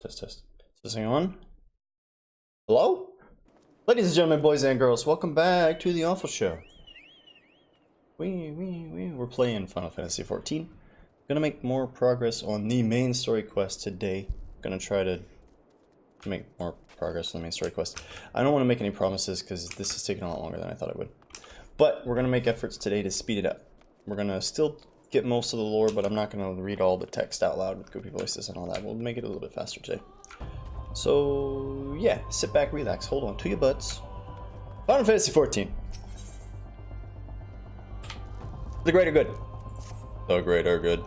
Test, test. Is this thing on? Hello? Ladies and gentlemen, boys and girls, welcome back to the Awfl show. We're playing Final Fantasy XIV. Gonna make more progress on the main story quest today. Gonna try to make more progress on the main story quest. I don't want to make any promises because this is taking a lot longer than I thought it would. But we're gonna make efforts today to speed it up. We're gonna still get most of the lore, but I'm not gonna read all the text out loud with goofy voices and all that. We'll make it a little bit faster today. So yeah, sit back, relax, hold on to your butts. Final Fantasy XIV. The greater good. The greater good.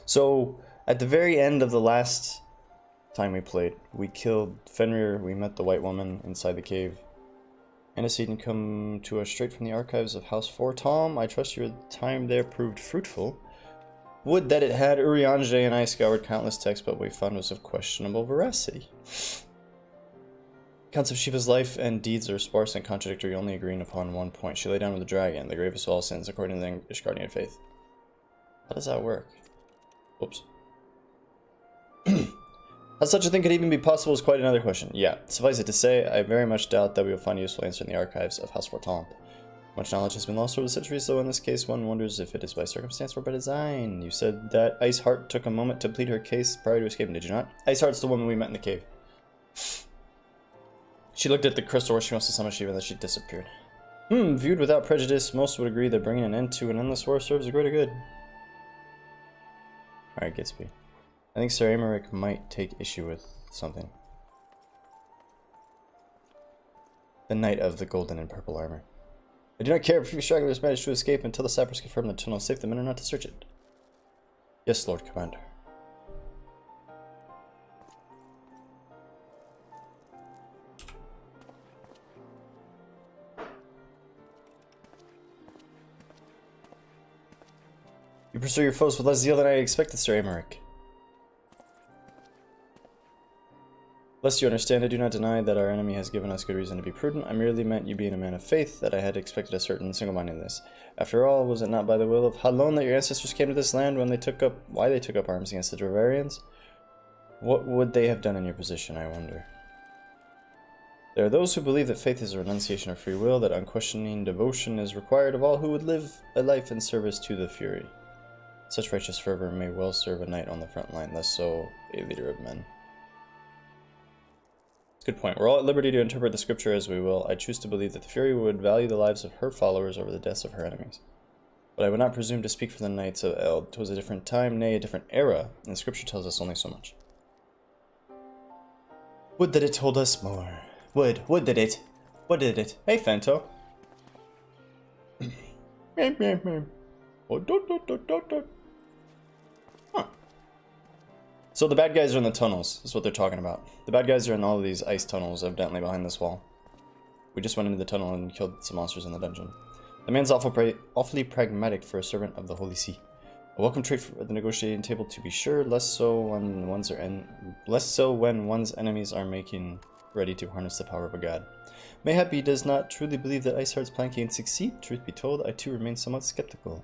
So at the very end of the last time we played, we killed Fenrir, we met the white woman inside the cave. Antecedent come to us straight from the archives of House 4. Tom, I trust your time there proved fruitful. Would that it had. Eorzea and I scoured countless texts, but what we found was of questionable veracity. Accounts of Shiva's life and deeds are sparse and contradictory, only agreeing upon one point. She lay down with the dragon, the gravest of all sins, according to the English Guardian of Faith. How does that work? Oops. How such a thing could even be possible is quite another question. Yeah, suffice it to say, I very much doubt that we will find a useful answer in the archives of House 4 Tom. Much knowledge has been lost over the centuries, though in this case one wonders if it is by circumstance or by design. You said that Iceheart took a moment to plead her case prior to escaping, did you not? Iceheart's the woman we met in the cave. She looked at the crystal where she wants to summon Shiva and then she disappeared. Viewed without prejudice, most would agree that bringing an end to an endless war serves a greater good. Alright, Gatsby. I think Sir Amaric might take issue with something. The Knight of the Golden and Purple Armor. I do not care if you stragglers manage to escape until the sappers confirm the tunnel is safe. The men are not to search it. Yes, Lord Commander. You pursue your foes with less zeal than I expected, Sir Amaric. Lest you understand, I do not deny that our enemy has given us good reason to be prudent. I merely meant you being a man of faith, that I had expected a certain single-mindedness. After all, was it not by the will of Halon that your ancestors came to this land when they took up arms against the Dravarians? What would they have done in your position, I wonder? There are those who believe that faith is a renunciation of free will, that unquestioning devotion is required of all who would live a life in service to the Fury. Such righteous fervor may well serve a knight on the front line, less so a leader of men. Good point. We're all at liberty to interpret the scripture as we will. I choose to believe that the Fury would value the lives of her followers over the deaths of her enemies. But I would not presume to speak for the Knights of Eld. 'Twas a different time, nay, a different era, and the scripture tells us only so much. Would that it told us more. Would that it. What did it? Hey, Fanto. Huh. So the bad guys are in the tunnels, is what they're talking about. The bad guys are in all of these ice tunnels, evidently behind this wall. We just went into the tunnel and killed some monsters in the dungeon. The man's awfully pragmatic for a servant of the Holy See. A welcome trait for the negotiating table, to be sure, less so when one's enemies are making ready to harness the power of a god. Mayhap he does not truly believe that Iceheart's plan can succeed. Truth be told, I too remain somewhat skeptical.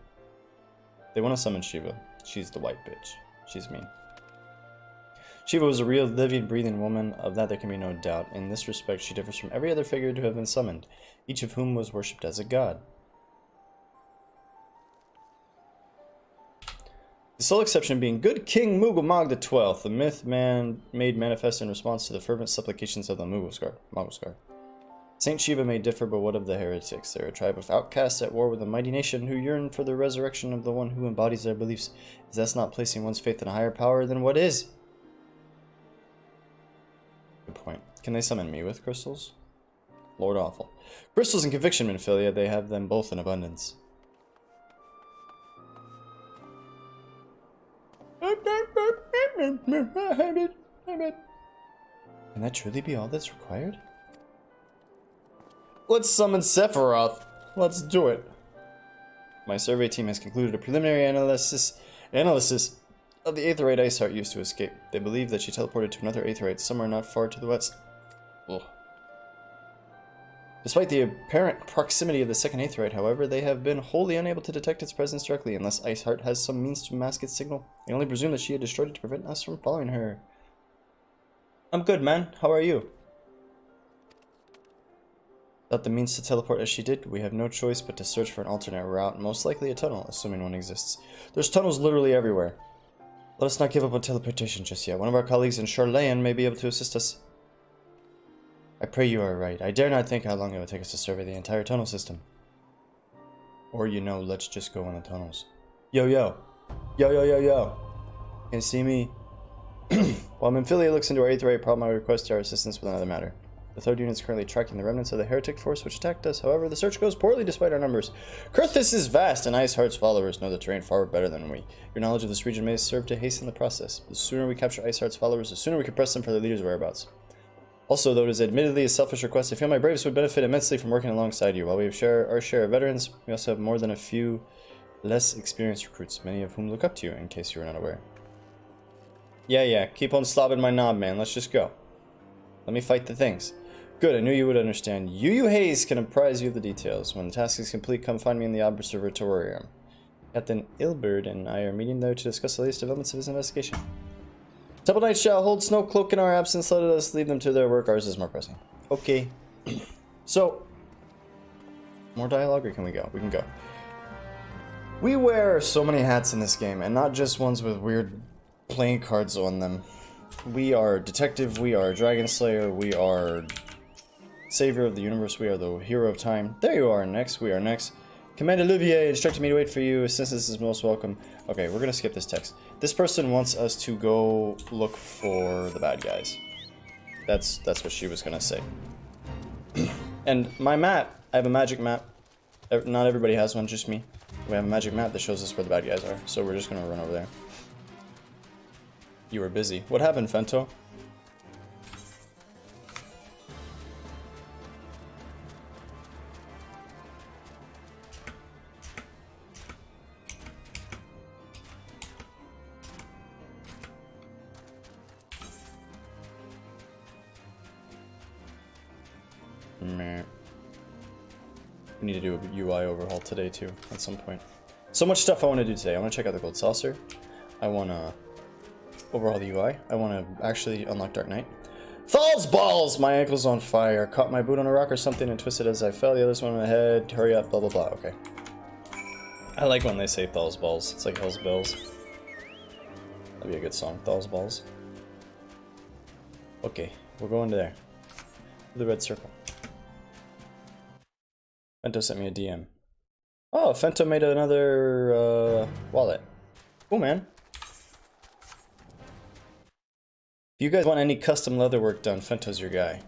They want to summon Shiva. She's the white bitch. She's mean. Shiva was a real, living, breathing woman, of that there can be no doubt. In this respect, she differs from every other figure to have been summoned, each of whom was worshipped as a god. The sole exception being good King Mughal XII, the myth made manifest in response to the fervent supplications of the Mughal. Saint Shiva may differ, but what of the heretics? They're a tribe of outcasts at war with a mighty nation who yearn for the resurrection of the one who embodies their beliefs. If that's not placing one's faith in a higher power, then what is? Good point. Can they summon me with crystals? Lord Awfl. Crystals and conviction, Minophilia, they have them both in abundance. Can that truly be all that's required? Let's summon Sephiroth. Let's do it. My survey team has concluded a preliminary analysis of the Aetheryte Iceheart used to escape. They believe that she teleported to another Aetheryte somewhere not far to the west. Ugh. Despite the apparent proximity of the second Aetheryte, however, they have been wholly unable to detect its presence directly unless Iceheart has some means to mask its signal. They only presume that she had destroyed it to prevent us from following her. I'm good, man. How are you? Without the means to teleport as she did, we have no choice but to search for an alternate route, most likely a tunnel, assuming one exists. There's tunnels literally everywhere. Let us not give up on teleportation just yet. One of our colleagues in Charlayan may be able to assist us. I pray you are right. I dare not think how long it would take us to survey the entire tunnel system. Or, you know, let's just go in the tunnels. Yo, yo. Yo, yo, yo, yo. Can you see me? While Memphilia looks into our Aetheryte problem, I request our assistance with another matter. The third unit is currently tracking the remnants of the heretic force which attacked us. However, the search goes poorly despite our numbers. Kurthus is vast, and Iceheart's followers know the terrain far better than we. Your knowledge of this region may serve to hasten the process. The sooner we capture Iceheart's followers, the sooner we can press them for their leader's whereabouts. Also, though it is admittedly a selfish request, I feel my braves would benefit immensely from working alongside you. While we have our share of veterans, we also have more than a few less experienced recruits, many of whom look up to you, in case you are not aware. Yeah, keep on slobbing my knob, man. Let's just go. Let me fight the things. Good, I knew you would understand. Yu Hayes can apprise you of the details. When the task is complete, come find me in the Observatorium. Captain Ilberd and I are meeting there to discuss the latest developments of his investigation. Temple Knights shall hold Snow Cloak in our absence. Let us leave them to their work. Ours is more pressing. Okay. So, more dialogue, or can we go? We can go. We wear so many hats in this game, and not just ones with weird playing cards on them. We are Detective, we are Dragon Slayer, we are Savior of the Universe, we are the Hero of Time. There you are, next, we are next. Commander Olivier instructed me to wait for you. Assistance is most welcome. Okay, we're gonna skip this text. This person wants us to go look for the bad guys. That's what she was gonna say. And my map, I have a magic map. Not everybody has one, just me. We have a magic map that shows us where the bad guys are, so we're just gonna run over there. You were busy. What happened, Fento? Meh. We need to do a UI overhaul today too, at some point. So much stuff I want to do today. I want to check out the Gold Saucer. I want to overhaul the UI. I want to actually unlock Dark Knight. Thal's balls! My ankle's on fire. Caught my boot on a rock or something and twisted as I fell. The other's one in the head. Hurry up, blah blah blah. Okay. I like when they say Thal's balls. It's like Hell's Bells. That'd be a good song. Thal's balls. Okay, we're going to there. The red circle. Fento sent me a DM. Oh, Fento made another wallet. Cool, man. If you guys want any custom leather work done, Fento's your guy.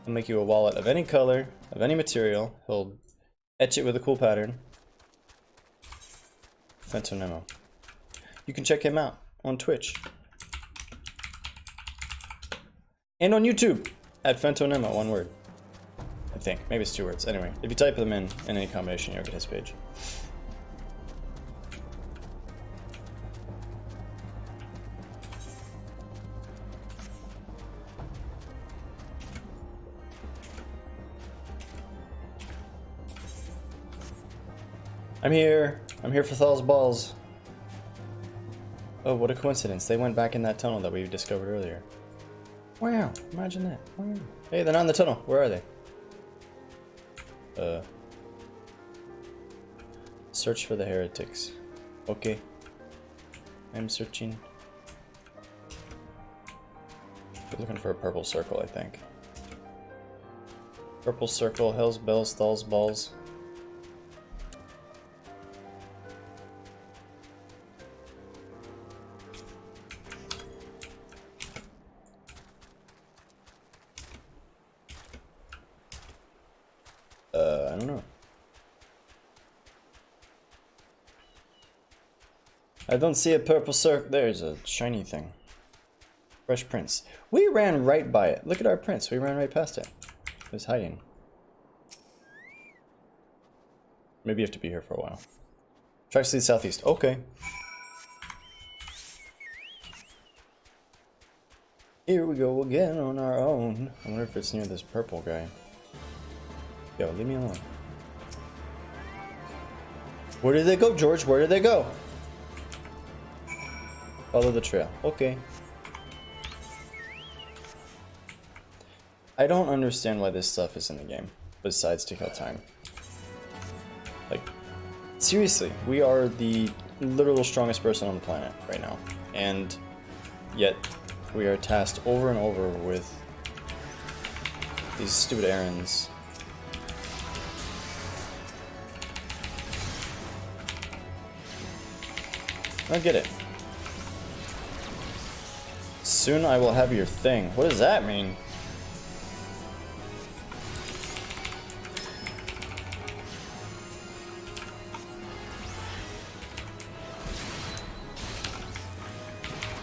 He'll make you a wallet of any color, of any material. He'll etch it with a cool pattern. Fento Nemo. You can check him out on Twitch. And on YouTube at Fento Nemo, one word. I think. Maybe it's 2 words. Anyway, if you type them in any combination, you'll get his page. I'm here. I'm here for Thal's balls. Oh, what a coincidence. They went back in that tunnel that we discovered earlier. Wow, imagine that. Wow. Hey, they're not in the tunnel. Where are they? Search for the heretics. Okay. I'm searching. We're looking for a purple circle, I think. Purple circle, Hell's Bells, Thal's balls. I don't know. I don't see a purple circle. There's a shiny thing. Fresh prints. We ran right by it. Look at our prints. We ran right past it. It was hiding. Maybe you have to be here for a while. Tracks to the southeast. Okay. Here we go again on our own. I wonder if it's near this purple guy. Yo, leave me alone. Where did they go, George? Where did they go? Follow the trail. Okay. I don't understand why this stuff is in the game, besides to kill time. Like, seriously, we are the literal strongest person on the planet right now. And yet, we are tasked over and over with these stupid errands. I get it. Soon I will have your thing. What does that mean?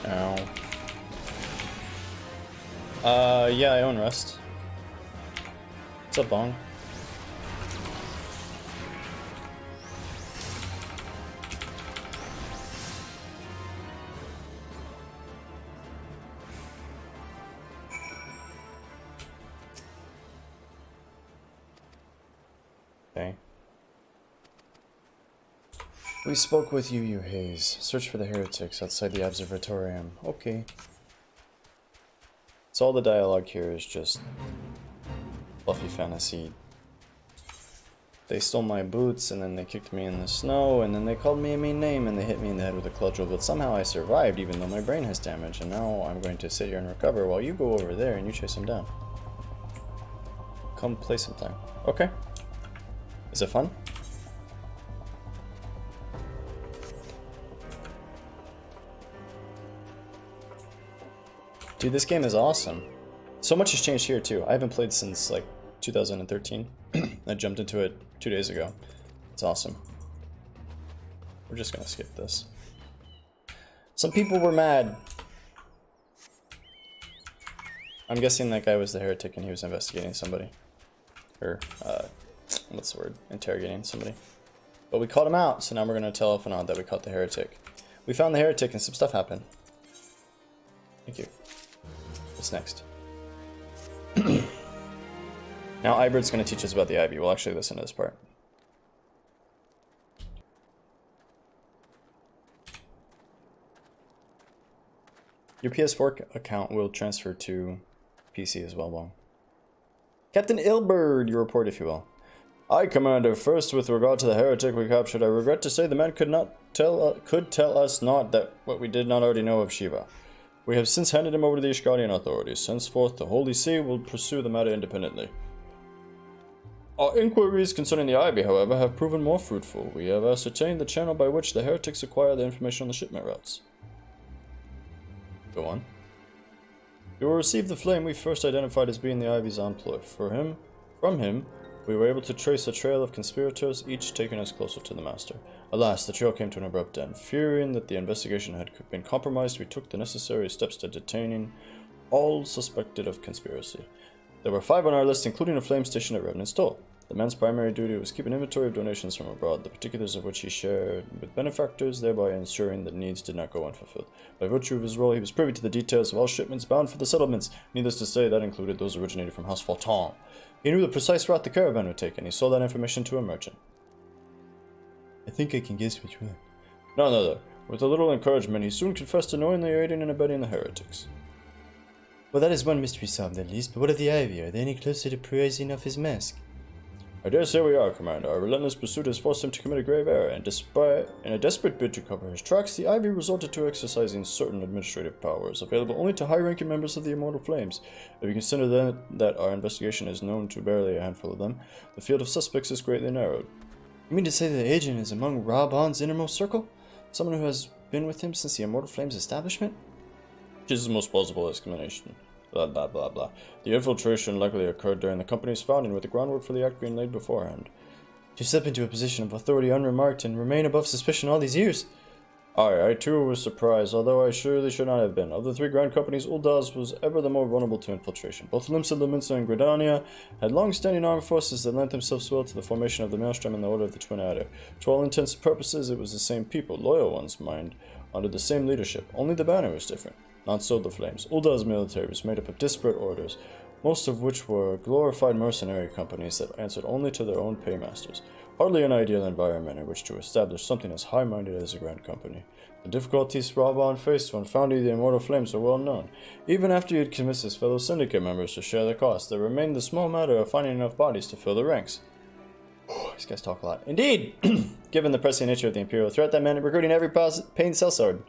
Ow. Yeah, I own Rust. What's up, Bong? Okay. We spoke with you, Hayes. Search for the heretics outside the observatorium. Okay. So all the dialogue here is just fluffy fantasy. They stole my boots, and then they kicked me in the snow, and then they called me a mean name, and they hit me in the head with a cudgel, but somehow I survived even though my brain has damage, and now I'm going to sit here and recover while you go over there and you chase them down. Come play sometime. Okay. Is it fun? Dude, this game is awesome. So much has changed here too. I haven't played since like 2013. I jumped into it 2 days ago. It's awesome. We're just gonna skip this. Some people were mad. I'm guessing that guy was the heretic and he was investigating somebody. Or, what's the word? Interrogating somebody. But we caught him out, so now we're gonna tell Awfl that we caught the heretic. We found the heretic and some stuff happened. Thank you. What's next? Now Ibert's going to teach us about the Ivy. We'll actually listen to this part. Your PS4 account will transfer to PC as well, Bong. Captain Ilberd, your report, if you will. Aye, Commander. First, with regard to the heretic we captured, I regret to say the man could tell us not that what we did not already know of Shiva. We have since handed him over to the Ishgalian authorities. Henceforth, the Holy See will pursue the matter independently. Our inquiries concerning the Ivy, however, have proven more fruitful. We have ascertained the channel by which the heretics acquire the information on the shipment routes. Go on. You will receive the flame we first identified as being the Ivy's employ. From him, we were able to trace a trail of conspirators, each taking us closer to the Master. Alas, the trail came to an abrupt end. Fearing that the investigation had been compromised, we took the necessary steps to detaining all suspected of conspiracy. There were 5 on our list, including a flame station at Revenant Stole. The man's primary duty was keep an inventory of donations from abroad, the particulars of which he shared with benefactors, thereby ensuring that needs did not go unfulfilled. By virtue of his role, he was privy to the details of all shipments bound for the settlements. Needless to say, that included those originated from House Fulton. He knew the precise route the caravan would take, and he sold that information to a merchant. I think I can guess which one. No. With a little encouragement, he soon confessed to knowingly aiding and abetting the heretics. Well, that is one mystery solved at least, but what of the Ivy? Are they any closer to praising off his mask? I dare say we are, Commander. Our relentless pursuit has forced him to commit a grave error, and in a desperate bid to cover his tracks, the Ivy resorted to exercising certain administrative powers, available only to high-ranking members of the Immortal Flames. If you consider then that our investigation is known to barely a handful of them, the field of suspects is greatly narrowed. You mean to say that the agent is among Rob On's innermost circle? Someone who has been with him since the Immortal Flames establishment? Which is the most plausible explanation. Blah blah blah blah. The infiltration likely occurred during the company's founding, with the groundwork for the act being laid beforehand. To step into a position of authority unremarked and remain above suspicion all these years? Aye, I too was surprised, although I surely should not have been. Of the 3 grand companies, Uldaz was ever the more vulnerable to infiltration. Both Limsa, Liminsa, and Gridania had long-standing armed forces that lent themselves well to the formation of the Maelstrom and the Order of the Twin Adder. To all intents and purposes, it was the same people, loyal ones, mind, under the same leadership. Only the banner was different. Not so the Flames. Uldaz's military was made up of disparate orders, most of which were glorified mercenary companies that answered only to their own paymasters. Hardly an ideal environment in which to establish something as high-minded as a grand company. The difficulties Raban faced when founding the Immortal Flames are well known. Even after he had convinced his fellow syndicate members to share the cost, there remained the small matter of finding enough bodies to fill the ranks. These guys talk a lot. Indeed! Given the pressing nature of the Imperial threat, that meant recruiting every paying sellsword.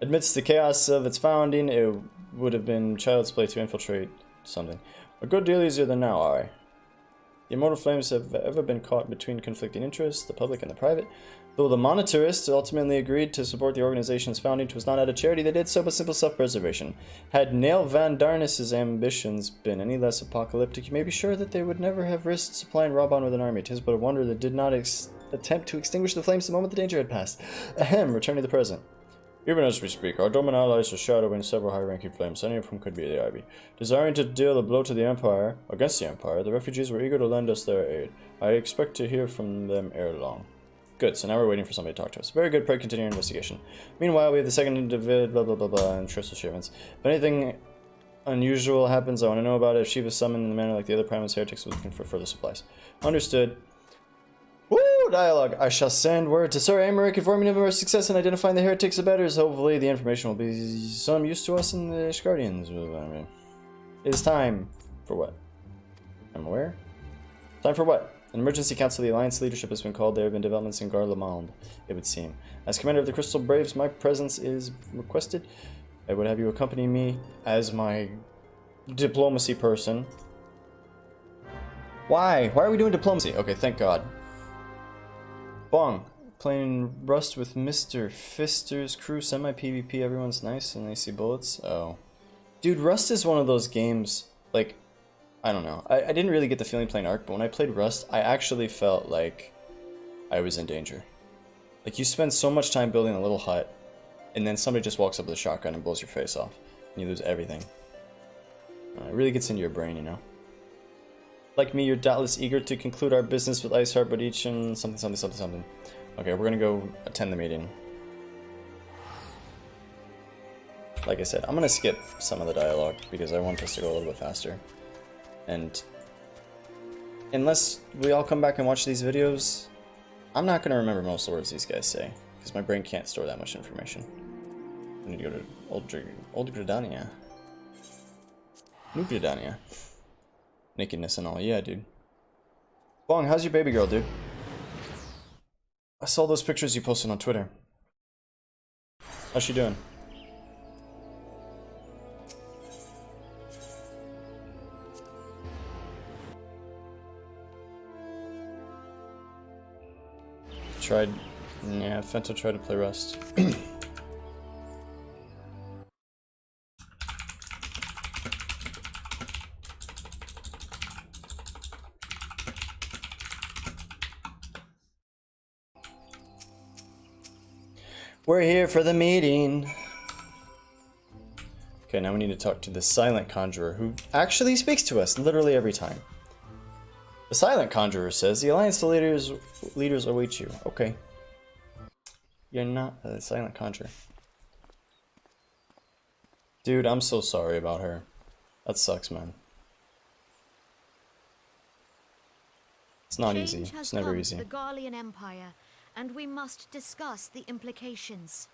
Amidst the chaos of its founding, it would have been child's play to infiltrate something. A good deal easier than now, aye. The Immortal Flames have ever been caught between conflicting interests, the public and the private. Though the monetarists ultimately agreed to support the organization's founding, 'twas not out of charity they did so, but simple self-preservation. Had Nail Van Darnus' ambitions been any less apocalyptic, you may be sure that they would never have risked supplying Raban with an army. 'Tis but a wonder they did not attempt to extinguish the flames the moment the danger had passed. Ahem, returning to the present. Even as we speak, our Doman allies are shadowing several high-ranking flames, any of whom could be the Ivy. Desiring to deal a blow to the Empire, against the Empire, the refugees were eager to lend us their aid. I expect to hear from them ere long. Good, so now we're waiting for somebody to talk to us. Very good, pray continue your investigation. Meanwhile, we have the second individ, blah blah blah blah, and Tristle shipments. If anything unusual happens, I want to know about it. If she was summoned in the manner like the other primal heretics, we're looking for further supplies. Understood. Woo! Dialogue. I shall send word to Sir Amaric informing him of our success in identifying the heretics abettors. Hopefully the information will be some use to us in the Guardians. It is time for what? I'm aware. Time for what? An emergency council of the Alliance leadership has been called. There have been developments in Garlean, it would seem. As commander of the Crystal Braves, my presence is requested. I would have you accompany me as my diplomacy person. Why? Why are we doing diplomacy? Okay, thank God. Bong. Playing Rust with Mr. Fister's crew, semi-PvP, everyone's nice and they see bullets. Oh. Dude, Rust is one of those games, like, I don't know. I didn't really get the feeling playing Ark, but when I played Rust, I actually felt like I was in danger. Like, you spend so much time building a little hut, and then somebody just walks up with a shotgun and blows your face off, and you lose everything. It really gets into your brain, you know? Like me, you're doubtless eager to conclude our business with Iceheart, but each and something, something, something, something. Okay, we're gonna go attend the meeting. Like I said, I'm gonna skip some of the dialogue because I want this to go a little bit faster. And unless we all come back and watch these videos, I'm not gonna remember most of the words these guys say because my brain can't store that much information. I need to go to Old Gridania. New Gridania. Nakedness and all, yeah, dude. Bong, how's your baby girl, dude? I saw those pictures you posted on Twitter. How's she doing? Yeah, Fento tried to play Rust. We're here for the meeting. Okay, now we need to talk to the Silent Conjurer, who actually speaks to us literally every time. The Silent Conjurer says, the Alliance leaders await you. Okay. You're not a Silent Conjurer. Dude, I'm so sorry about her. That sucks, man. It's not easy. It's never easy. The Garlean Empire, and we must discuss the implications.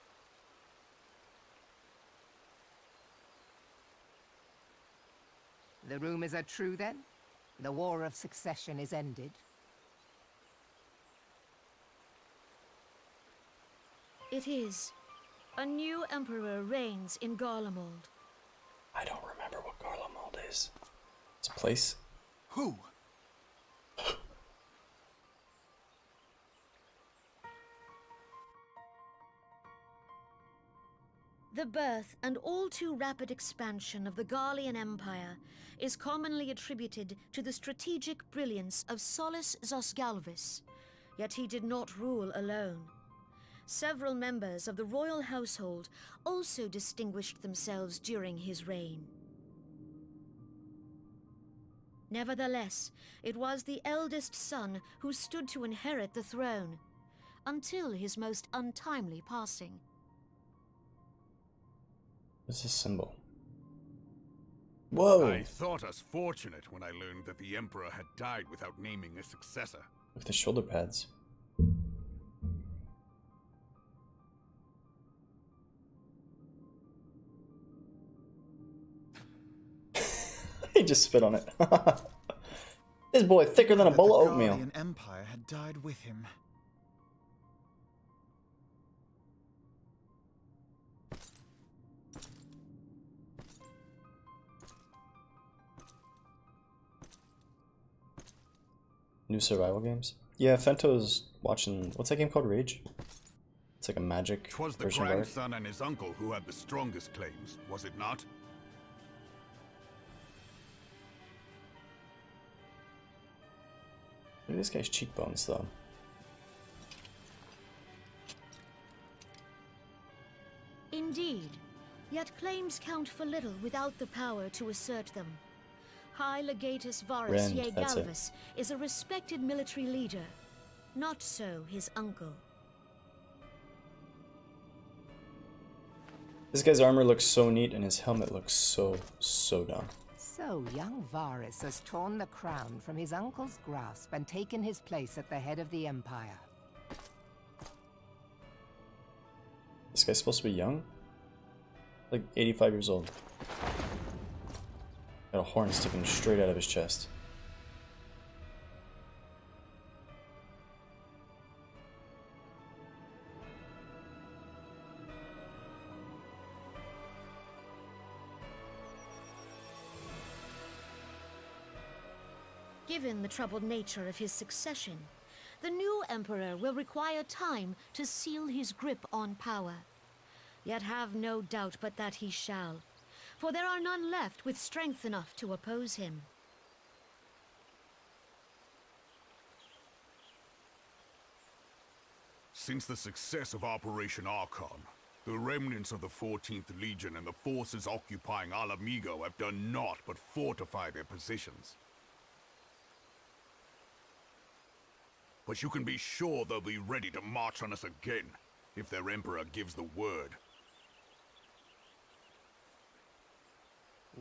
The rumors are true then? The War of Succession is ended? It is. A new emperor reigns in Garlemald. I don't remember what Garlemald is. It's a place? Who? The birth and all too rapid expansion of the Garlean Empire is commonly attributed to the strategic brilliance of Solus Zosgalvis, yet he did not rule alone. Several members of the royal household also distinguished themselves during his reign. Nevertheless, it was the eldest son who stood to inherit the throne, until his most untimely passing. What's this symbol? Whoa! I thought us fortunate when I learned that the Emperor had died without naming a successor. Look at the shoulder pads. He just spit on it. This boy thicker than a bowl of oatmeal. The Garlean Empire had died with him. New survival games? Yeah, Fento's watching, what's that game called? Rage? It's like a magic 'Twas the version of Ark. grandson and his uncle who had the strongest claims, was it not? Look at this guy's cheekbones, though. Indeed. Yet claims count for little without the power to assert them. High Legatus Varus Rend, Ye that's it. Galvus is a respected military leader. Not so his uncle. This guy's armor looks so neat and his helmet looks so dumb. So young Varus has torn the crown from his uncle's grasp and taken his place at the head of the Empire. This guy's supposed to be young? Like 85 years old. Got a horn sticking straight out of his chest. Given the troubled nature of his succession, the new emperor will require time to seal his grip on power. Yet have no doubt but that he shall, for there are none left with strength enough to oppose him. Since the success of Operation Archon, the remnants of the 14th Legion and the forces occupying Alamigo have done naught but fortify their positions. But you can be sure they'll be ready to march on us again, if their Emperor gives the word.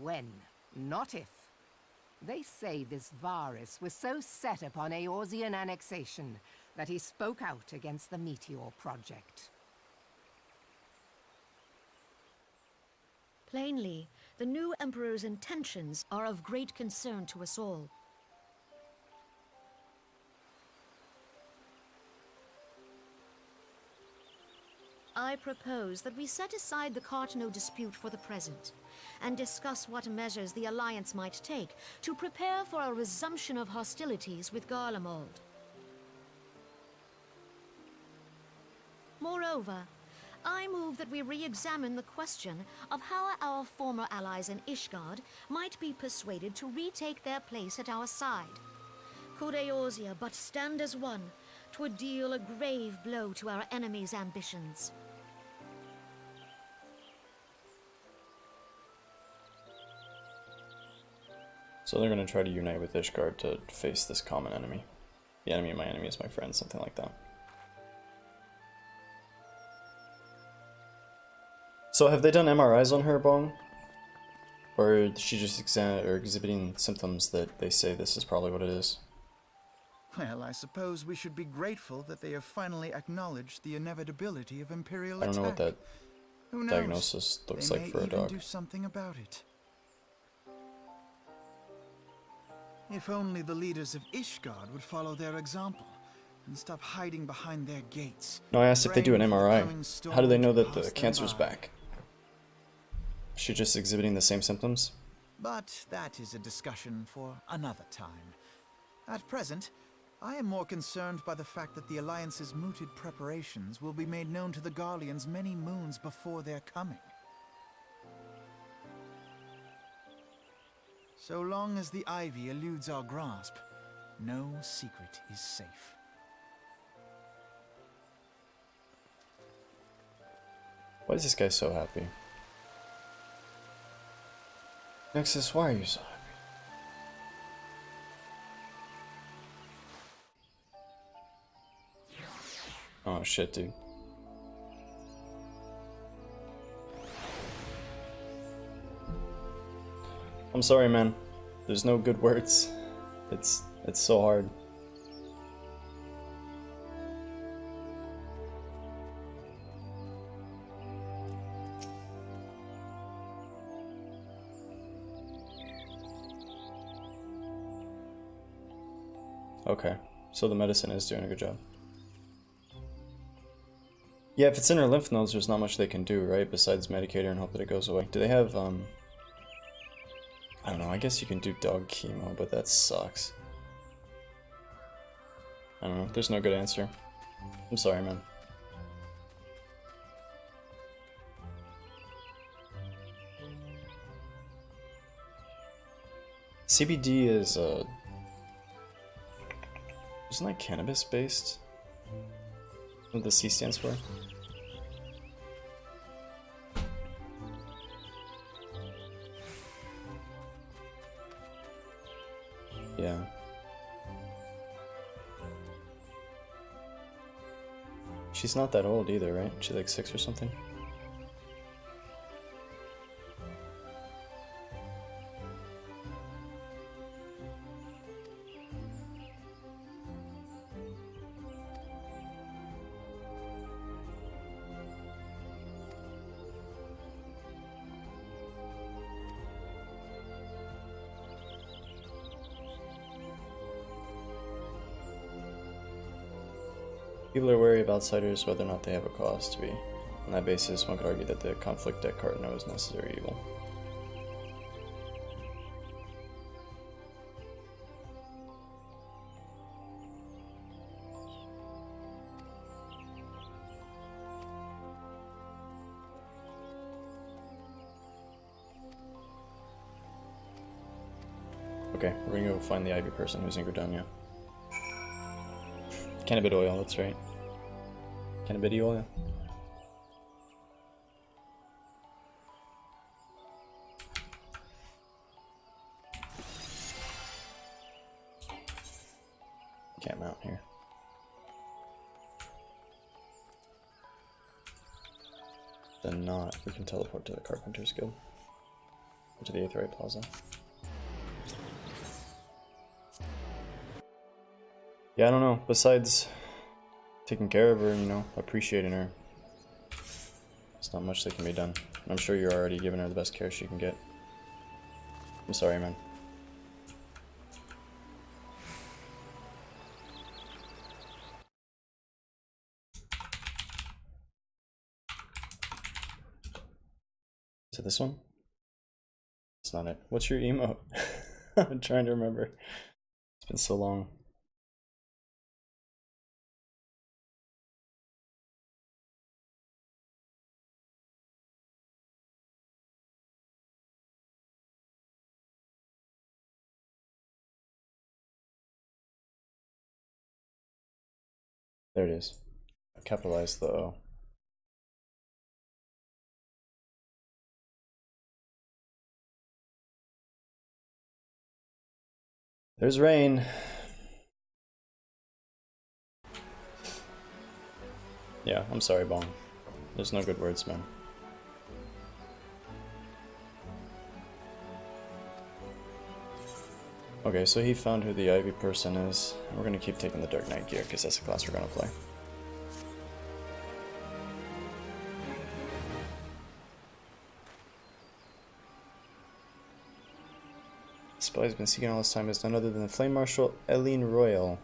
When, not if. They say this Varus was so set upon Eorzean annexation that he spoke out against the Meteor Project. Plainly, the new emperor's intentions are of great concern to us all. I propose that we set aside the Cartno dispute for the present, and discuss what measures the Alliance might take to prepare for a resumption of hostilities with Garlemald. Moreover, I move that we re-examine the question of how our former allies in Ishgard might be persuaded to retake their place at our side. Could Eorzea but stand as one, 'twould deal a grave blow to our enemies' ambitions. So they're gonna try to unite with Ishgard to face this common enemy. The enemy of my enemy is my friend, something like that. So have they done MRIs on her, Bong? Or is she just exhibiting symptoms that they say this is probably what it is? Well, I suppose we should be grateful that they have finally acknowledged the inevitability of Imperial I don't know what attack. that Who knows? diagnosis looks They like may for a even dog. do something about it. If only the leaders of Ishgard would follow their example and stop hiding behind their gates. No, I asked if they do an praying for the MRI. coming storm How do they know to that the pass them cancer's by. back? Is she just exhibiting the same symptoms? But that is a discussion for another time. At present, I am more concerned by the fact that the Alliance's mooted preparations will be made known to the Garleans many moons before their coming. So long as the Ivy eludes our grasp, no secret is safe. Why is this guy so happy? Nexus, why are you so happy? Oh shit, dude. I'm sorry, man. There's no good words. It's so hard. Okay, so the medicine is doing a good job. Yeah, if it's in her lymph nodes, there's not much they can do, right? Besides medicate her and hope that it goes away. Do they have, I don't know, I guess you can do dog chemo, but that sucks. I don't know, there's no good answer. I'm sorry, man. CBD is, isn't that cannabis based? What the C stands for? Yeah. She's not that old either, right? She's like 6 or something? People are wary of outsiders whether or not they have a cause to be. On that basis, one could argue that the conflict deck card knows necessary evil. Okay, we're gonna go find the Ivy person who's in Gridania. Cannabis oil, that's right. Cannabis oil. Can't mount here. Then not. We can teleport to the Carpenter's Guild. Or to the Aetheryte Plaza. Yeah, I don't know. Besides taking care of her, you know, appreciating her, there's not much that can be done. I'm sure you're already giving her the best care she can get. I'm sorry, man. Is it this one? It's not it. What's your emote? I'm trying to remember. It's been so long. There it is. I capitalized the O. There's rain. Yeah, I'm sorry, Bong. There's no good words, man. Okay, so he found who the Ivy person is. We're gonna keep taking the Dark Knight gear, because that's the class we're gonna play. The spy has been seeking all this time is none other than the Flame Marshal Eileen Royal.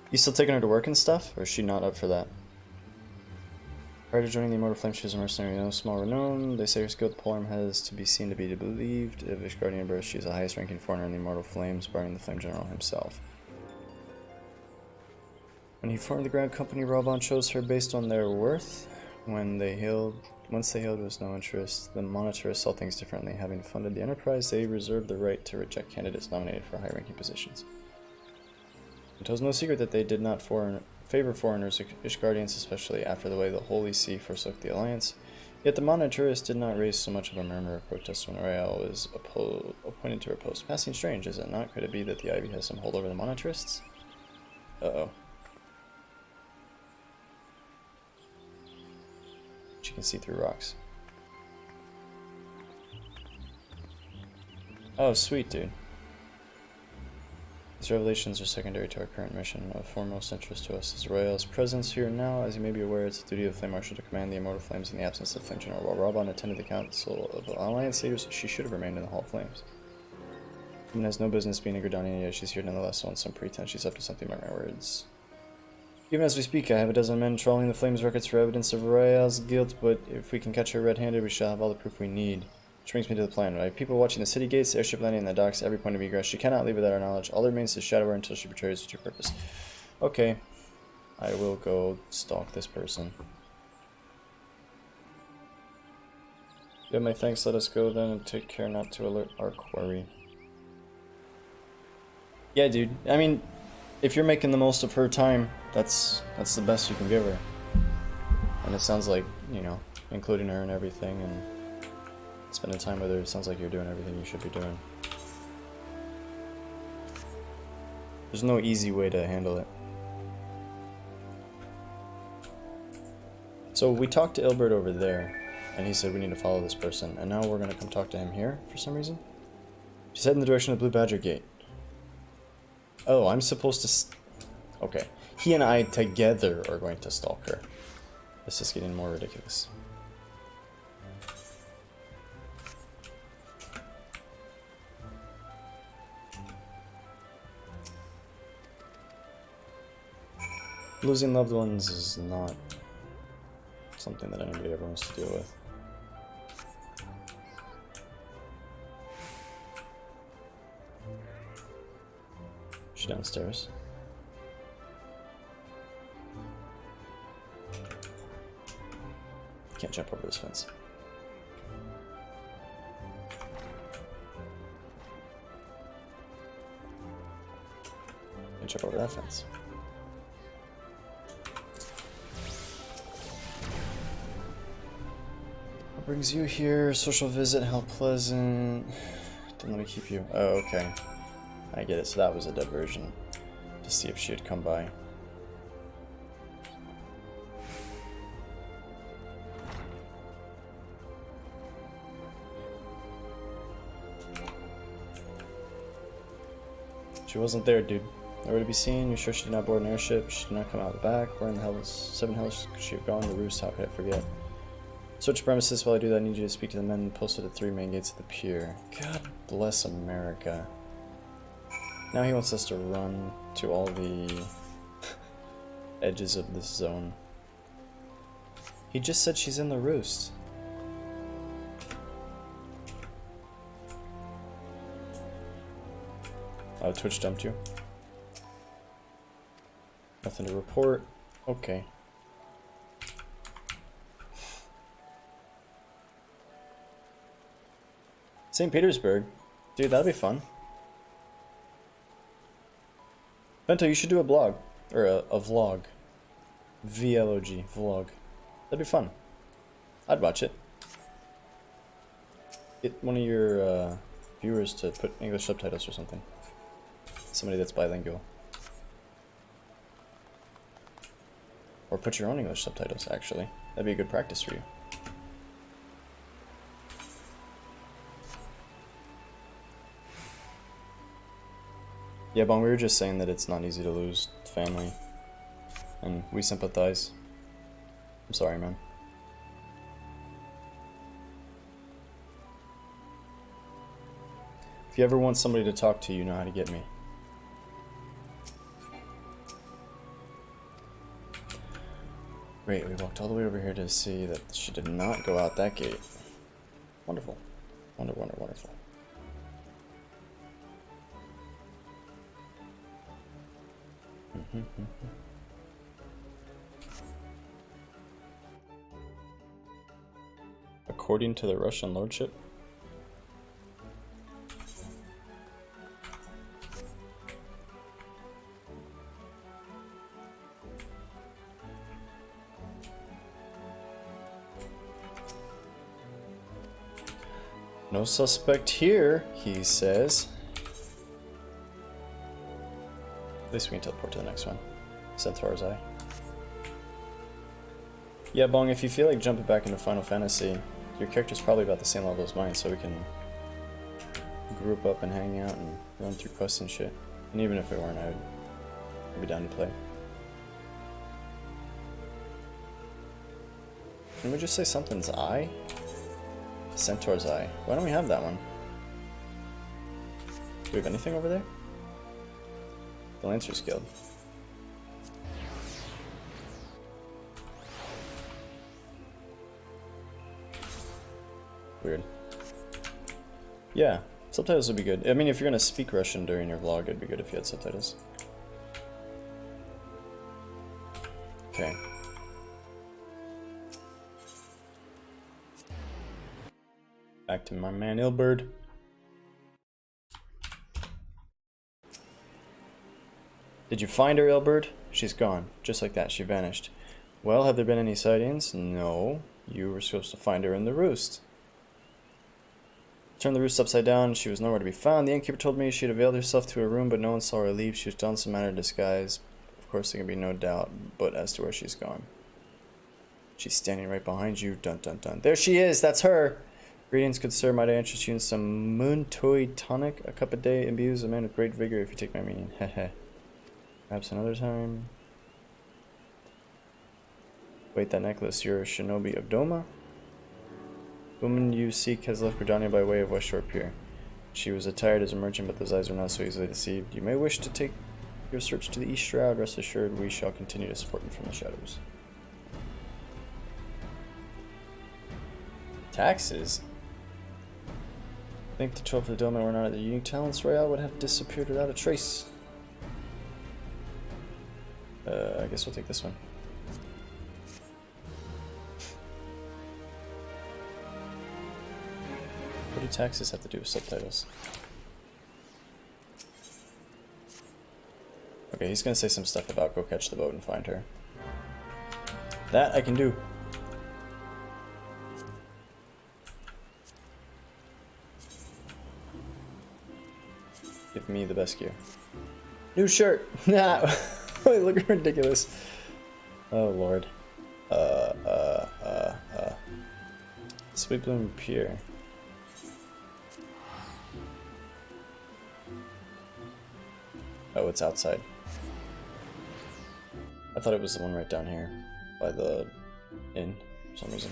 You still taking her to work and stuff, or is she not up for that? Prior to joining the Immortal Flame, she was a mercenary, no small renown. They say her skill at the polearm has to be seen to be believed. Of Ishgardian birth, she is the highest ranking foreigner in the Immortal Flames, barring the Flame General himself. When he formed the Grand Company, Ravon chose her based on their worth. Once they hailed was no interest. The Monitors saw things differently. Having funded the Enterprise, they reserved the right to reject candidates nominated for high-ranking positions. It was no secret that they did not favor foreigners, Ishgardians especially, after the way the Holy See forsook the Alliance. Yet the Monitors did not raise so much of a murmur of protest when Royale was appointed to her post. Passing strange, is it not? Could it be that the Ivy has some hold over the Monitarists? Uh-oh. She can see through rocks. Oh, sweet, dude. These revelations are secondary to our current mission. Of foremost interest to us is Royale's presence here now. As you may be aware, it's the duty of the Flame Marshal to command the Immortal Flames in the absence of Flame General. While Raban attended the Council of Alliance Leaders, she should have remained in the Hall of Flames. Woman has no business being a Gridanian, yet she's here nonetheless, so on some pretense she's up to something by my words. Even as we speak, I have a dozen men trawling the Flames records for evidence of Royale's guilt, but if we can catch her red-handed, we shall have all the proof we need. Which brings me to the plan. I have people watching the city gates, the airship landing, and the docks, every point of egress. She cannot leave without our knowledge. All that remains is shadow her until she betrays her true purpose. Okay. I will go stalk this person. Yeah, my thanks. Let us go then and take care not to alert our quarry. Yeah, dude. I mean, if you're making the most of her time, that's the best you can give her. And it sounds like, you know, including her and everything and spending time with her, it sounds like you're doing everything you should be doing. There's no easy way to handle it. So we talked to Ilbert over there, and he said we need to follow this person, and now we're gonna come talk to him here for some reason. She's heading in the direction of the Blue Badger Gate. Oh, I'm supposed to... Okay. He and I together are going to stalk her. This is getting more ridiculous. Losing loved ones is not something that anybody ever wants to deal with. She's downstairs. Can't jump over this fence. Can't jump over that fence. What brings you here? Social visit, how pleasant. Didn't let me keep you. Oh, okay. I get it, so that was a diversion. To see if she had come by. She wasn't there, dude. Nowhere to be seen. You're sure she did not board an airship? She did not come out the back. Where in the hell was 7 Hills could she have gone? The roost, how could I forget? Search premises. While I do that, I need you to speak to the men posted at 3 main gates of the pier. God bless America. Now he wants us to run to all the edges of this zone. He just said she's in the roost. Oh, Twitch dumped you. Nothing to report. Okay. St. Petersburg. Dude, that'd be fun. Bento, you should do a blog. Or a vlog. VLOG. Vlog. That'd be fun. I'd watch it. Get one of your viewers to put English subtitles or something. Somebody that's bilingual. Or put your own English subtitles, actually. That'd be a good practice for you. Yeah, Bon, we were just saying that it's not easy to lose family. And we sympathize. I'm sorry, man. If you ever want somebody to talk to, you know how to get me. Great, we walked all the way over here to see that she did not go out that gate. Wonderful. Wonderful. According to the Russian lordship? No suspect here, he says. At least we can teleport to the next one. Seventh Umbral. Yeah, Bong, if you feel like jumping back into Final Fantasy, your character's probably about the same level as mine, so we can group up and hang out and run through quests and shit. And even if it weren't, I'd be down to play. Can we just say something's eye? Centaur's eye. Why don't we have that one? Do we have anything over there? The Lancer's Guild. Weird. Yeah, subtitles would be good. I mean, if you're gonna speak Russian during your vlog, it'd be good if you had subtitles. Okay. Back to my man Ilberd. Did you find her, Ilberd? She's gone. Just like that, she vanished. Well, have there been any sightings? No. You were supposed to find her in the roost. Turned the roost upside down. She was nowhere to be found. The innkeeper told me she had availed herself to her room, but no one saw her leave. She was done some manner of disguise. Of course, there can be no doubt, but as to where she's gone. She's standing right behind you. Dun dun dun. There she is! That's her! Greetings, good sir. Might I interest you in some Moontoi tonic? A cup a day imbues a man with great vigor, if you take my meaning. Heh. Perhaps another time. Wait, that necklace. You're a shinobi of Doma? Woman you seek has left Gridania by way of West Shore Pier. She was attired as a merchant, but those eyes were not so easily deceived. You may wish to take your search to the East Shroud. Rest assured, we shall continue to support you from the shadows. Taxes? I think the 12 for the Doma were not at the unique talents. Royale would have disappeared without a trace. I guess we'll take this one. What do taxes have to do with subtitles? Okay, he's gonna say some stuff about go catch the boat and find her. That I can do. Give me the best gear. New shirt! Nah! Looking ridiculous. Oh lord. Sweet Bloom Pier. Oh, it's outside. I thought it was the one right down here by the inn for some reason.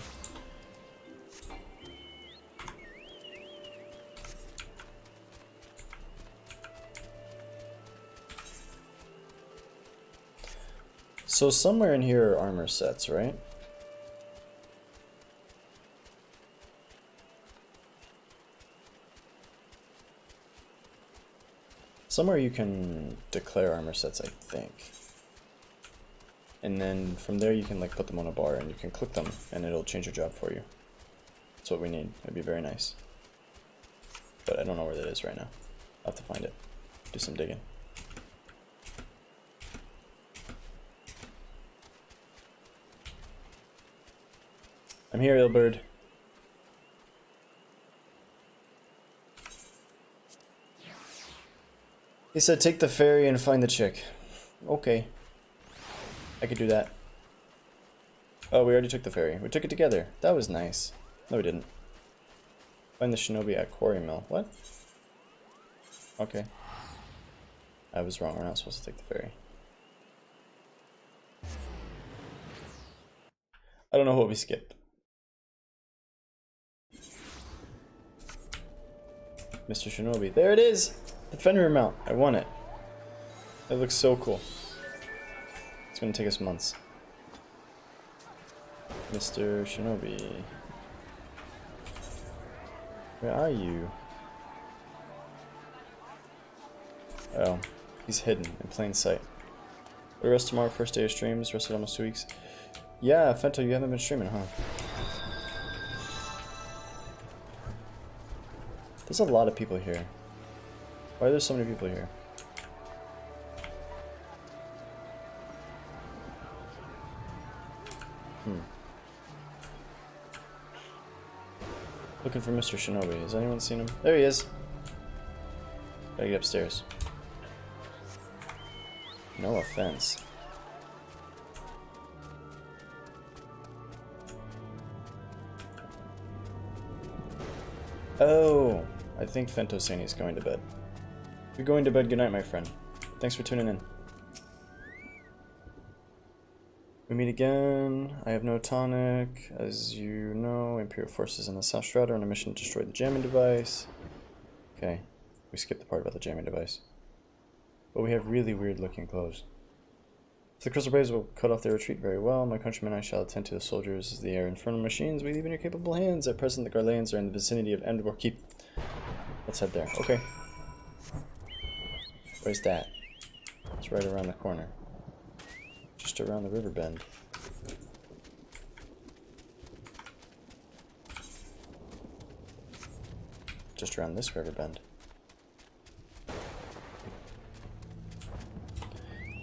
So somewhere in here are armor sets, right? Somewhere you can declare armor sets, I think. And then from there you can like put them on a bar and you can click them and it'll change your job for you. That's what we need. It'd be very nice. But I don't know where that is right now. I'll have to find it. Do some digging. I'm here, Ilberd. He said take the ferry and find the chick. Okay. I could do that. Oh, we already took the ferry. We took it together. That was nice. No, we didn't. Find the shinobi at Quarry Mill. What? Okay. I was wrong. We're not supposed to take the ferry. I don't know what we skipped. Mr. Shinobi. There it is! The Fenrir mount. I won it. It looks so cool. It's gonna take us months. Mr. Shinobi. Where are you? Oh, he's hidden in plain sight. The rest tomorrow, first day of streams, rested almost 2 weeks. Yeah, Fento, you haven't been streaming, huh? There's a lot of people here. Why are there so many people here? Looking for Mr. Shinobi. Has anyone seen him? There he is. Gotta get upstairs. No offense. Oh, I think Fentosani is going to bed. You're going to bed. Good night, my friend. Thanks for tuning in. We meet again. I have no tonic. As you know, Imperial forces in the South Shroud are on a mission to destroy the jamming device. Okay, we skipped the part about the jamming device. But we have really weird looking clothes. If the crystal braves will cut off their retreat very well, my countrymen, I shall attend to the soldiers as the air infernal machines we leave in your capable hands. At present, the Garleans are in the vicinity of Endor Keep. Let's head there. Okay. Where's that? It's right around the corner. Just around the river bend. Just around this river bend.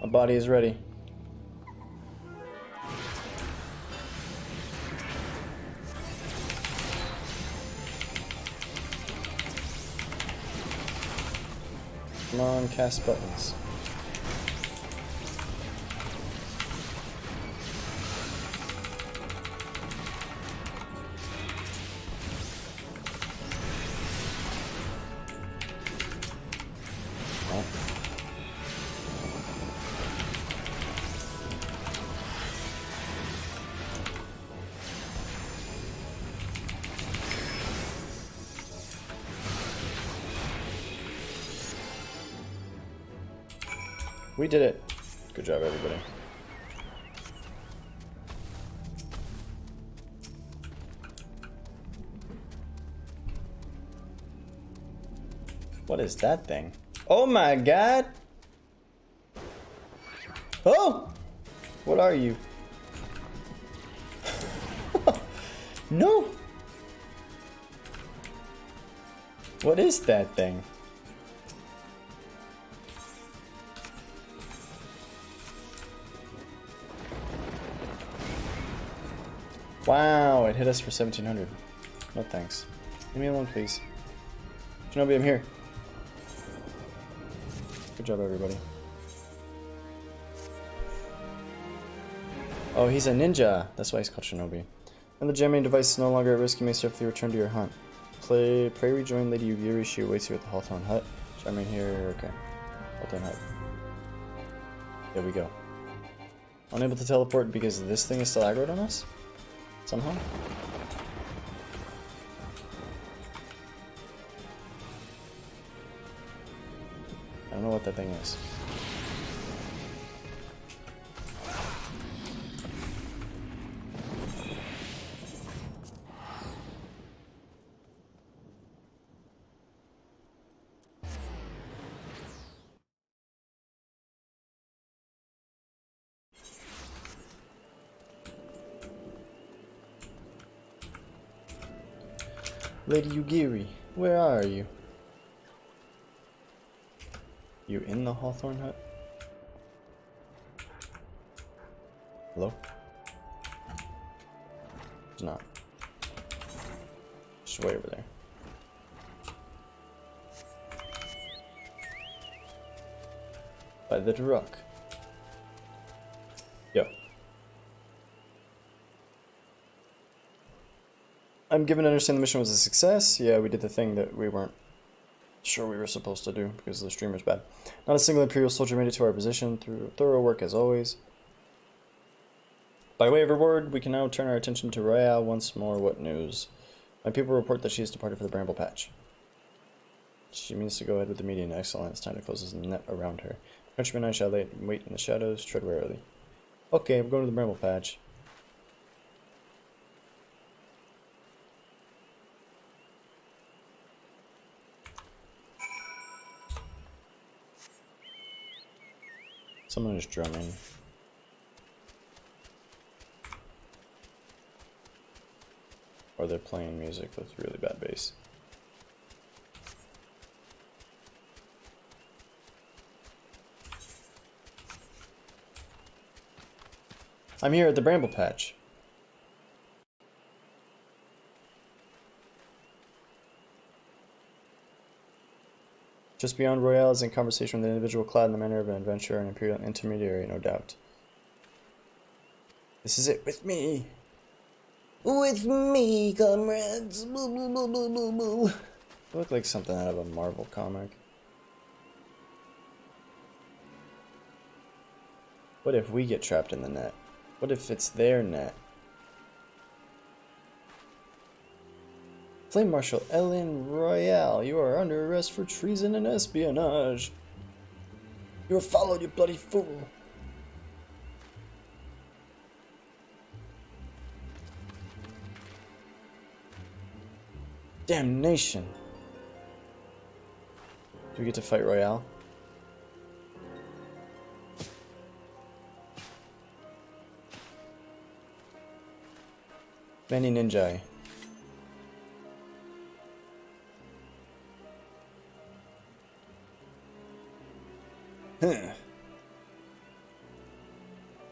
My body is ready. Come on, cast buttons. Oh. We did it. Good job, everybody. What is that thing? Oh my god! Oh! What are you? No! What is that thing? Wow, it hit us for 1700. No thanks. Leave me alone, please. Shinobi, I'm here. Good job, everybody. Oh, he's a ninja. That's why he's called Shinobi. And the jamming device is no longer at risk. You may safely return to your hunt. Pray rejoin Lady Yugiri. She awaits you at the Hawthorne Hut. Jamming here. Okay. Hawthorne Hut. There we go. Unable to teleport because this thing is still aggroed on us? Somehow? I don't know what that thing is. Lady Yugiri, where are you? You in the Hawthorne Hut? Hello? It's not. Just way over there. By the rock. Yo. I'm given to understand the mission was a success. Yeah, we did the thing that we weren't sure we were supposed to do because the streamer's bad. Not a single Imperial soldier made it to our position through thorough work as always. By way of reward, we can now turn our attention to Royale once more. What news? My people report that she has departed for the Bramble Patch. She means to go ahead with the meeting. Excellent. It's time to close this net around her. Countrymen, I shall wait in the shadows. Tread warily. Okay, I'm going to the Bramble Patch. Someone is drumming. Or they're playing music with really bad bass. I'm here at the Bramble Patch. Just beyond Royale is in conversation with an individual clad in the manner of an adventurer and Imperial intermediary, no doubt. This is it with me. With me, comrades. Boo, boo, boo, boo, boo, boo. They look like something out of a Marvel comic. What if we get trapped in the net? What if it's their net? Flame Marshal Ellen Royale, you are under arrest for treason and espionage. You are followed, you bloody fool. Damnation. Do we get to fight Royale? Many Ninja.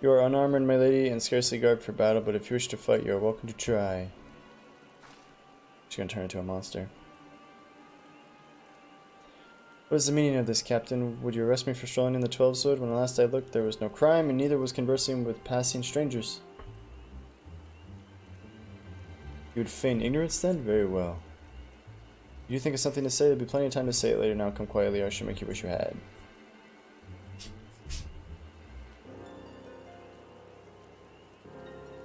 You are unarmored, my lady, and scarcely garbed for battle, but if you wish to fight, you are welcome to try. She's gonna turn into a monster. What is the meaning of this, Captain? Would you arrest me for strolling in the 12-sword? When last I looked, there was no crime, and neither was conversing with passing strangers. You would feign ignorance, then? Very well. You think of something to say? There'll be plenty of time to say it later. Now come quietly, or I should make you wish you had.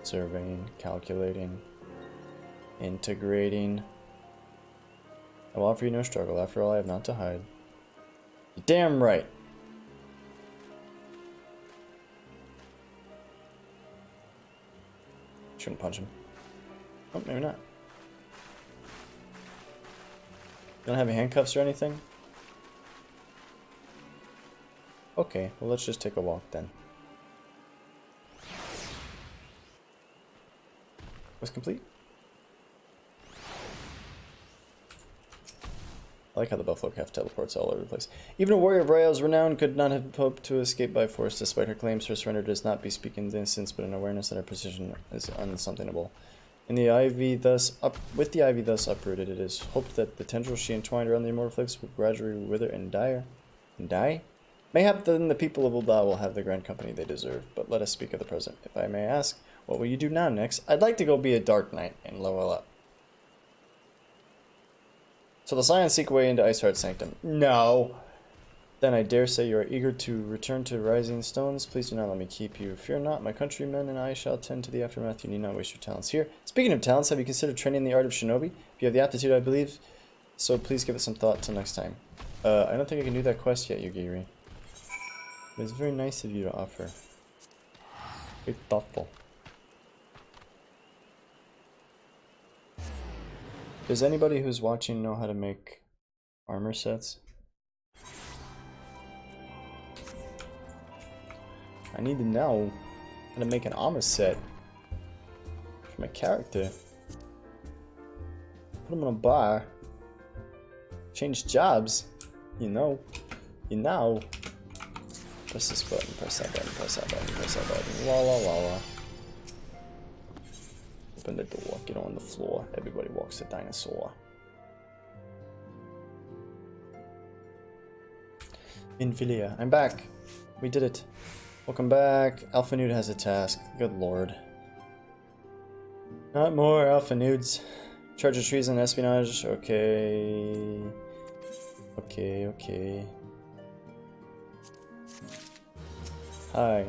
Surveying, calculating, integrating. I will offer you no struggle. After all, I have not to hide. You're damn right. Shouldn't punch him. Oh, maybe not. Don't have any handcuffs or anything? Okay, well let's just take a walk then. Was complete? I like how the Buffalo Calf teleports all over the place. Even a warrior of Royale's renown could not have hoped to escape by force. Despite her claims, her surrender does not bespeak innocence, but an awareness that her position is unsomethingable. With the ivy thus uprooted, it is hoped that the tendrils she entwined around the immortal flakes will gradually wither and die. Mayhap then the people of Ul'dah will have the grand company they deserve. But let us speak of the present. If I may ask, what will you do now next? I'd like to go be a Dark Knight and level up. So the Scions seek a way into Iceheart's sanctum. No. Then I dare say you are eager to return to Rising Stones. Please do not let me keep you. Fear not, my countrymen and I shall tend to the aftermath. You need not waste your talents here. Speaking of talents, have you considered training the art of shinobi? If you have the aptitude, I believe, so please give it some thought till next time. I don't think I can do that quest yet, Yugiri. But it's very nice of you to offer. Very thoughtful. Does anybody who's watching know how to make armor sets? I need to know how to make an armor set for my character. Put him on a bar. Change jobs. You know. Press this button, press that button, press that button, press that button. La la la la. Open the door, get on the floor. Everybody walks the dinosaur. Infilia, I'm back. We did it. Welcome back. Alpha Nude has a task. Good lord. Not more Alpha Nudes. Charge of treason and espionage. Okay. Okay. Hi.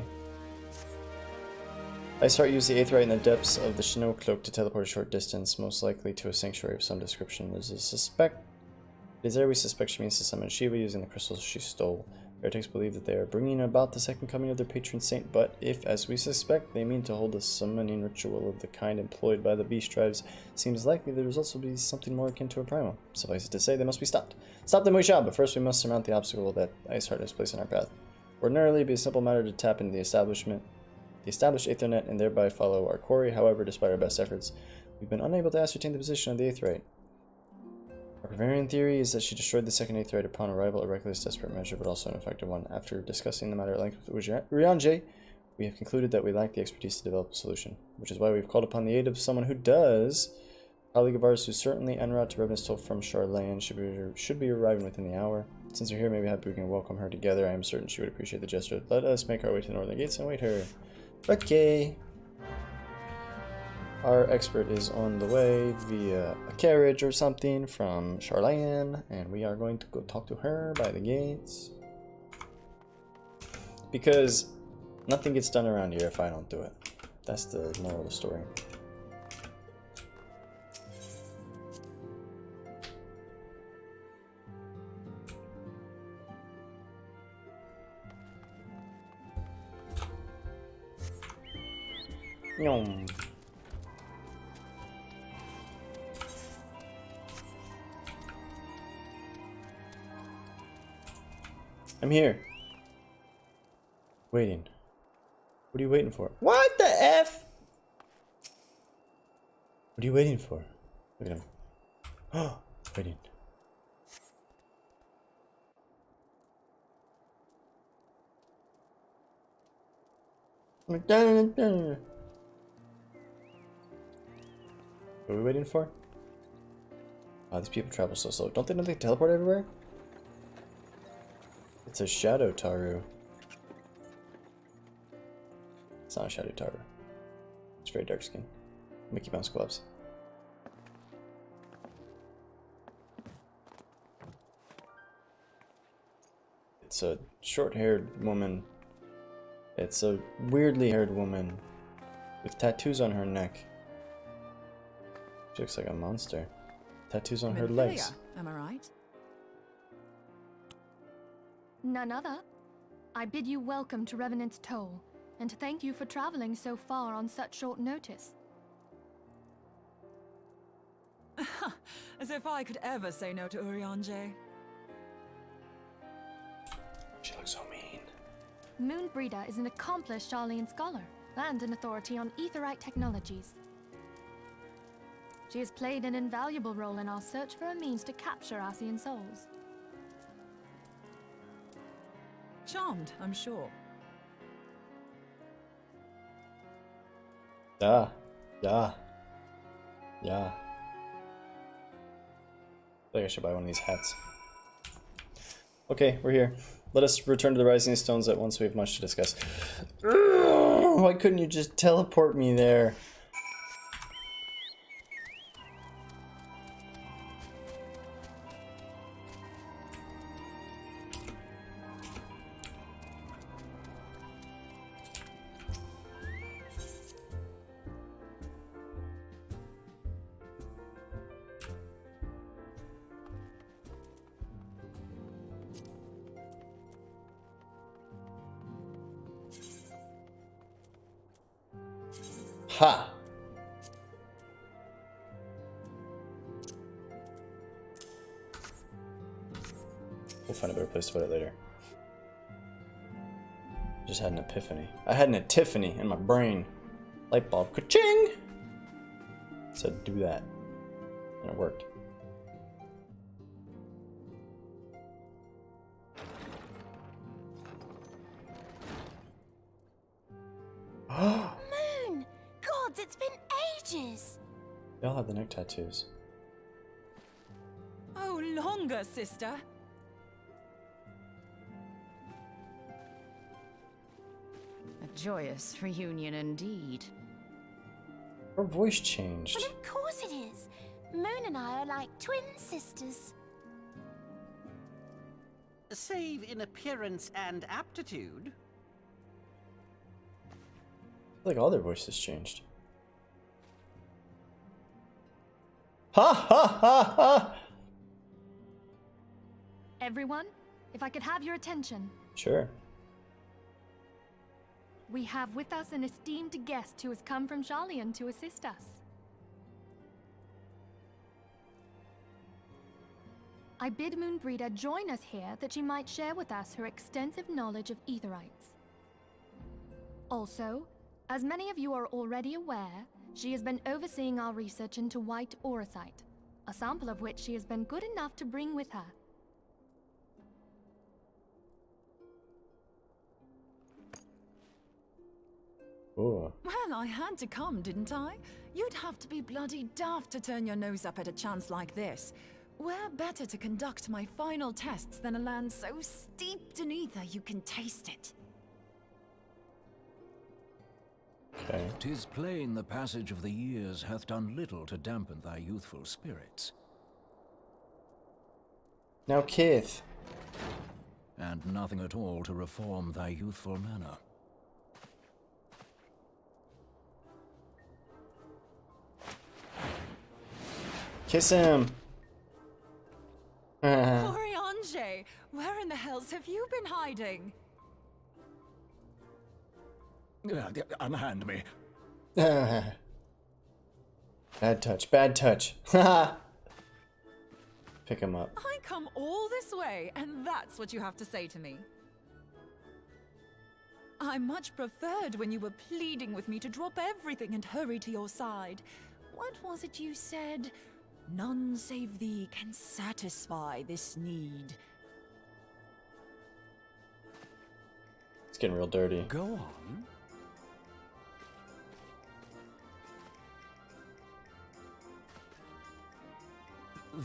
Iceheart used the Aetheryte in the depths of the Snow Cloak to teleport a short distance, most likely to a sanctuary of some description. It is there we suspect she means to summon Shiva using the crystals she stole. Heretics believe that they are bringing about the second coming of their patron saint, but if, as we suspect, they mean to hold a summoning ritual of the kind employed by the beast tribes, seems likely the results will be something more akin to a primal. Suffice it to say, they must be stopped. Stop them we shall, but first we must surmount the obstacle that Iceheart has placed in our path. Ordinarily, it would be a simple matter to tap into the established Aethernet and thereby follow our quarry. However, despite our best efforts, we've been unable to ascertain the position of the Aetheryte. Our prevailing theory is that she destroyed the second Aetheryte upon arrival, a reckless, desperate measure, but also an effective one. After discussing the matter at length with Urianger, we have concluded that we lack the expertise to develop a solution, which is why we've called upon the aid of someone who does. A colleague of ours who's certainly en route to Revenant's Toll from Charlene should be arriving within the hour. Since you're here, maybe we can welcome her together. I am certain she would appreciate the gesture. Let us make our way to the northern gates and await her. Okay. Our expert is on the way via a carriage or something from Charlene, and we are going to go talk to her by the gates. Because nothing gets done around here if I don't do it. That's the moral of the story. Yum. I'm here. Waiting. What are you waiting for? What the F? What are you waiting for? Look at him. Oh, waiting. What are we waiting for? Oh, these people travel so slow. Don't they know they teleport everywhere? It's a Shadow Taru. It's not a Shadow Taru. It's very dark skin. Mickey Mouse gloves. It's a short-haired woman. It's a weirdly haired woman with tattoos on her neck. She looks like a monster. Tattoos on her legs. Am I right? None other. I bid you welcome to Revenant's Toll, and thank you for traveling so far on such short notice. As if I could ever say no to Urianger. She looks so mean. Moonbreeder is an accomplished Garlean scholar and an authority on aetherite technologies. She has played an invaluable role in our search for a means to capture Ascian souls. Charmed, I'm sure. Yeah. I think I should buy one of these hats. Okay, we're here. Let us return to the Rising Stones at once. We have much to discuss. Why couldn't you just teleport me there? Ha! We'll find a better place to put it later. Just had an epiphany. I had an epiphany in my brain. Light bulb. Ka-ching! Said do that. And it worked. Moon! Gods, it's been ages! They all have the neck tattoos. Oh, longer, sister. A joyous reunion indeed. Her voice changed. Well, of course it is. Moon and I are like twin sisters. Save in appearance and aptitude. Like all their voices changed. Ha ha ha ha! Everyone, if I could have your attention. Sure. We have with us an esteemed guest who has come from Garlean to assist us. I bid Moonbreeder join us here that she might share with us her extensive knowledge of aetherites. Also, as many of you are already aware, she has been overseeing our research into white auracite, a sample of which she has been good enough to bring with her. Ooh. Well, I had to come, didn't I? You'd have to be bloody daft to turn your nose up at a chance like this. Where better to conduct my final tests than a land so steeped in ether you can taste it? Okay. 'Tis plain the passage of the years hath done little to dampen thy youthful spirits. Now, Keith. And nothing at all to reform thy youthful manner. Kiss him. Oriange, where in the hells have you been hiding? Unhand me. Bad touch. Bad touch. Pick him up. I come all this way, and that's what you have to say to me. I much preferred when you were pleading with me to drop everything and hurry to your side. What was it you said? None save thee can satisfy this need. It's getting real dirty. Go on.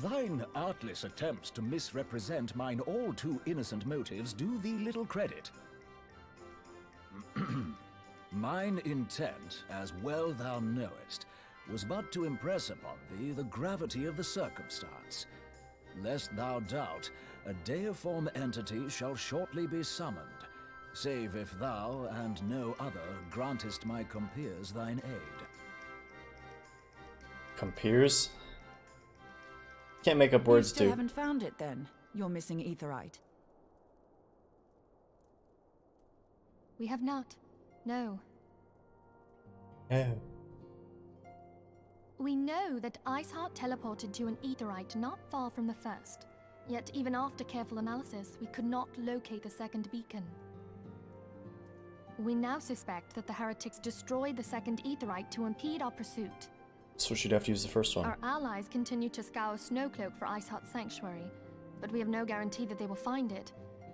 Thine artless attempts to misrepresent mine all too innocent motives do thee little credit. Mine intent, as well thou knowest, was but to impress upon thee the gravity of the circumstance. Lest thou doubt, a deiform entity shall shortly be summoned, save if thou and no other grantest my compeers thine aid. Compeers? Can't make up words, You still dude. haven't found it then, your missing aetherite. We have not. No. Yeah. We know that Iceheart teleported to an aetherite not far from the first. Yet even after careful analysis, we could not locate the second beacon. We now suspect that the heretics destroyed the second aetherite to impede our pursuit. So she'd have to use the first one. Our allies continue to scour Snowcloak for Iceheart's sanctuary, but we have no guarantee that they will find it.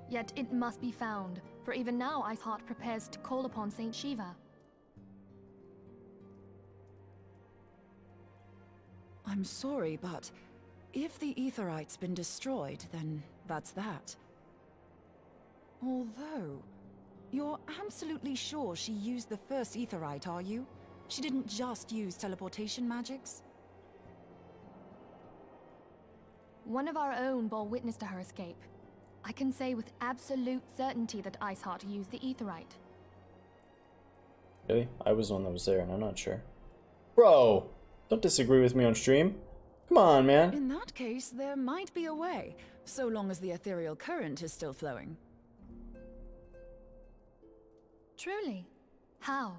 Yet it must be found, for even now Iceheart prepares to call upon Saint Shiva. I'm sorry, but if the aetherite's been destroyed, then that's that. Although, you're absolutely sure she used the first aetherite, are you? She didn't just use teleportation magics? One of our own bore witness to her escape. I can say with absolute certainty that Iceheart used the aetherite. Really? I was the one that was there, and I'm not sure. Bro! Don't disagree with me on stream. Come on, man. In that case, there might be a way, so long as the ethereal current is still flowing. Truly? How?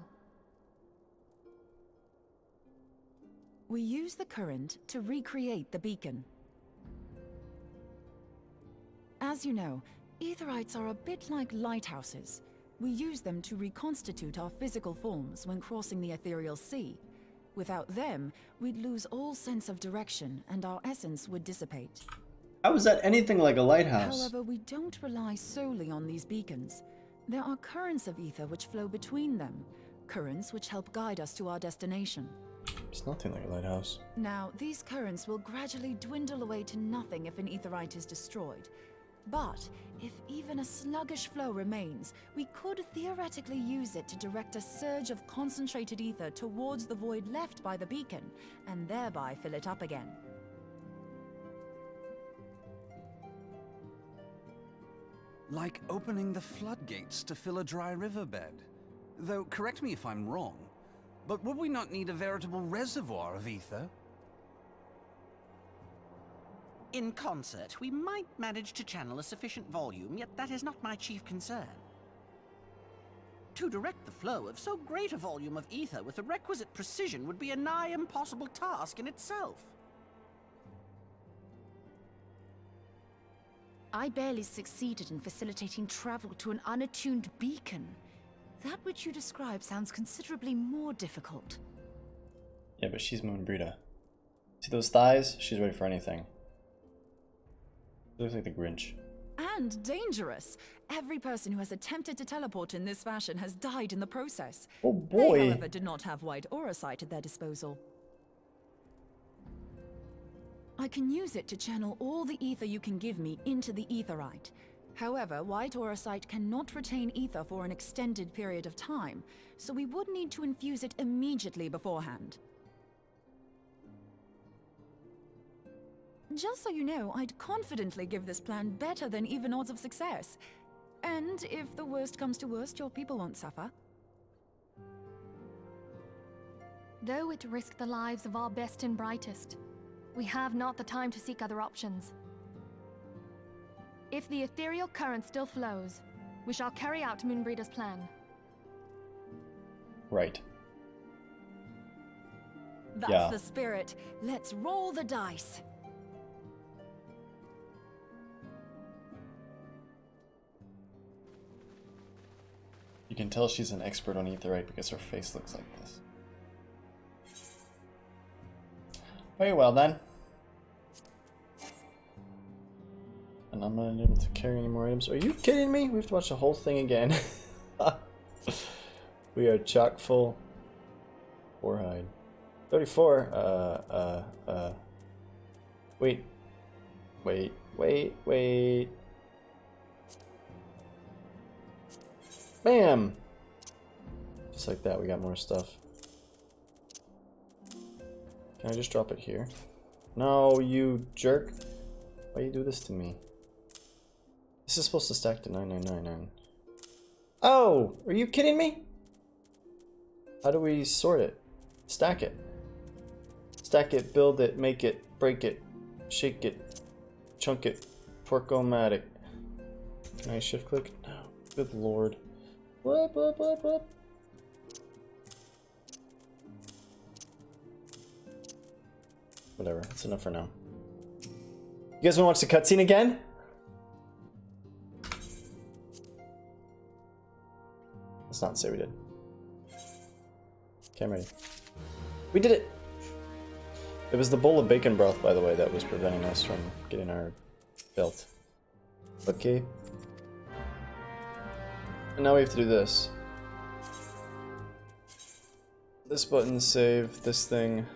We use the current to recreate the beacon. As you know, aetherites are a bit like lighthouses. We use them to reconstitute our physical forms when crossing the ethereal sea. Without them, we'd lose all sense of direction and our essence would dissipate. How is that anything like a lighthouse? However, we don't rely solely on these beacons. There are currents of ether which flow between them, currents which help guide us to our destination. It's nothing like a lighthouse. Now, these currents will gradually dwindle away to nothing if an aetherite is destroyed. But if even a sluggish flow remains, we could theoretically use it to direct a surge of concentrated ether towards the void left by the beacon, and thereby fill it up again. Like opening the floodgates to fill a dry riverbed. Though, correct me if I'm wrong, but would we not need a veritable reservoir of ether? In concert, we might manage to channel a sufficient volume, yet that is not my chief concern. To direct the flow of so great a volume of ether with the requisite precision would be a nigh impossible task in itself. I barely succeeded in facilitating travel to an unattuned beacon. That which you describe sounds considerably more difficult. Yeah, but she's Moon Brita. See those thighs? She's ready for anything. Looks like the Grinch. And dangerous. Every person who has attempted to teleport in this fashion has died in the process. Oh boy. They, however, did not have wide aura sight at their disposal. I can use it to channel all the ether you can give me into the aetherite. However, White Aurosite cannot retain ether for an extended period of time, so we would need to infuse it immediately beforehand. Just so you know, I'd confidently give this plan better than even odds of success. And if the worst comes to worst, your people won't suffer. Though it risked the lives of our best and brightest, we have not the time to seek other options. If the ethereal current still flows, we shall carry out Moonbreeder's plan. Right. That's the spirit. Let's roll the dice. You can tell she's an expert on Aetheryte because her face looks like this. Very well then. And I'm not able to carry any more items. Are you kidding me? We have to watch the whole thing again. We are chock full. Warhide. 34. Wait. Bam! Just like that, we got more stuff. Can I just drop it here? No, you jerk. Why you do this to me? This is supposed to stack to 9999. Oh! Are you kidding me? How do we sort it? Stack it. Stack it, build it, make it, break it, shake it, chunk it, torque-o-matic. Can I shift click? No. Good lord. What? Whatever, that's enough for now. You guys wanna watch the cutscene again? Let's not say we did. Okay, I'm ready. We did it! It was the bowl of bacon broth, by the way, that was preventing us from getting our belt. Okay. And now we have to do this. This button, save, this thing.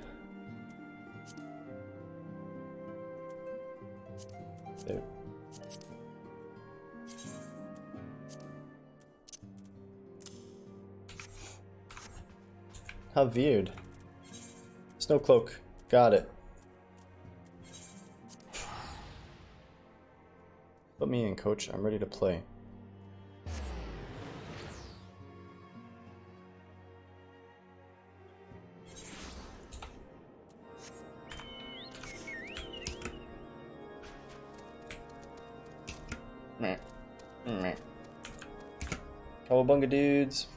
Save. How weird. Snow cloak. Got it. Put me in, coach. I'm ready to play. Cowabunga dudes.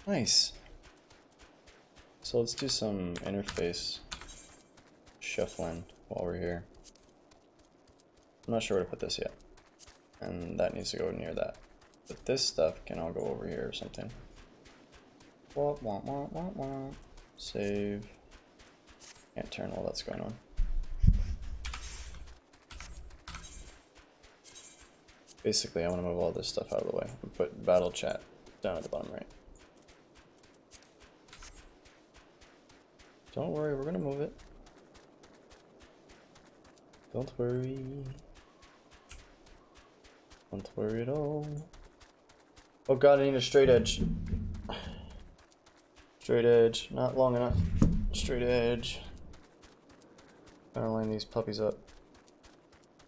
Nice. So let's do some interface shuffling while we're here. I'm not sure where to put this yet. And that needs to go near that. But this stuff can all go over here or something. Save. Can't turn while that's going on. Basically, I want to move all this stuff out of the way and put battle chat down at the bottom right. Don't worry, we're gonna move it. Don't worry. Don't worry at all. Oh god, I need a straight edge. Straight edge, not long enough. Straight edge. Gotta line these puppies up.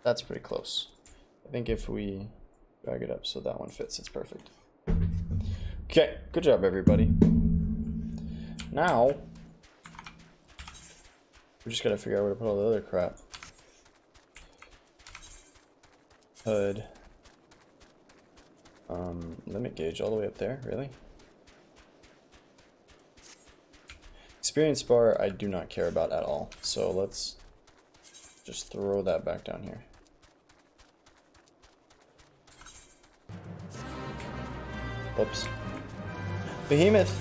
That's pretty close. I think if we drag it up so that one fits, it's perfect. Okay, good job everybody. Now, we just gotta figure out where to put all the other crap. Hood. Limit gauge all the way up there, really? Experience bar I do not care about at all, so let's just throw that back down here. Whoops. Behemoth!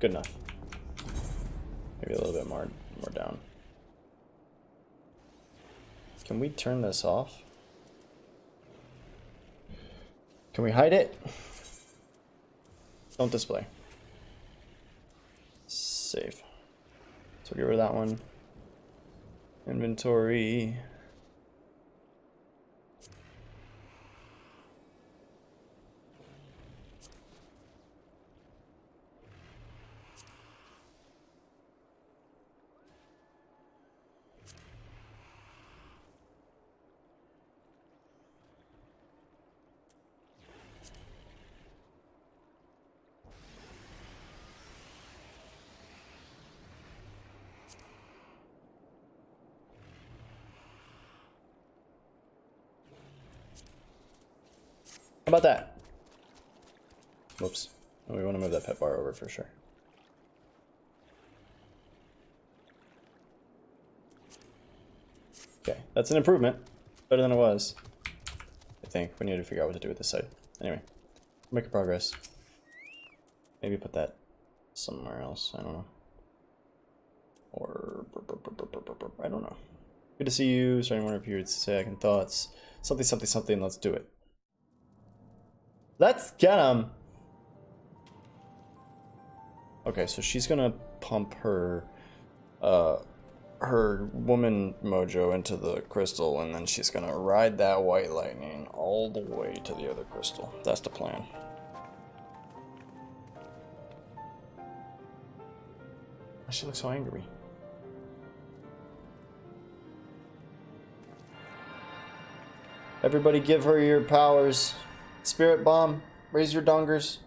Good enough. Maybe a little bit more down. Can we turn this off? Can we hide it? Don't display. Save. So get rid of that one. Inventory. How about that? Whoops. Oh, we want to move that pet bar over for sure. Okay, that's an improvement. Better than it was. I think we need to figure out what to do with this side. Anyway, making progress. Maybe put that somewhere else. I don't know. Or I don't know. Good to see you. Starting one of your second thoughts. Something, something, something. Let's do it. Let's get him. Okay, so she's gonna pump her her woman mojo into the crystal, and then she's gonna ride that white lightning all the way to the other crystal. That's the plan. She looks so angry. Everybody give her your powers. Spirit bomb, raise your dongers.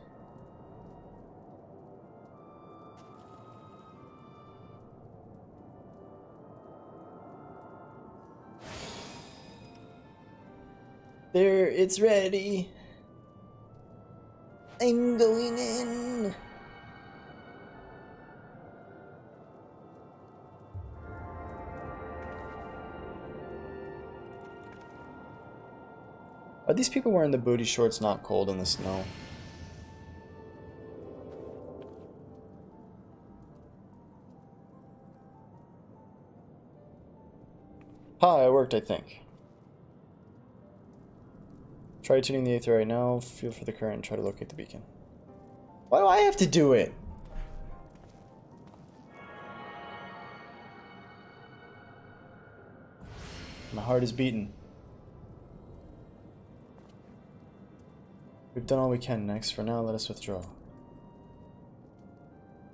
There, it's ready. I'm going in. Are these people wearing the booty shorts not cold in the snow? Ha, it worked, I think. Try tuning the Aether right now, feel for the current, and try to locate the beacon. Why do I have to do it? My heart is beating. We've done all we can. Next, for now, let us withdraw.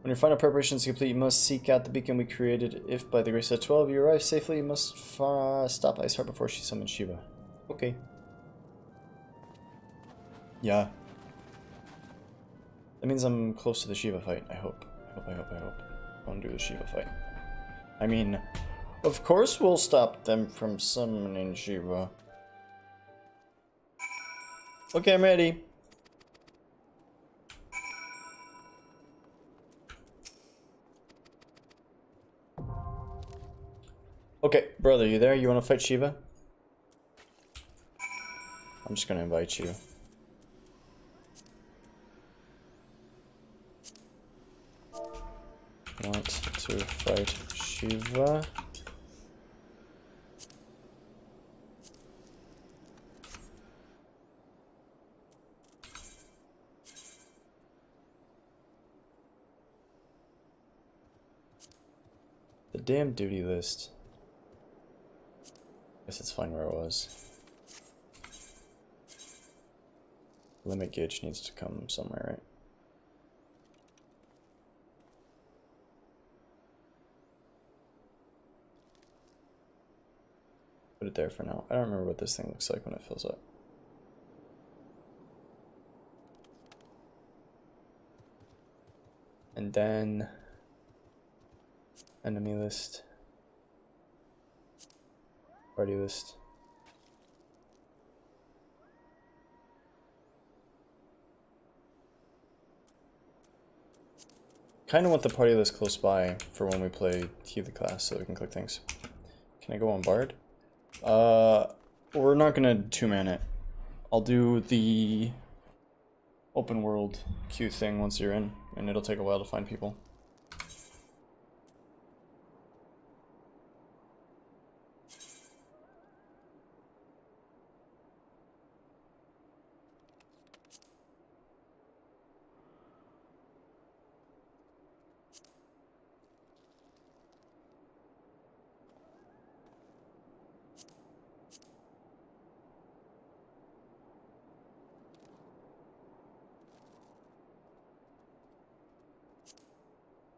When your final preparation is complete, you must seek out the beacon we created. If by the grace of 12 you arrive safely, you must stop Iceheart before she summons Shiva. Okay. Yeah. That means I'm close to the Shiva fight, I hope. I hope. I want to do the Shiva fight. I mean, of course we'll stop them from summoning Shiva. Okay, I'm ready. Okay, brother, you there? You want to fight Shiva? I'm just gonna invite you. Want to fight Shiva? The damn duty list. Guess it's fine where it was. Limit gauge needs to come somewhere, right? Put it there for now. I don't remember what this thing looks like when it fills up. And then enemy list. Party list. Kind of want the party list close by for when we play Healy class so we can click things. Can I go on Bard? We're not gonna two-man it. I'll do the open world queue thing once you're in, and it'll take a while to find people.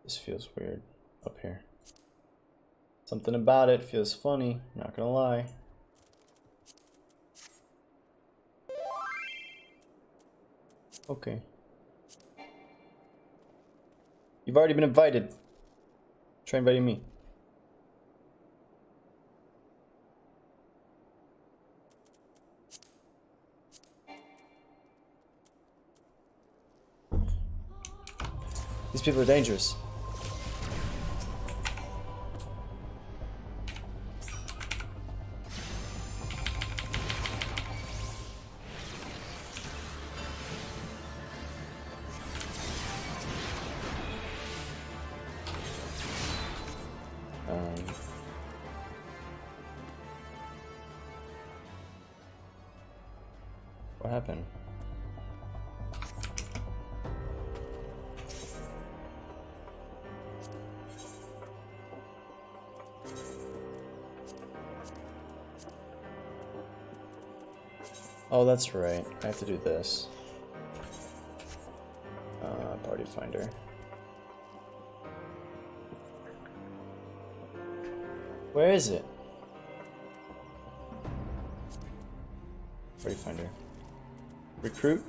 This feels weird up here. Something about it feels funny, not gonna lie. Okay. You've already been invited. Try inviting me. These people are dangerous. What happened? Oh, that's right. I have to do this. Party finder. Where is it? Party finder. Recruit.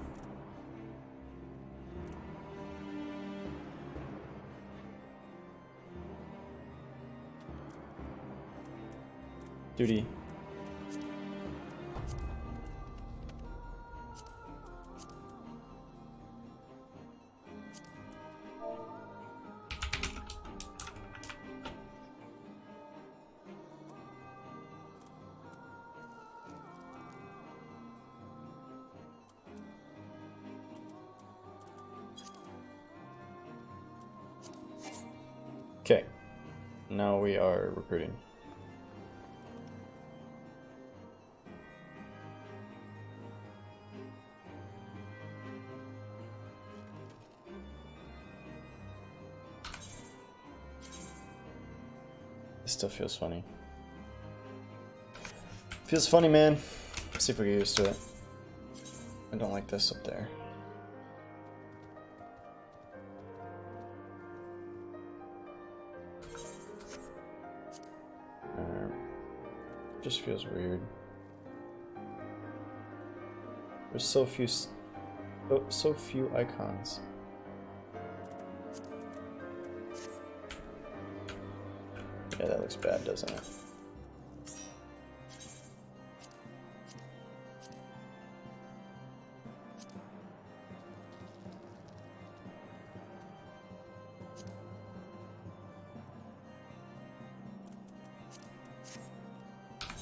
Duty. Okay, now we are recruiting. It still feels funny. Feels funny, man. Let's see if we get used to it. I don't like this up there. Just feels weird. There's so few icons. Yeah, that looks bad, doesn't it?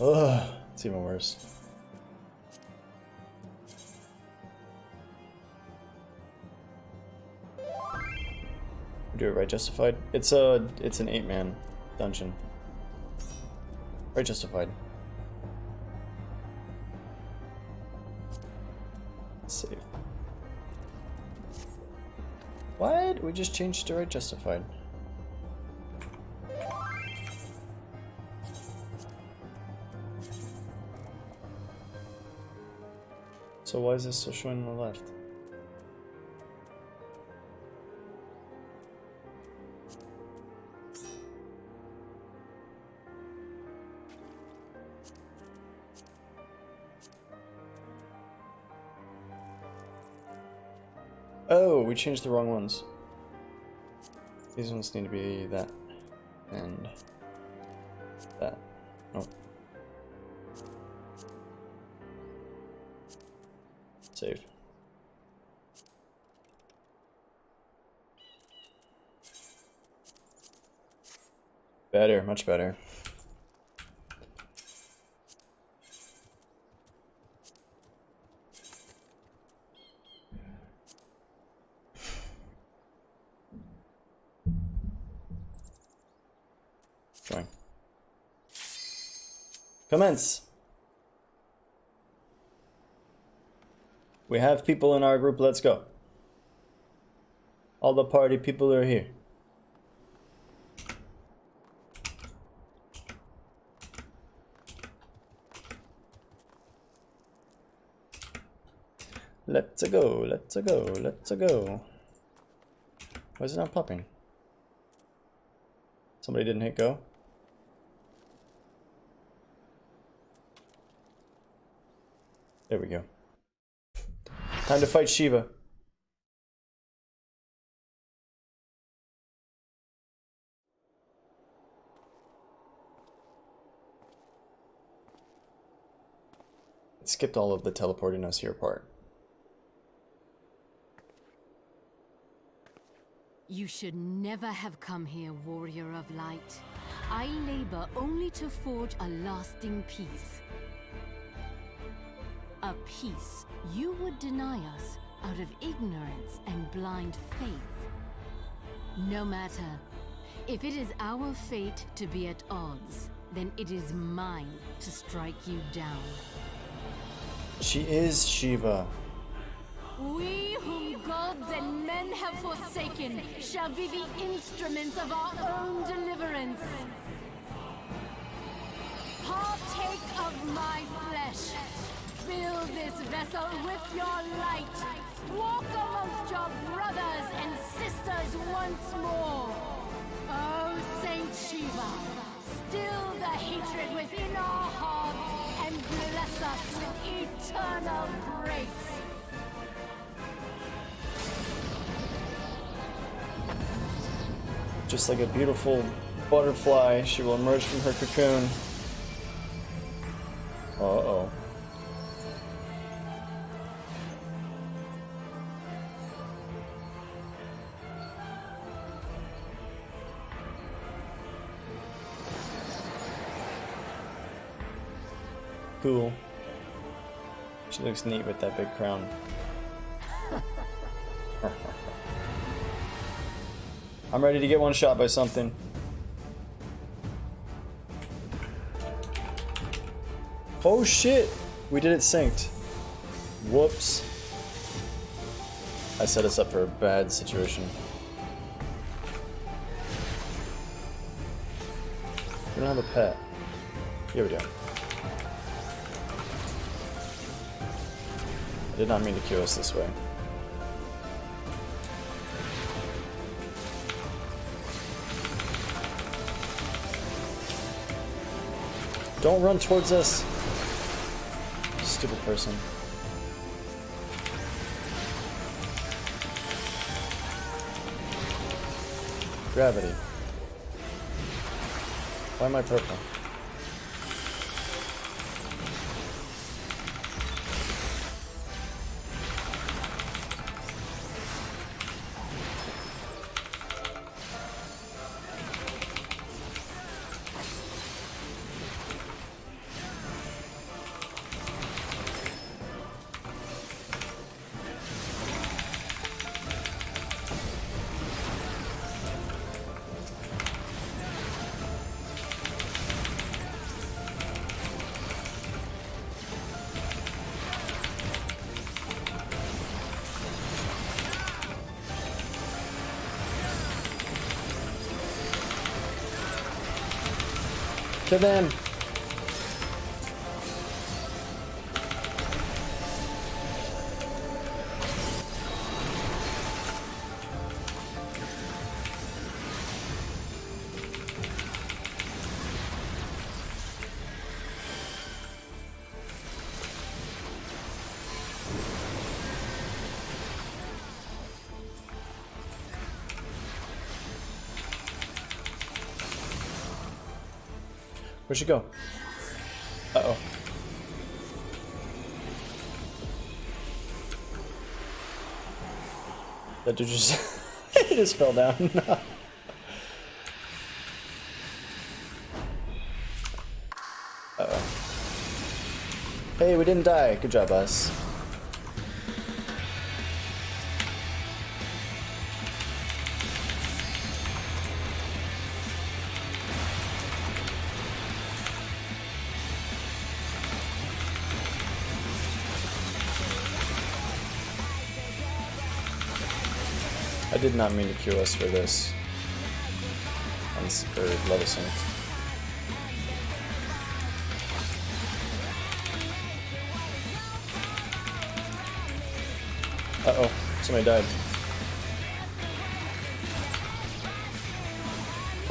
Ugh, it's even worse. Do it right justified. It's an 8-man dungeon. Right justified. Save. What? We just changed to right justified. So why is this still showing on the left? Oh, we changed the wrong ones. These ones need to be that and that. Nope. Save. Better, much better. Going. Commence. We have people in our group, let's go. All the party people are here. Let's go, let's go, let's go. Why is it not popping? Somebody didn't hit go. There we go. Time to fight Shiva. It skipped all of the teleporting us here part. You should never have come here, warrior of light. I labor only to forge a lasting peace. A peace you would deny us out of ignorance and blind faith. No matter. If it is our fate to be at odds, then it is mine to strike you down. She is Shiva. We whom gods and men have forsaken shall be the instruments of our own deliverance. Partake of my flesh. Fill this vessel with your light. Walk amongst your brothers and sisters once more. Oh, Saint Shiva, still the hatred within our hearts and bless us with eternal grace. Just like a beautiful butterfly, she will emerge from her cocoon. Uh-oh. Cool. She looks neat with that big crown. I'm ready to get one shot by something. Oh shit! We did it synced. Whoops. I set us up for a bad situation. We don't have a pet. Here we go. I did not mean to queue us this way. Don't run towards us! Stupid person. Gravity. Why am I purple? To them. Where'd she go? Uh-oh. That dude just... he just fell down. Uh-oh. Hey, we didn't die. Good job, us. I did not mean to queue us for this. Or level sync. Uh-oh, somebody died.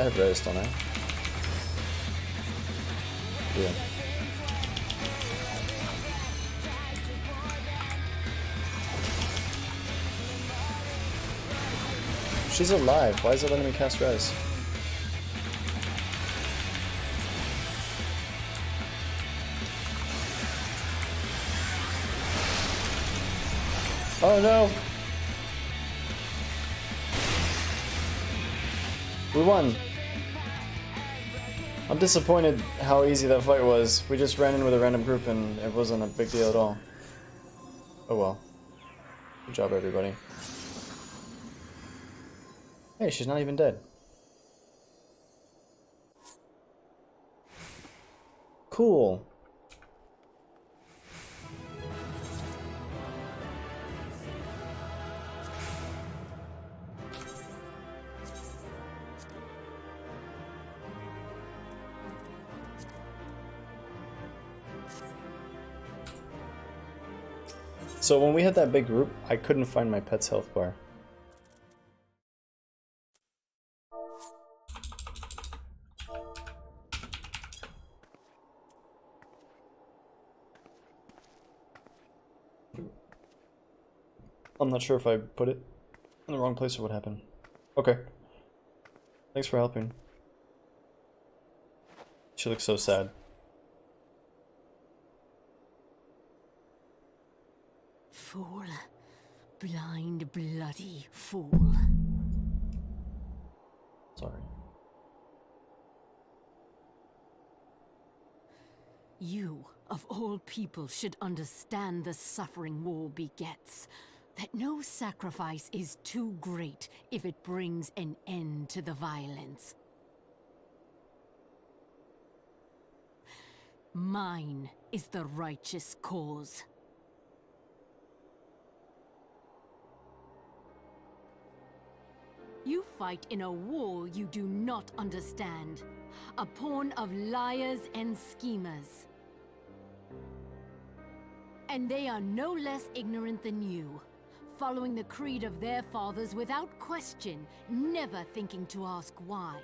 I have Reyes, don't I? Yeah. She's alive. Why is it letting me cast Res? Oh no! We won! I'm disappointed how easy that fight was. We just ran in with a random group and it wasn't a big deal at all. Oh well. Good job, everybody. Hey, she's not even dead. Cool. So when we had that big group, I couldn't find my pet's health bar. I'm not sure if I put it in the wrong place or what happened. Okay. Thanks for helping. She looks so sad. Fool. Blind, bloody fool. Sorry. You, of all people, should understand the suffering war begets. That no sacrifice is too great if it brings an end to the violence. Mine is the righteous cause. You fight in a war you do not understand. A pawn of liars and schemers. And they are no less ignorant than you. Following the creed of their fathers without question, never thinking to ask why.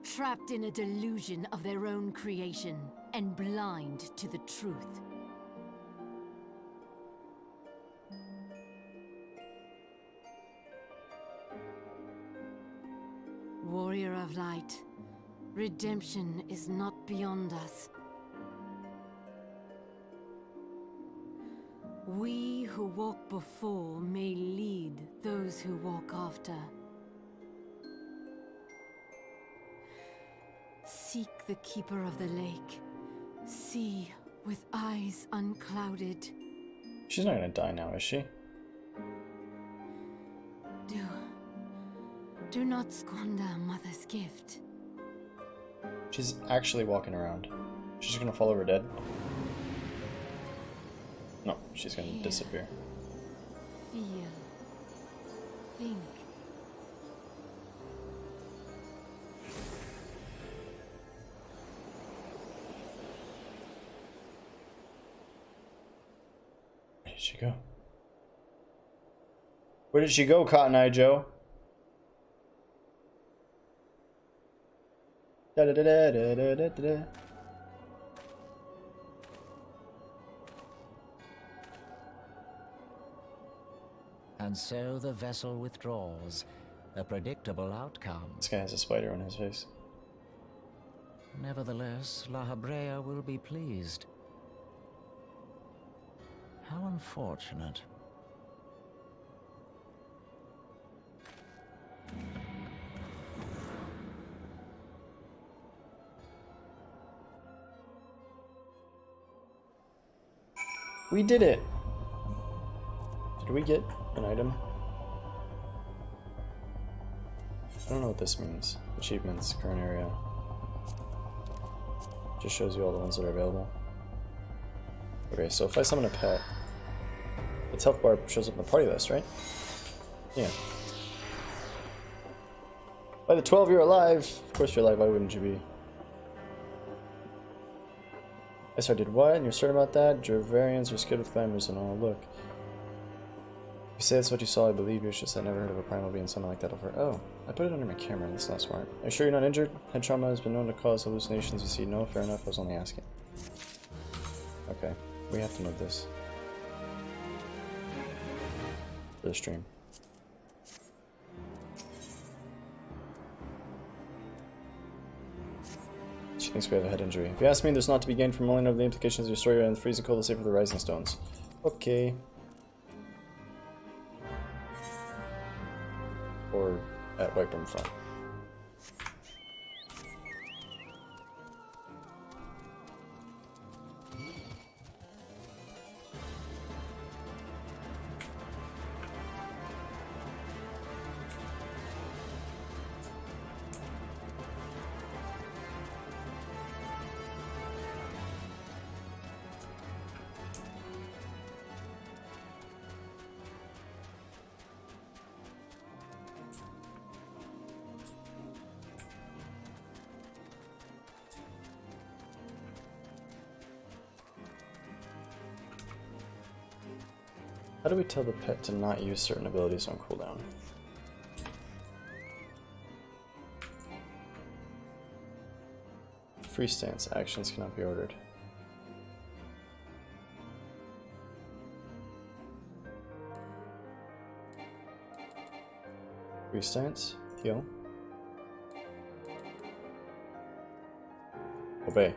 Trapped in a delusion of their own creation, and blind to the truth. Warrior of light, redemption is not beyond us. We who walk before may lead those who walk after. Seek the keeper of the lake. See with eyes unclouded. She's not gonna die now, is she? Do not squander Mother's gift. She's actually walking around. She's just gonna fall over dead? No, she's gonna disappear. Feel. Think. Where did she go? Where did she go, Cotton Eye Joe? Da da da da da da da da. And so the vessel withdraws. A predictable outcome. This guy has a spider on his face. Nevertheless, La Habrea will be pleased. How unfortunate. We did it! Did we get an item? I don't know what this means. Achievements, current area. Just shows you all the ones that are available. Okay, so if I summon a pet, its health bar shows up in the party list, right? Yeah. By the 12, you're alive! Of course you're alive, why wouldn't you be? I did what? And you're certain about that? Dravarians are skilled with climbers and all. Look. You say that's what you saw, I believe you. It's just I never heard of a primal being something like that before. Oh, I put it under my camera. That's not smart. Are you sure you're not injured? Head trauma has been known to cause hallucinations. You see, no, fair enough. I was only asking. Okay, we have to move this for the stream. She thinks we have a head injury. If you ask me, there's not to be gained from mulling over the implications of your story and the freezing cold, save for the rising stones. Okay. Or at White Room Front. How do we tell the pet to not use certain abilities on cooldown? Free stance. Actions cannot be ordered. Free stance. Heal. Obey.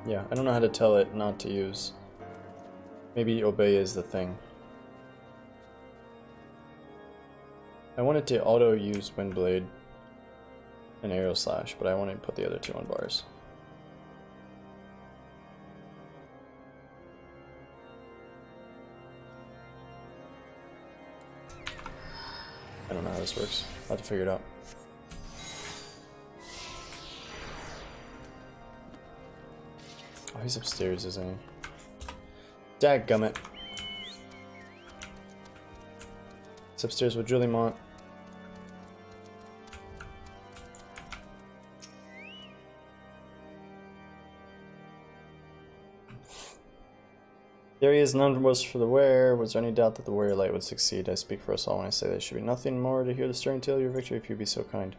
Yeah, I don't know how to tell it not to use. Maybe obey is the thing. I wanted to auto use Windblade and Aerial Slash, but I want to put the other two on bars. I don't know how this works. I'll have to figure it out. Oh, he's upstairs, isn't he? Dadgummit. It's upstairs with Juliemont. There he is, none was for the wearer. Was there any doubt that the warrior light would succeed? I speak for us all when I say there should be nothing more to hear the stirring tale of your victory if you'd be so kind.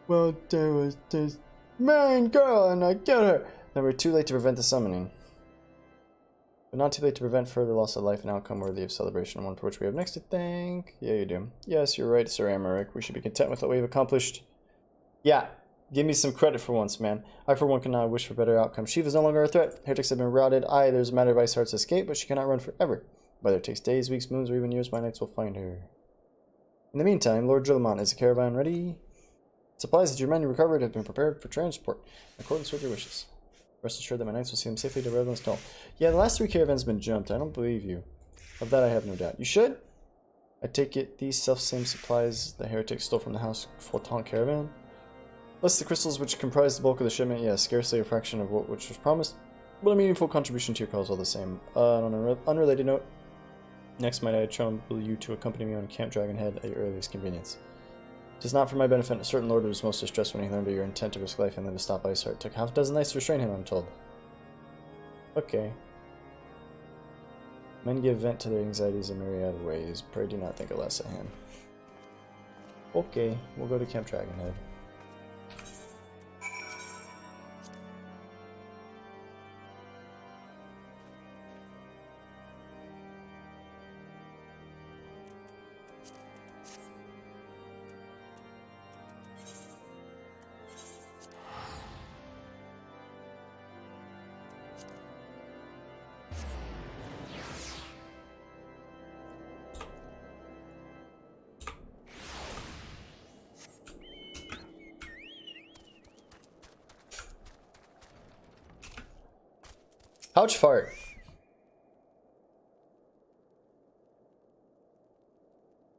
Well, there was this main girl and I killed her. Then we're too late to prevent the summoning. But not too late to prevent further loss of life and outcome worthy of celebration, one for which we have next to thank. Yeah, you do. Yes, you're right, Sir Amaric. We should be content with what we have accomplished. Yeah, give me some credit for once, man. I, for one, cannot wish for better outcome. Shiva is no longer a threat. Heretics have been routed. Aye, there's a matter of Iceheart's escape, but she cannot run forever. Whether it takes days, weeks, moons, or even years, my knights will find her. In the meantime, Lord Juliemont, is the caravan ready? Supplies that your men recovered have been prepared for transport, in accordance with your wishes. Rest assured that my knights will see them safely to Redlands Call. Yeah, the last 3 caravans have been jumped. I don't believe you. Of that I have no doubt. You should? I take it these self-same supplies the heretics stole from the House Fortant caravan? Less the crystals which comprise the bulk of the shipment, yeah, scarcely a fraction of what which was promised, but a meaningful contribution to your cause all the same. On an unrelated note, next might I trouble you to accompany me on Camp Dragonhead at your earliest convenience. It is not for my benefit. A certain lord was most distressed when he learned of your intent to risk life and then to stop Iceheart. Took half a dozen knights to restrain him, I'm told. Okay. Men give vent to their anxieties in myriad ways. Pray do not think less of him. Okay, we'll go to Camp Dragonhead. Ouch fart.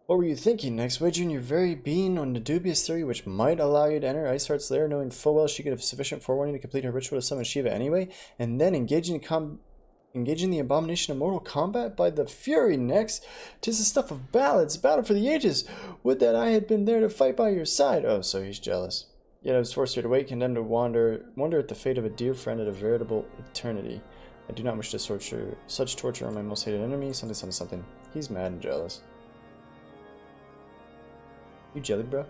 What were you thinking next? Wagering your very being on the dubious theory which might allow you to enter Iceheart's lair, knowing full well she could have sufficient forewarning to complete her ritual to summon Shiva anyway, and then engaging the abomination of mortal combat? By the fury, next! 'Tis the stuff of ballads, battle for the ages! Would that I had been there to fight by your side! Oh, so he's jealous. Yet I was forced here to wait, condemned to wonder at the fate of a dear friend at a veritable eternity. I do not wish to torture such torture on my most hated enemy. Something. He's mad and jealous. You jelly, bro?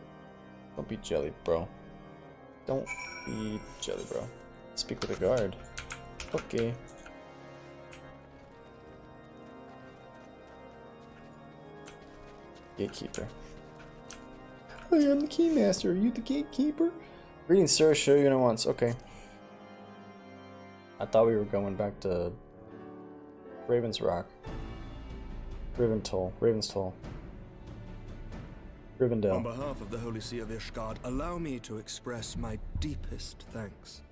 Don't be jelly, bro. Don't be jelly, bro. Speak with a guard. Okay. Gatekeeper. I am the keymaster. Are you the gatekeeper? Greetings, sir. Show you at once. Okay. I thought we were going back to Raven's Rock. Raven's Toll. Rivendell. On behalf of the Holy See of Ishgard, allow me to express my deepest thanks.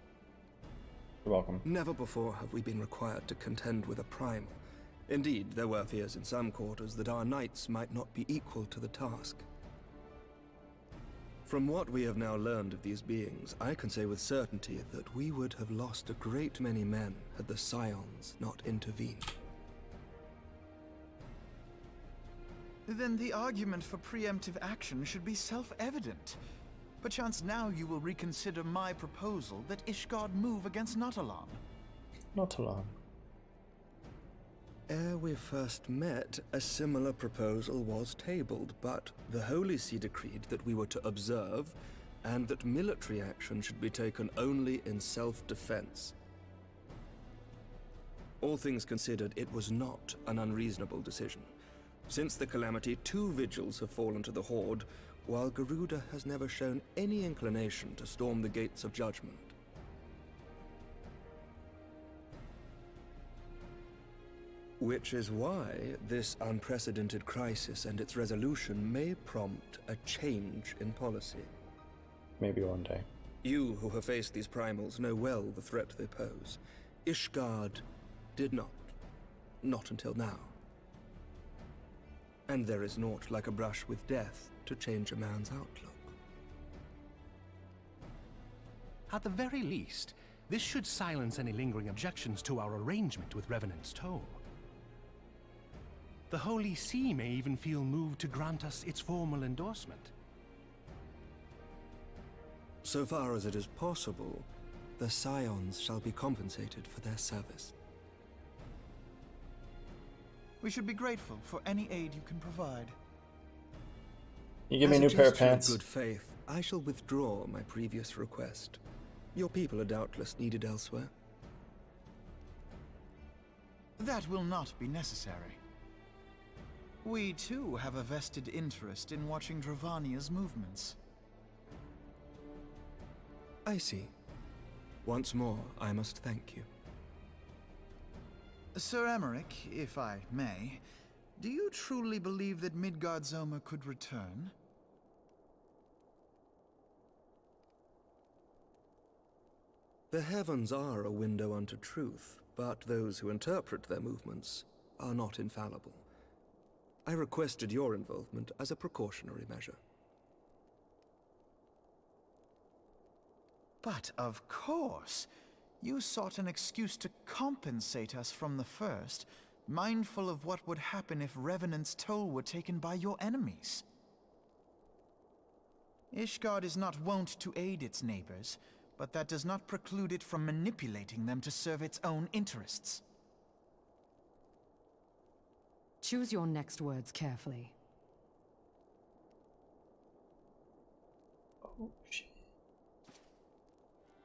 You're welcome. Never before have we been required to contend with a primal. Indeed, there were fears in some quarters that our knights might not be equal to the task. From what we have now learned of these beings, I can say with certainty that we would have lost a great many men had the Scions not intervened. Then the argument for preemptive action should be self-evident. Perchance now you will reconsider my proposal that Ishgard move against Nautalon. Nautalon. Ere we first met, a similar proposal was tabled, but the Holy See decreed that we were to observe, and that military action should be taken only in self-defense. All things considered, it was not an unreasonable decision. Since the Calamity, 2 vigils have fallen to the Horde, while Garuda has never shown any inclination to storm the gates of judgment. Which is why this unprecedented crisis and its resolution may prompt a change in policy. Maybe one day. You who have faced these primals know well the threat they pose. Ishgard did not. Not until now. And there is naught like a brush with death to change a man's outlook. At the very least, this should silence any lingering objections to our arrangement with Revenant's Toll. The Holy See may even feel moved to grant us its formal endorsement. So far as it is possible, the Scions shall be compensated for their service. We should be grateful for any aid you can provide. You give me a new pair of pants. In good faith, I shall withdraw my previous request. Your people are doubtless needed elsewhere. That will not be necessary. We too have a vested interest in watching Dravania's movements. I see. Once more, I must thank you. Sir Emmerich, if I may, do you truly believe that Midgard-Zoma could return? The heavens are a window unto truth, but those who interpret their movements are not infallible. I requested your involvement as a precautionary measure. But of course, you sought an excuse to compensate us from the first, mindful of what would happen if Revenant's Toll were taken by your enemies. Ishgard is not wont to aid its neighbors, but that does not preclude it from manipulating them to serve its own interests. Choose your next words carefully. Oh, shit.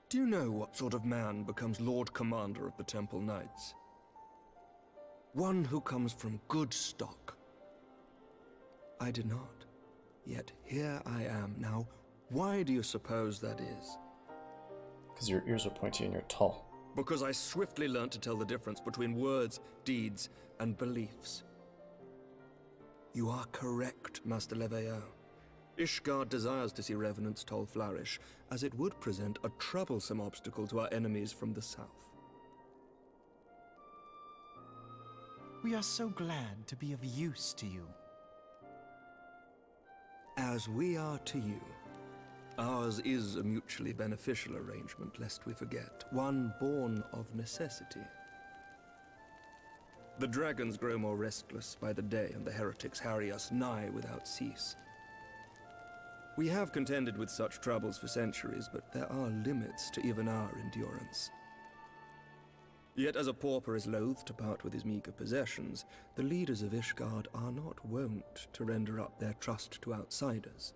Do you know what sort of man becomes Lord Commander of the Temple Knights? One who comes from good stock. I did not. Yet here I am. Now, why do you suppose that is? Because your ears are pointy and you're tall. Because I swiftly learned to tell the difference between words, deeds, and beliefs. You are correct, Master Leveilleur. Ishgard desires to see Revenant's Toll flourish, as it would present a troublesome obstacle to our enemies from the south. We are so glad to be of use to you. As we are to you. Ours is a mutually beneficial arrangement, lest we forget, one born of necessity. The dragons grow more restless by the day, and the heretics harry us nigh without cease. We have contended with such troubles for centuries, but there are limits to even our endurance. Yet as a pauper is loath to part with his meager possessions, the leaders of Ishgard are not wont to render up their trust to outsiders.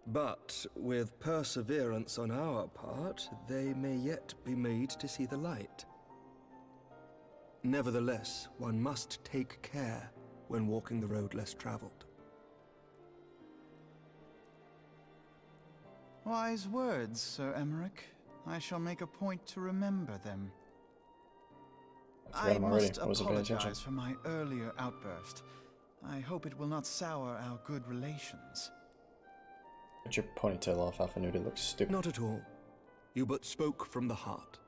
But with perseverance on our part, they may yet be made to see the light. Nevertheless, one must take care when walking the road less traveled. Wise words, Sir Emmerich. I shall make a point to remember them. I must apologize for my earlier outburst. I hope it will not sour our good relations. Get your ponytail off, Awfl. It looks stupid. Not at all. You but spoke from the heart.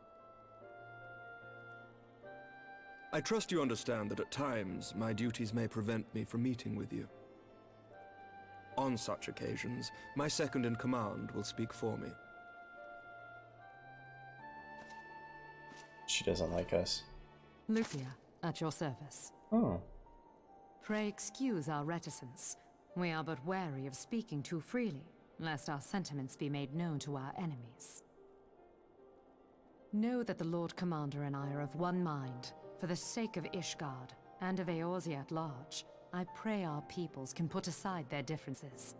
I trust you understand that at times my duties may prevent me from meeting with you. On such occasions, my second-in-command will speak for me. She doesn't like us. Lucia, at your service. Oh. Pray excuse our reticence. We are but wary of speaking too freely, lest our sentiments be made known to our enemies. Know that the Lord Commander and I are of one mind. For the sake of Ishgard, and of Eorzea at large, I pray our peoples can put aside their differences.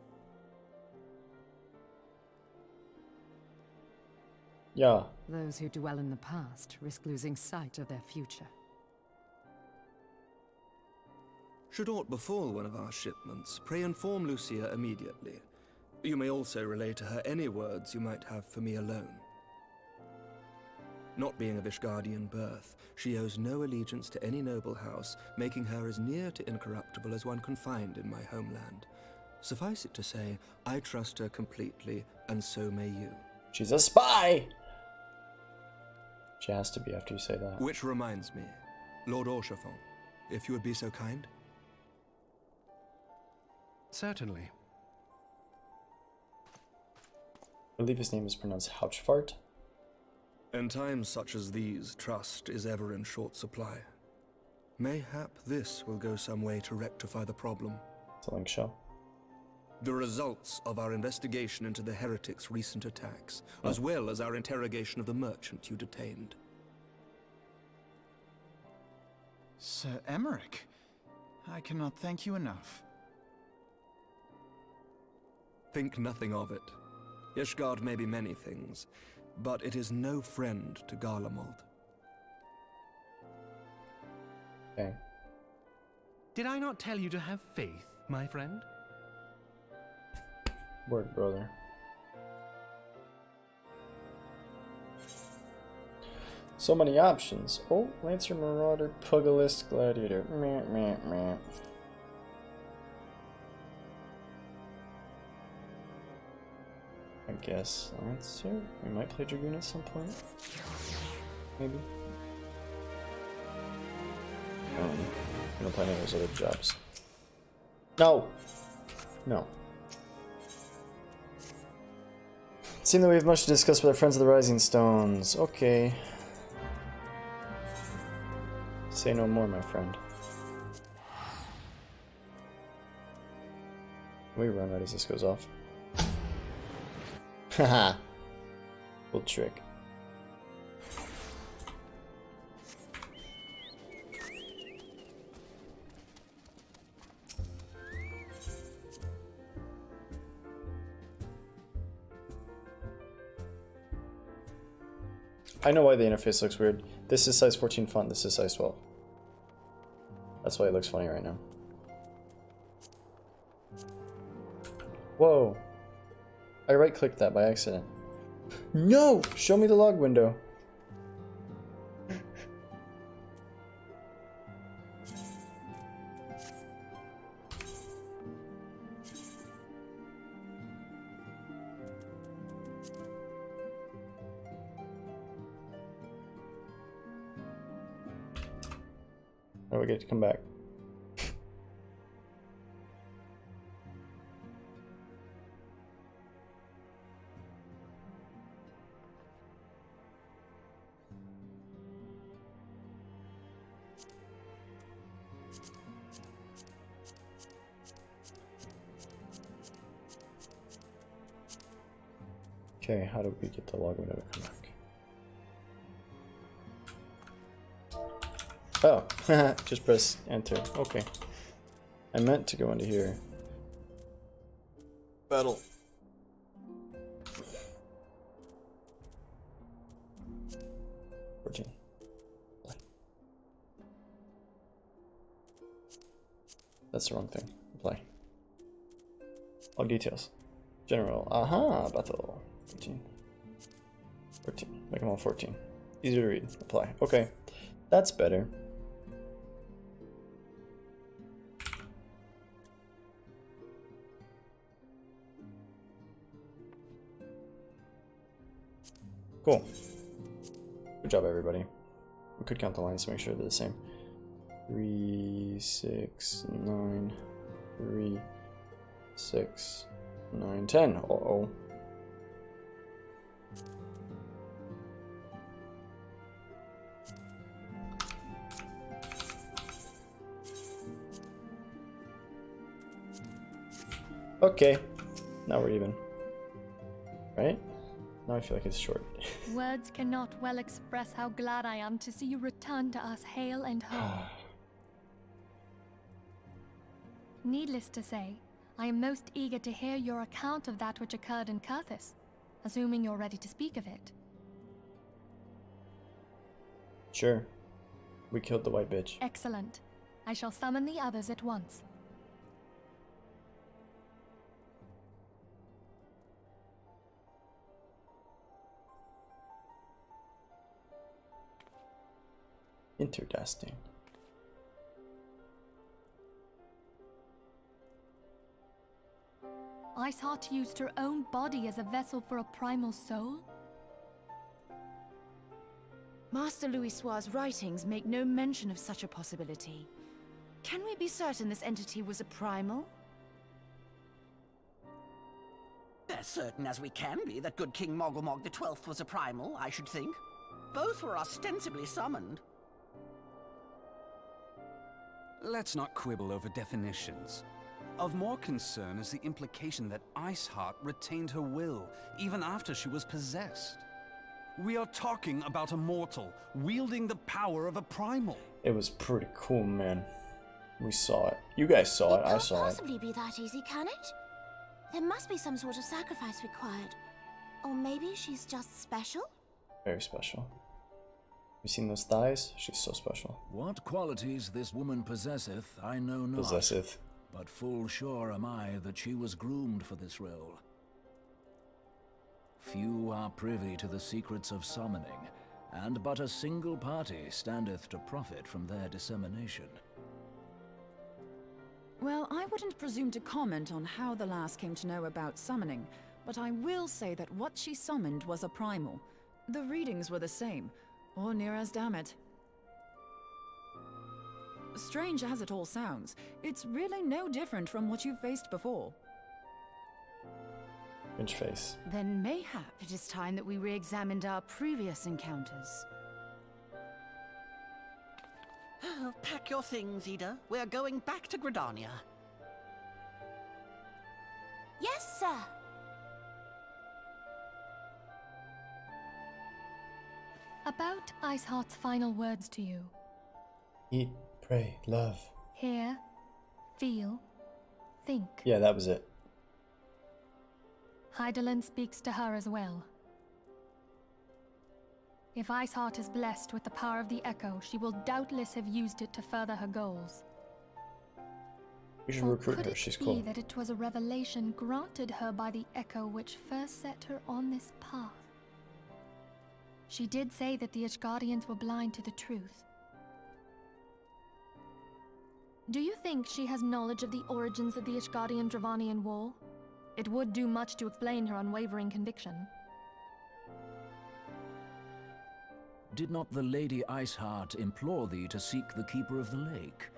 Yeah. Those who dwell in the past risk losing sight of their future. Should aught befall one of our shipments, pray inform Lucia immediately. You may also relay to her any words you might have for me alone. Not being of Ishgardian birth, she owes no allegiance to any noble house, making her as near to incorruptible as one can find in my homeland. Suffice it to say, I trust her completely, and so may you. She's a spy! She has to be after you say that. Which reminds me, Lord Awfl, if you would be so kind. Certainly. I believe his name is pronounced Houchfart. In times such as these, trust is ever in short supply. Mayhap this will go some way to rectify the problem. It's a link show. The results of our investigation into the heretics' recent attacks, as well as our interrogation of the merchant you detained. Sir Emmerich, I cannot thank you enough. Think nothing of it. Ishgard may be many things, but it is no friend to Garlemald. Okay. Did I not tell you to have faith, my friend? Word, brother. So many options. Oh, Lancer, Marauder, Pugilist, Gladiator. Meh, meh, meh. I guess Lancer. We might play Dragoon at some point. Maybe. We don't play any of those other jobs. No! No. It seems that we have much to discuss with our friends of the Rising Stones. Okay. Say no more, my friend. We run right as this goes off. Haha. Cool trick. I know why the interface looks weird. This is size 14 font, this is size 12. That's why it looks funny right now. Whoa. I right-clicked that by accident. No! Show me the log window. Oh, we get to come back. Okay, how do we get the log window to come back? Oh, just press enter. Okay. I meant to go into here. Battle. That's the wrong thing. Apply. All details. General. Aha! Battle. 14. 14. Make them all 14. Easy to read. Apply. Okay. That's better. Cool. Good job, everybody. We could count the lines to make sure they're the same. 3, 6, 9, 3, 6, 9, 10. Uh-oh. Okay. Now we're even. Right? Now I feel like it's short. Words cannot well express how glad I am to see you return to us hale and whole. Needless to say, I am most eager to hear your account of that which occurred in Kurthis, assuming you're ready to speak of it. Sure. We killed the white bitch. Excellent. I shall summon the others at once. Interesting. Iceheart used her own body as a vessel for a primal soul? Master Louisoir's writings make no mention of such a possibility. Can we be certain this entity was a primal? As certain as we can be that good King Mogglmog the 12th was a primal, I should think. Both were ostensibly summoned. Let's not quibble over definitions. Of more concern is the implication that Iceheart retained her will, even after she was possessed. We are talking about a mortal, wielding the power of a primal. It was pretty cool, man. We saw it. You guys saw it. I saw it. It can't possibly be that easy, can it? There must be some sort of sacrifice required. Or maybe she's just special? Very special. You seen those thighs? She's so special. What qualities this woman possesseth, I know not. Possesseth. But full sure am I that she was groomed for this role. Few are privy to the secrets of summoning, and but a single party standeth to profit from their dissemination. Well, I wouldn't presume to comment on how the lass came to know about summoning, but I will say that what she summoned was a primal. The readings were the same, or near as damn it. Strange as it all sounds, it's really no different from what you've faced before. Pinch face. Then mayhap it is time that we re-examined our previous encounters. Pack your things, Ida. We're going back to Gridania. Yes, sir. About Iceheart's final words to you. Eat, pray, love. Hear, feel, think. Yeah, that was it. Hydaelyn speaks to her as well. If Iceheart is blessed with the power of the Echo, she will doubtless have used it to further her goals. You should Or recruit could her, it she's be cool. that it was a revelation granted her by the Echo which first set her on this path? She did say that the Ishgardians were blind to the truth. Do you think she has knowledge of the origins of the Ishgardian-Dravanian War? It would do much to explain her unwavering conviction. Did not the Lady Iceheart implore thee to seek the Keeper of the Lake?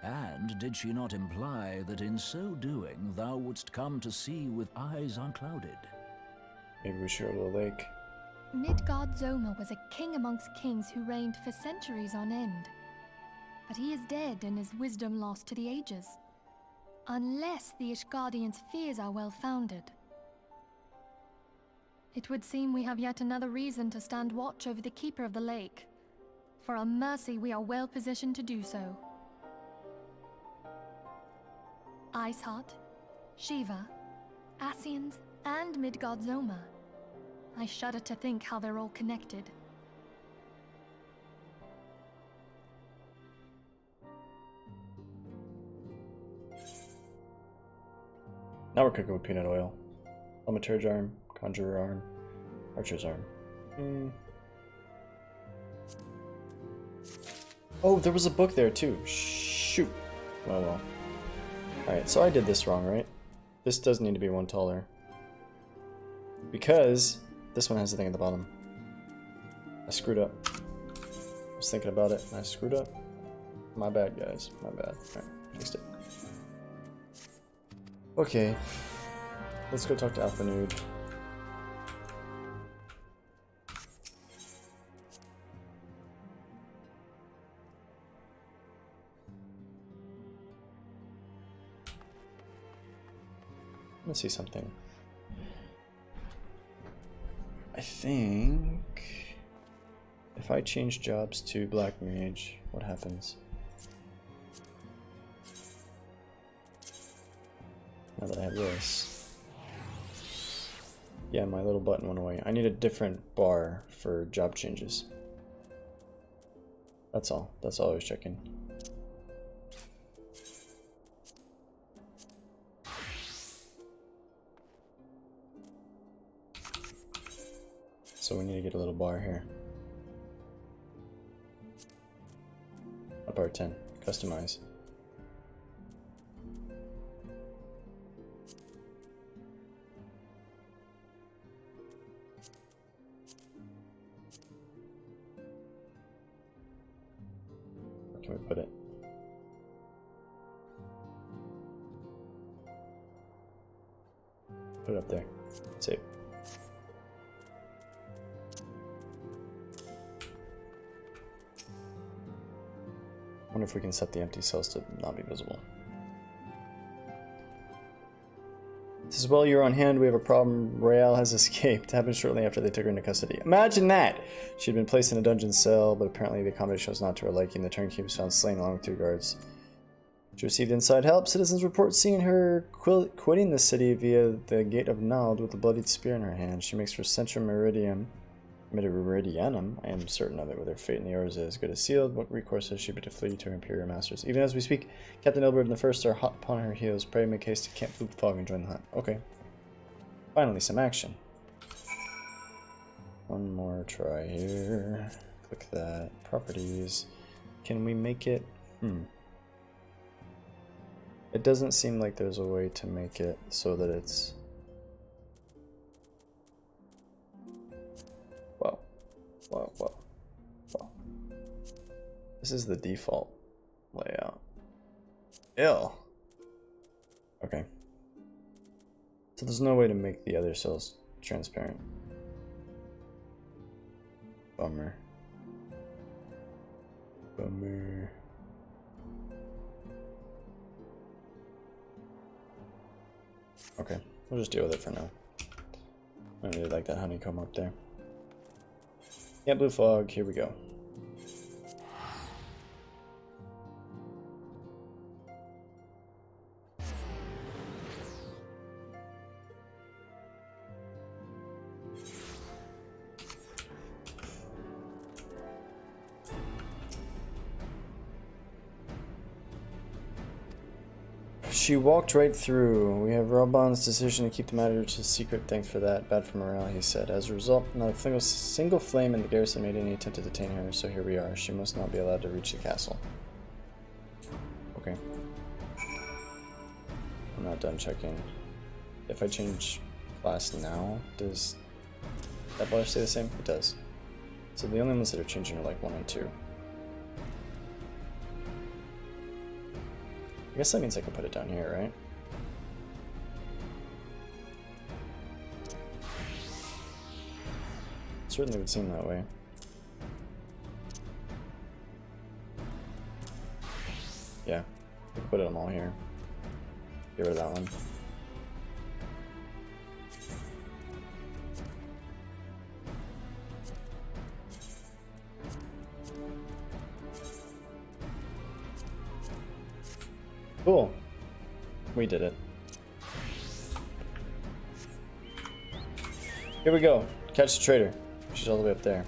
And did she not imply that in so doing thou wouldst come to see with eyes unclouded? Maybe we should go to the lake. Midgard Zoma was a king amongst kings who reigned for centuries on end. But he is dead and his wisdom lost to the ages. Unless the Ishgardians' fears are well founded. It would seem we have yet another reason to stand watch over the Keeper of the Lake. For a mercy, we are well positioned to do so. Iceheart, Shiva, Ascians, and Midgard Zoma. I shudder to think how they're all connected. Now we're cooking with peanut oil. Thaumaturge arm, conjurer arm, archer's arm. Oh, there was a book there too. Shoot. Well. Alright, so I did this wrong, right? This does need to be one taller. Because this one has the thing at the bottom. I screwed up. I was thinking about it and I screwed up. My bad, guys. My bad. Alright, fixed it. Okay. Let's go talk to Awfl. Let's see something. I think if I change jobs to Black Mage, what happens? Now that I have this. Yeah, my little button went away. I need a different bar for job changes. That's all. That's all I was checking. So we need to get a little bar here. Up bar 10. Customize. Where can we put it? Put it up there. Save. I wonder if we can set the empty cells to not be visible. This is well, you're on hand. We have a problem. Royale has escaped. Happened shortly after they took her into custody. Imagine that! She'd been placed in a dungeon cell, but apparently the accommodation was not to her liking. The turnkey was found slain along with 2 guards. She received inside help. Citizens report seeing her quitting the city via the Gate of Nald with a bloodied spear in her hand. She makes for Centrum Meridianum. I am certain of it, with her fate in the Eorzea is good as sealed. What recourse has she but to flee to her imperial masters? Even as we speak, Captain Ilbert and the First are hot upon her heels. Pray make haste to Camp Blue Fog and join the hunt. Okay. Finally, some action. One more try here. Click that. Properties. Can we make it? It doesn't seem like there's a way to make it so that it's... Wow. This is the default layout. Ew. Okay. So there's no way to make the other cells transparent. Bummer. Okay, we'll just deal with it for now. I really like that honeycomb up there. Yeah, blue fog, here we go. She walked right through. We have Robon's decision to keep the matter to secret. Thanks for that. Bad for morale, he said. As a result, not a single flame in the garrison made any attempt to detain her, so here we are. She must not be allowed to reach the castle. Okay. I'm not done checking. If I change class now, does that bar stay the same? It does. So the only ones that are changing are like 1 and 2. I guess that means I can put it down here, right? It certainly would seem that way. Yeah, we can put them all here. Get rid of that one. Cool. We did it. Here we go. Catch the traitor. She's all the way up there.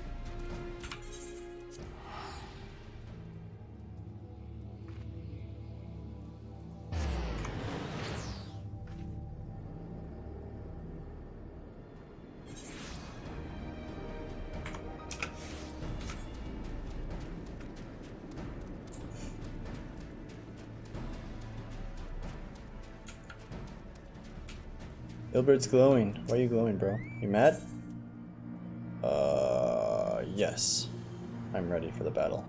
Ilbert's glowing. Why are you glowing, bro? You mad? Yes. I'm ready for the battle.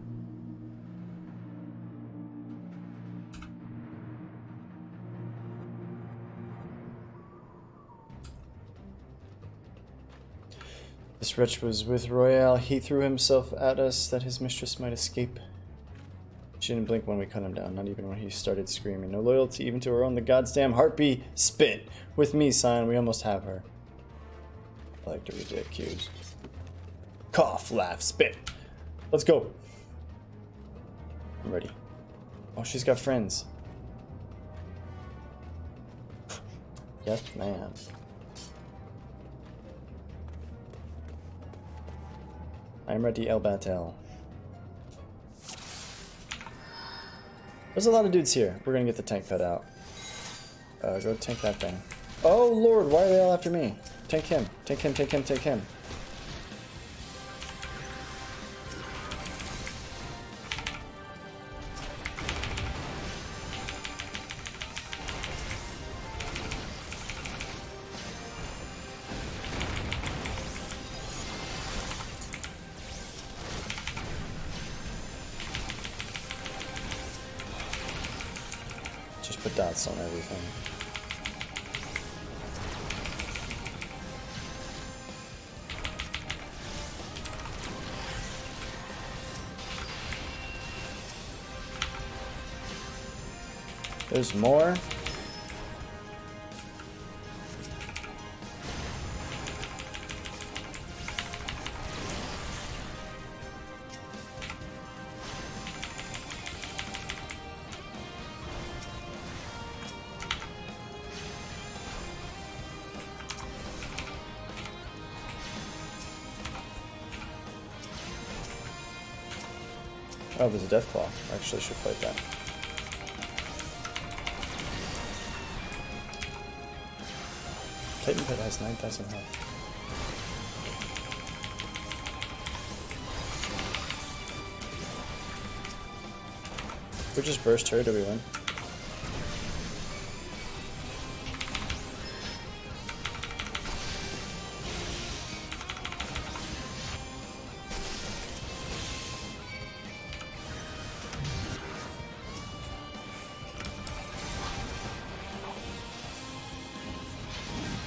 This wretch was with Royale. He threw himself at us that his mistress might escape. She didn't blink when we cut him down, not even when he started screaming. No loyalty even to her own, the goddamn harpy. Spit! With me, son, we almost have her. I like to read the cues. Cough, laugh, spit. Let's go. I'm ready. Oh, she's got friends. Yes, ma'am. I'm ready, El Batel. There's a lot of dudes here. We're gonna get the tank pet out. Go tank that thing. Oh lord, why are they all after me? Tank him. Tank him, tank him, tank him. Just put dots on everything. There's more. Oh, there's a Deathclaw. I actually should fight that. Titan Pit has 9,000 health. We just burst her, do we win?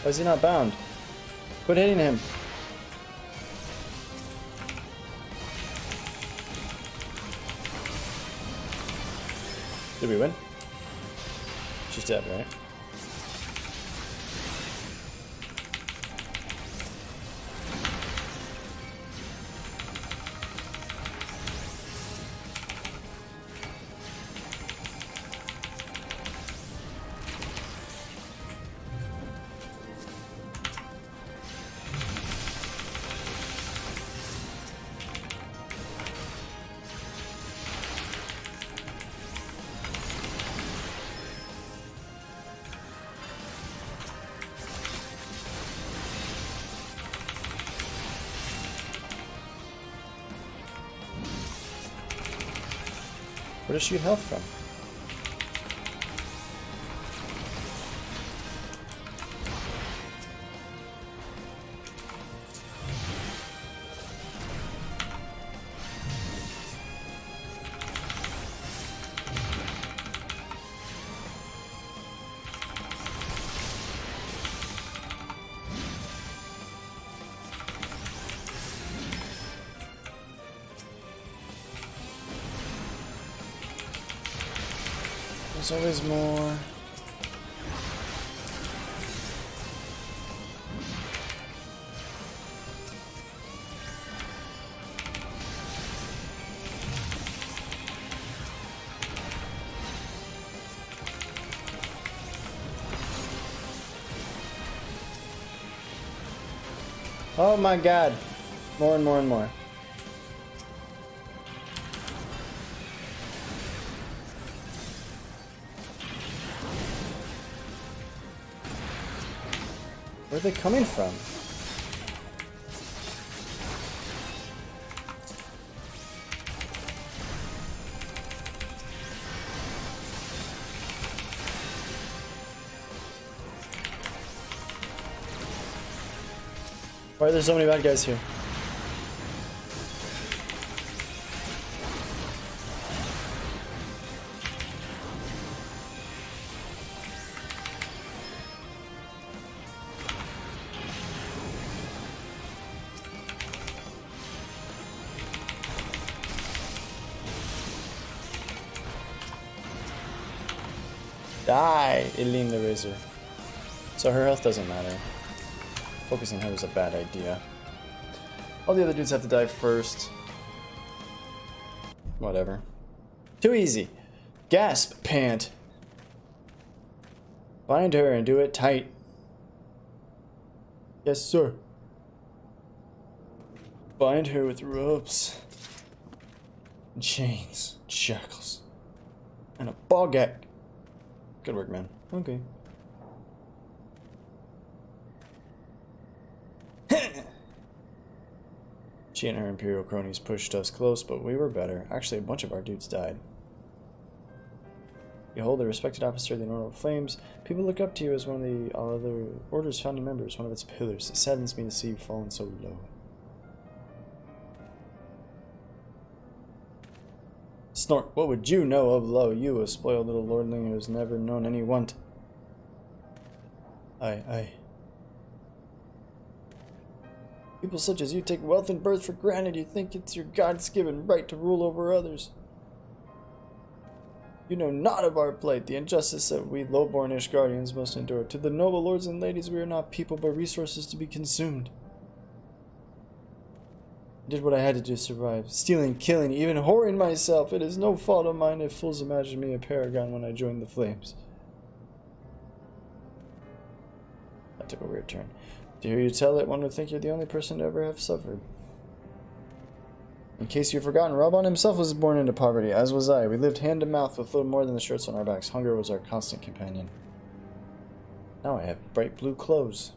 Why is he not bound? Quit hitting him. Did we win? She's dead, right? Where does she get health from? There's always more. Oh my god. More and more and more. Where are they coming from? Why are there so many bad guys here? Die, Eileen the Razor. So her health doesn't matter. Focusing her was a bad idea. All the other dudes have to die first. Whatever. Too easy. Gasp, pant. Bind her and do it tight. Yes, sir. Bind her with ropes, chains, shackles, and a baguette. Good work, man. Okay. She and her Imperial cronies pushed us close, but we were better. Actually, a bunch of our dudes died. You hold a respected officer of the Immortal Flames. People look up to you as one of the other Order's founding members, one of its pillars. It saddens me to see you fallen so low. Snort, what would you know of low? You, a spoiled little lordling who has never known any want. Aye. People such as you take wealth and birth for granted. You think it's your God's-given right to rule over others. You know not of our plight, the injustice that we low-born Ishgardians must endure. To the noble lords and ladies, we are not people, but resources to be consumed. I did what I had to do to survive. Stealing, killing, even whoring myself. It is no fault of mine if fools imagine me a paragon when I joined the flames. That took a weird turn. To hear you tell it, one would think you're the only person to ever have suffered. In case you've forgotten, Raban himself was born into poverty, as was I. We lived hand to mouth with little more than the shirts on our backs. Hunger was our constant companion. Now I have bright blue clothes.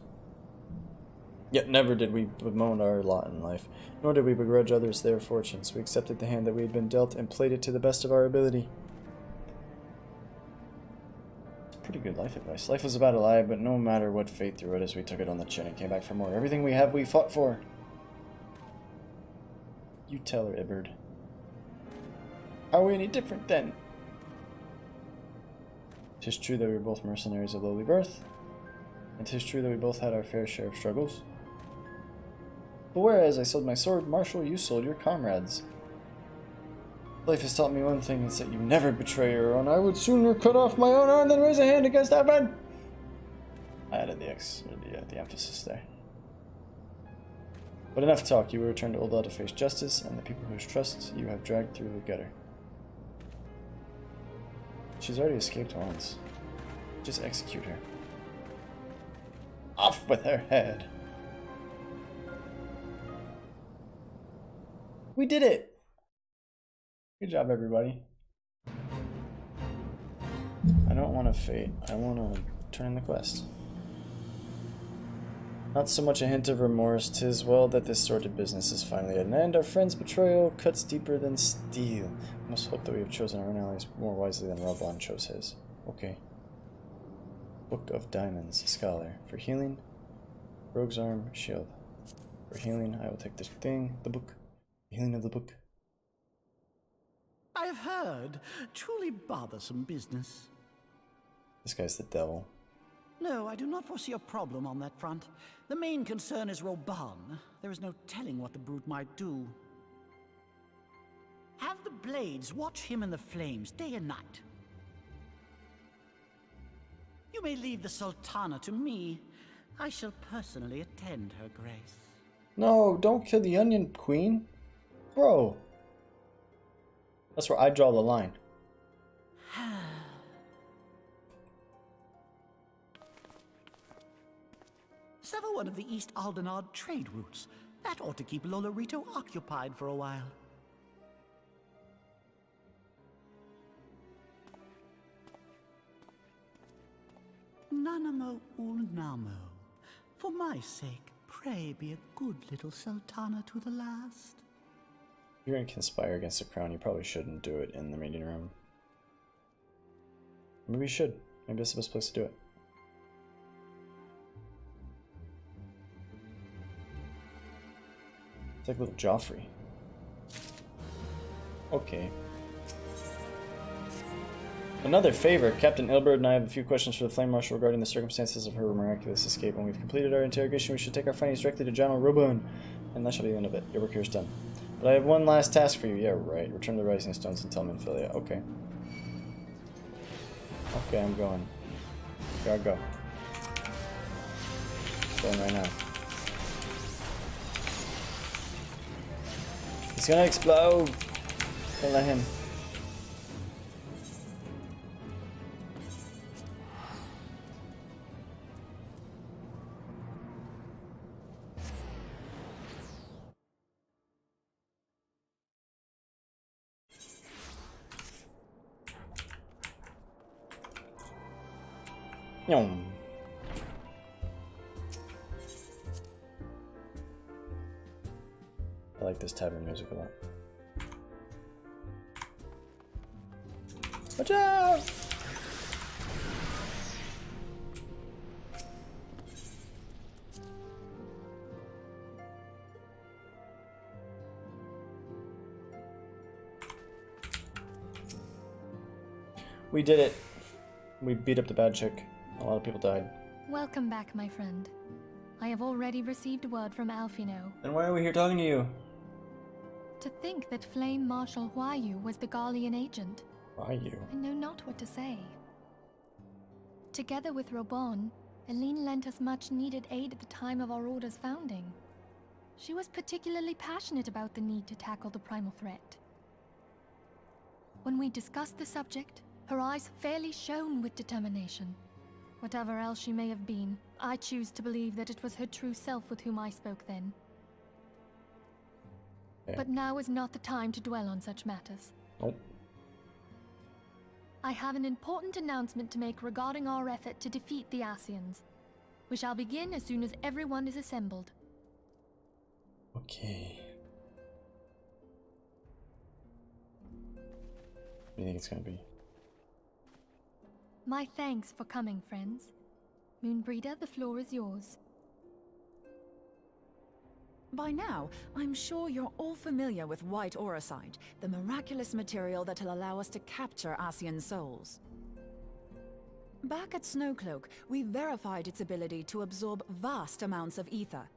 Yet never did we bemoan our lot in life, nor did we begrudge others their fortunes. We accepted the hand that we had been dealt and played it to the best of our ability. It's pretty good life advice. Life was about a lie, but no matter what fate threw at us, we took it on the chin and came back for more. Everything we have, we fought for. You tell her, Iberd. How are we any different then? 'Tis true that we were both mercenaries of lowly birth, and 'tis true that we both had our fair share of struggles. But whereas I sold my sword, Marshal, you sold your comrades. Life has taught me one thing, it's that you never betray your own. I would sooner cut off my own arm than raise a hand against that man. I added the emphasis there. But enough talk, you will return to Oldal to face justice, and the people whose trust you have dragged through the gutter. She's already escaped once. Just execute her. Off with her head. We did it! Good job, everybody. I don't want to fate. I want to turn in the quest. Not so much a hint of remorse, 'tis well that this sordid business is finally at an end. Our friend's betrayal cuts deeper than steel. I must hope that we have chosen our own allies more wisely than Raban chose his. Okay. Book of Diamonds, Scholar. For healing, Rogue's Arm, Shield. For healing, I will take this thing, the book. The healing of the book. I have heard. Truly bothersome business. This guy's the devil. No, I do not foresee a problem on that front. The main concern is Raban. There is no telling what the brute might do. Have the Blades watch him in the flames day and night. You may leave the Sultana to me. I shall personally attend her grace. No, don't kill the Onion Queen. Bro. That's where I draw the line. Several one of the East Aldenard trade routes. That ought to keep Lolorito occupied for a while. Nanamo Ulnamo. For my sake, pray be a good little Sultana to the last. If you're going to conspire against the crown, you probably shouldn't do it in the meeting room. Maybe you should. Maybe that's the best place to do it. It's like little Joffrey. Okay. Another favor. Captain Ilbert and I have a few questions for the Flame Marshal regarding the circumstances of her miraculous escape. When we've completed our interrogation, we should take our findings directly to General Reborn, and that shall be the end of it. Your work here is done. But I have one last task for you. Yeah, right. Return the Rising Stones and tell me Ophelia. Okay. Okay, I'm going. Gotta go. Going right now. He's gonna explode! Don't let him. Yum. I like this tavern music a lot. Watch out! We did it. We beat up the bad chick. A lot of people died. Welcome back, my friend. I have already received word from Alfino. Then why are we here talking to you? To think that Flame Marshal Huayu was the Garlean agent. Huayu? I know not what to say. Together with Reborn, Eileen lent us much needed aid at the time of our Order's founding. She was particularly passionate about the need to tackle the primal threat. When we discussed the subject, her eyes fairly shone with determination. Whatever else she may have been, I choose to believe that it was her true self with whom I spoke then. Okay. But now is not the time to dwell on such matters. Nope. I have an important announcement to make regarding our effort to defeat the Asians. We shall begin as soon as everyone is assembled. Okay. What do you think it's gonna be? My thanks for coming, friends. Moonbreeder, the floor is yours. By now, I'm sure you're all familiar with White Auracite, the miraculous material that'll allow us to capture Asian souls. Back at Snowcloak, we verified its ability to absorb vast amounts of ether.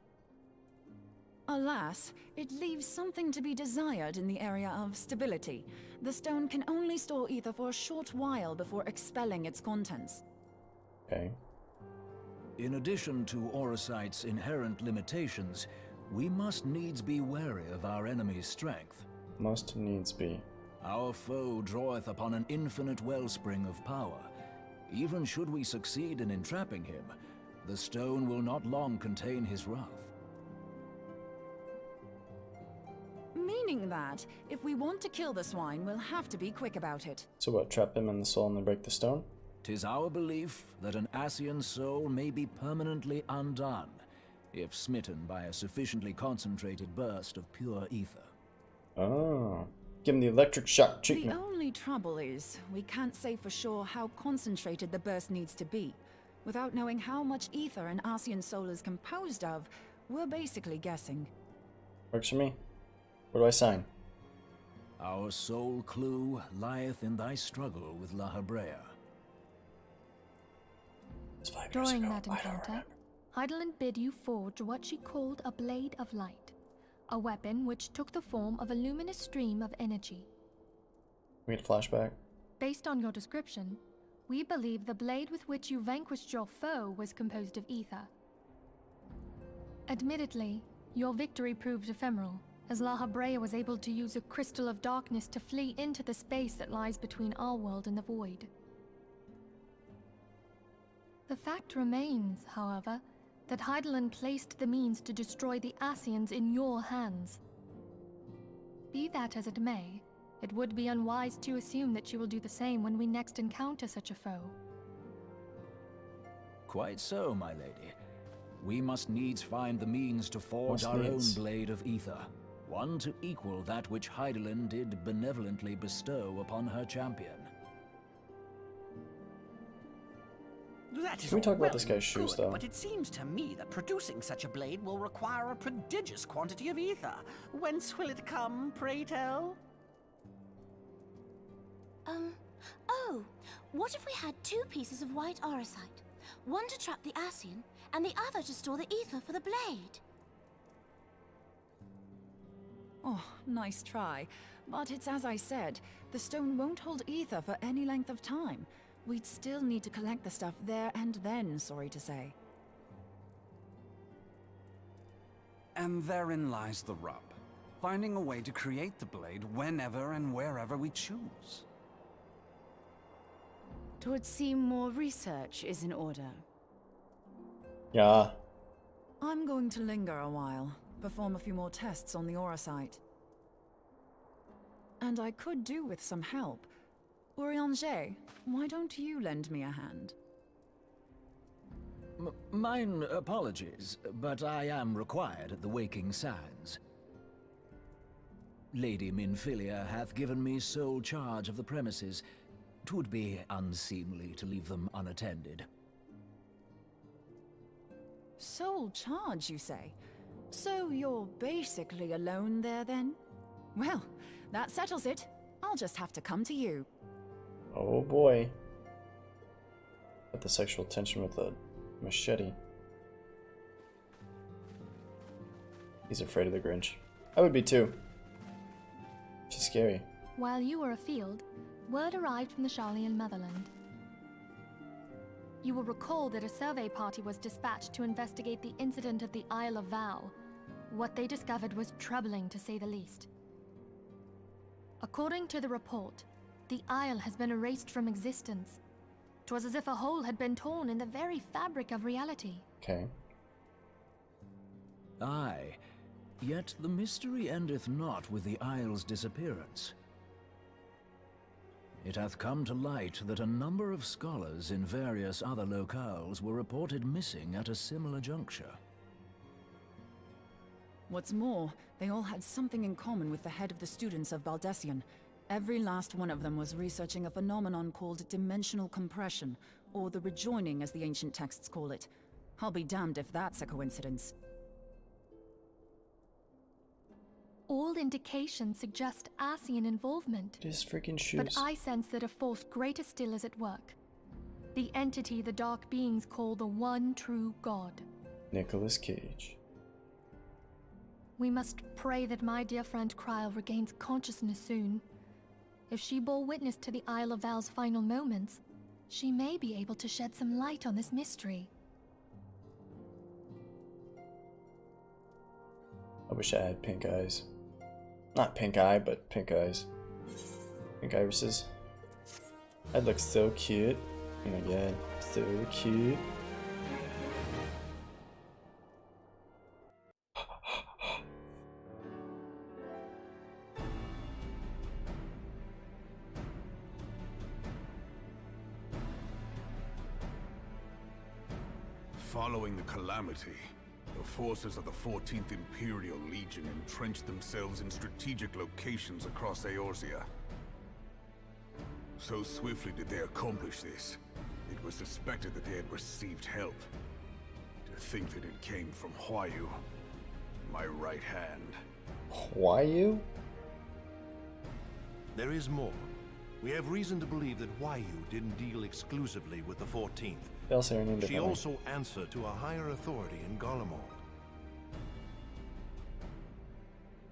Alas, it leaves something to be desired in the area of stability. The stone can only store ether for a short while before expelling its contents. Okay. In addition to Auracite's inherent limitations, we must needs be wary of our enemy's strength. Must needs be. Our foe draweth upon an infinite wellspring of power. Even should we succeed in entrapping him, the stone will not long contain his wrath. Meaning that, if we want to kill the swine, we'll have to be quick about it. So what, trap him in the soul and then break the stone? 'Tis our belief that an Asian soul may be permanently undone, if smitten by a sufficiently concentrated burst of pure ether. Oh. Give him the electric shock The treatment. only trouble is, we can't say for sure how concentrated the burst needs to be. Without knowing how much ether an Asian soul is composed of, we're basically guessing. Works for me. Where do I sign? Our sole clue lieth in thy struggle with La Habrea. During that encounter, Heidelin bid you forge what she called a Blade of Light, a weapon which took the form of a luminous stream of energy. We get a flashback. Based on your description, we believe the blade with which you vanquished your foe was composed of ether. Admittedly, your victory proved ephemeral, as La Habrea was able to use a crystal of darkness to flee into the space that lies between our world and the void. The fact remains, however, that Hydaelyn placed the means to destroy the Ascians in your hands. Be that as it may, it would be unwise to assume that you will do the same when we next encounter such a foe. Quite so, my lady. We must needs find the means to forge our own blade of ether, one to equal that which Hydaelyn did benevolently bestow upon her champion. That is Can we talk all about this well guy's and shoes, good, though? But it seems to me that producing such a blade will require a prodigious quantity of ether. Whence will it come, pray tell? Oh, what if we had 2 pieces of white aurosite? One to trap the Ascian, and the other to store the ether for the blade. Oh, nice try. But it's as I said, the stone won't hold ether for any length of time. We'd still need to collect the stuff there and then, sorry to say. And therein lies the rub. Finding a way to create the blade whenever and wherever we choose. Twould seem more research is in order. Yeah. I'm going to linger a while, perform a few more tests on the aurosite. And I could do with some help. Eorzea, why don't you lend me a hand? Mine apologies, but I am required at the Waking Sands. Lady Minfilia hath given me sole charge of the premises. 'Twould be unseemly to leave them unattended. Sole charge, you say? So you're basically alone there, then? Well, that settles it. I'll just have to come to you. Oh boy. Got the sexual tension with a machete. He's afraid of the Grinch. I would be too. She's scary. While you were afield, word arrived from the Garlean motherland. You will recall that a survey party was dispatched to investigate the incident at the Isle of Vow. What they discovered was troubling, to say the least. According to the report, the Isle has been erased from existence. 'Twas as if a hole had been torn in the very fabric of reality. Okay. Aye, yet the mystery endeth not with the Isle's disappearance. It hath come to light that a number of scholars in various other locales were reported missing at a similar juncture. What's more, they all had something in common with the head of the students of Baldessian. Every last one of them was researching a phenomenon called dimensional compression, or the rejoining as the ancient texts call it. I'll be damned if that's a coincidence. All indications suggest Ascian involvement. His freaking shoes. But I sense that a force greater still is at work. The entity the dark beings call the one true God. Nicolas Cage. We must pray that my dear friend Kryl regains consciousness soon. If she bore witness to the Isle of Val's final moments, she may be able to shed some light on this mystery. I wish I had pink eyes. Not pink eye, but pink eyes. Pink irises. I'd look so cute. Oh my god, so cute. Following the Calamity, the forces of the 14th Imperial Legion entrenched themselves in strategic locations across Eorzea. So swiftly did they accomplish this, it was suspected that they had received help. To think that it came from Huayu, my right hand. Huayu? There is more. We have reason to believe that Huayu didn't deal exclusively with the 14th. They also are named She differently. also answered to a higher authority in Garlemald.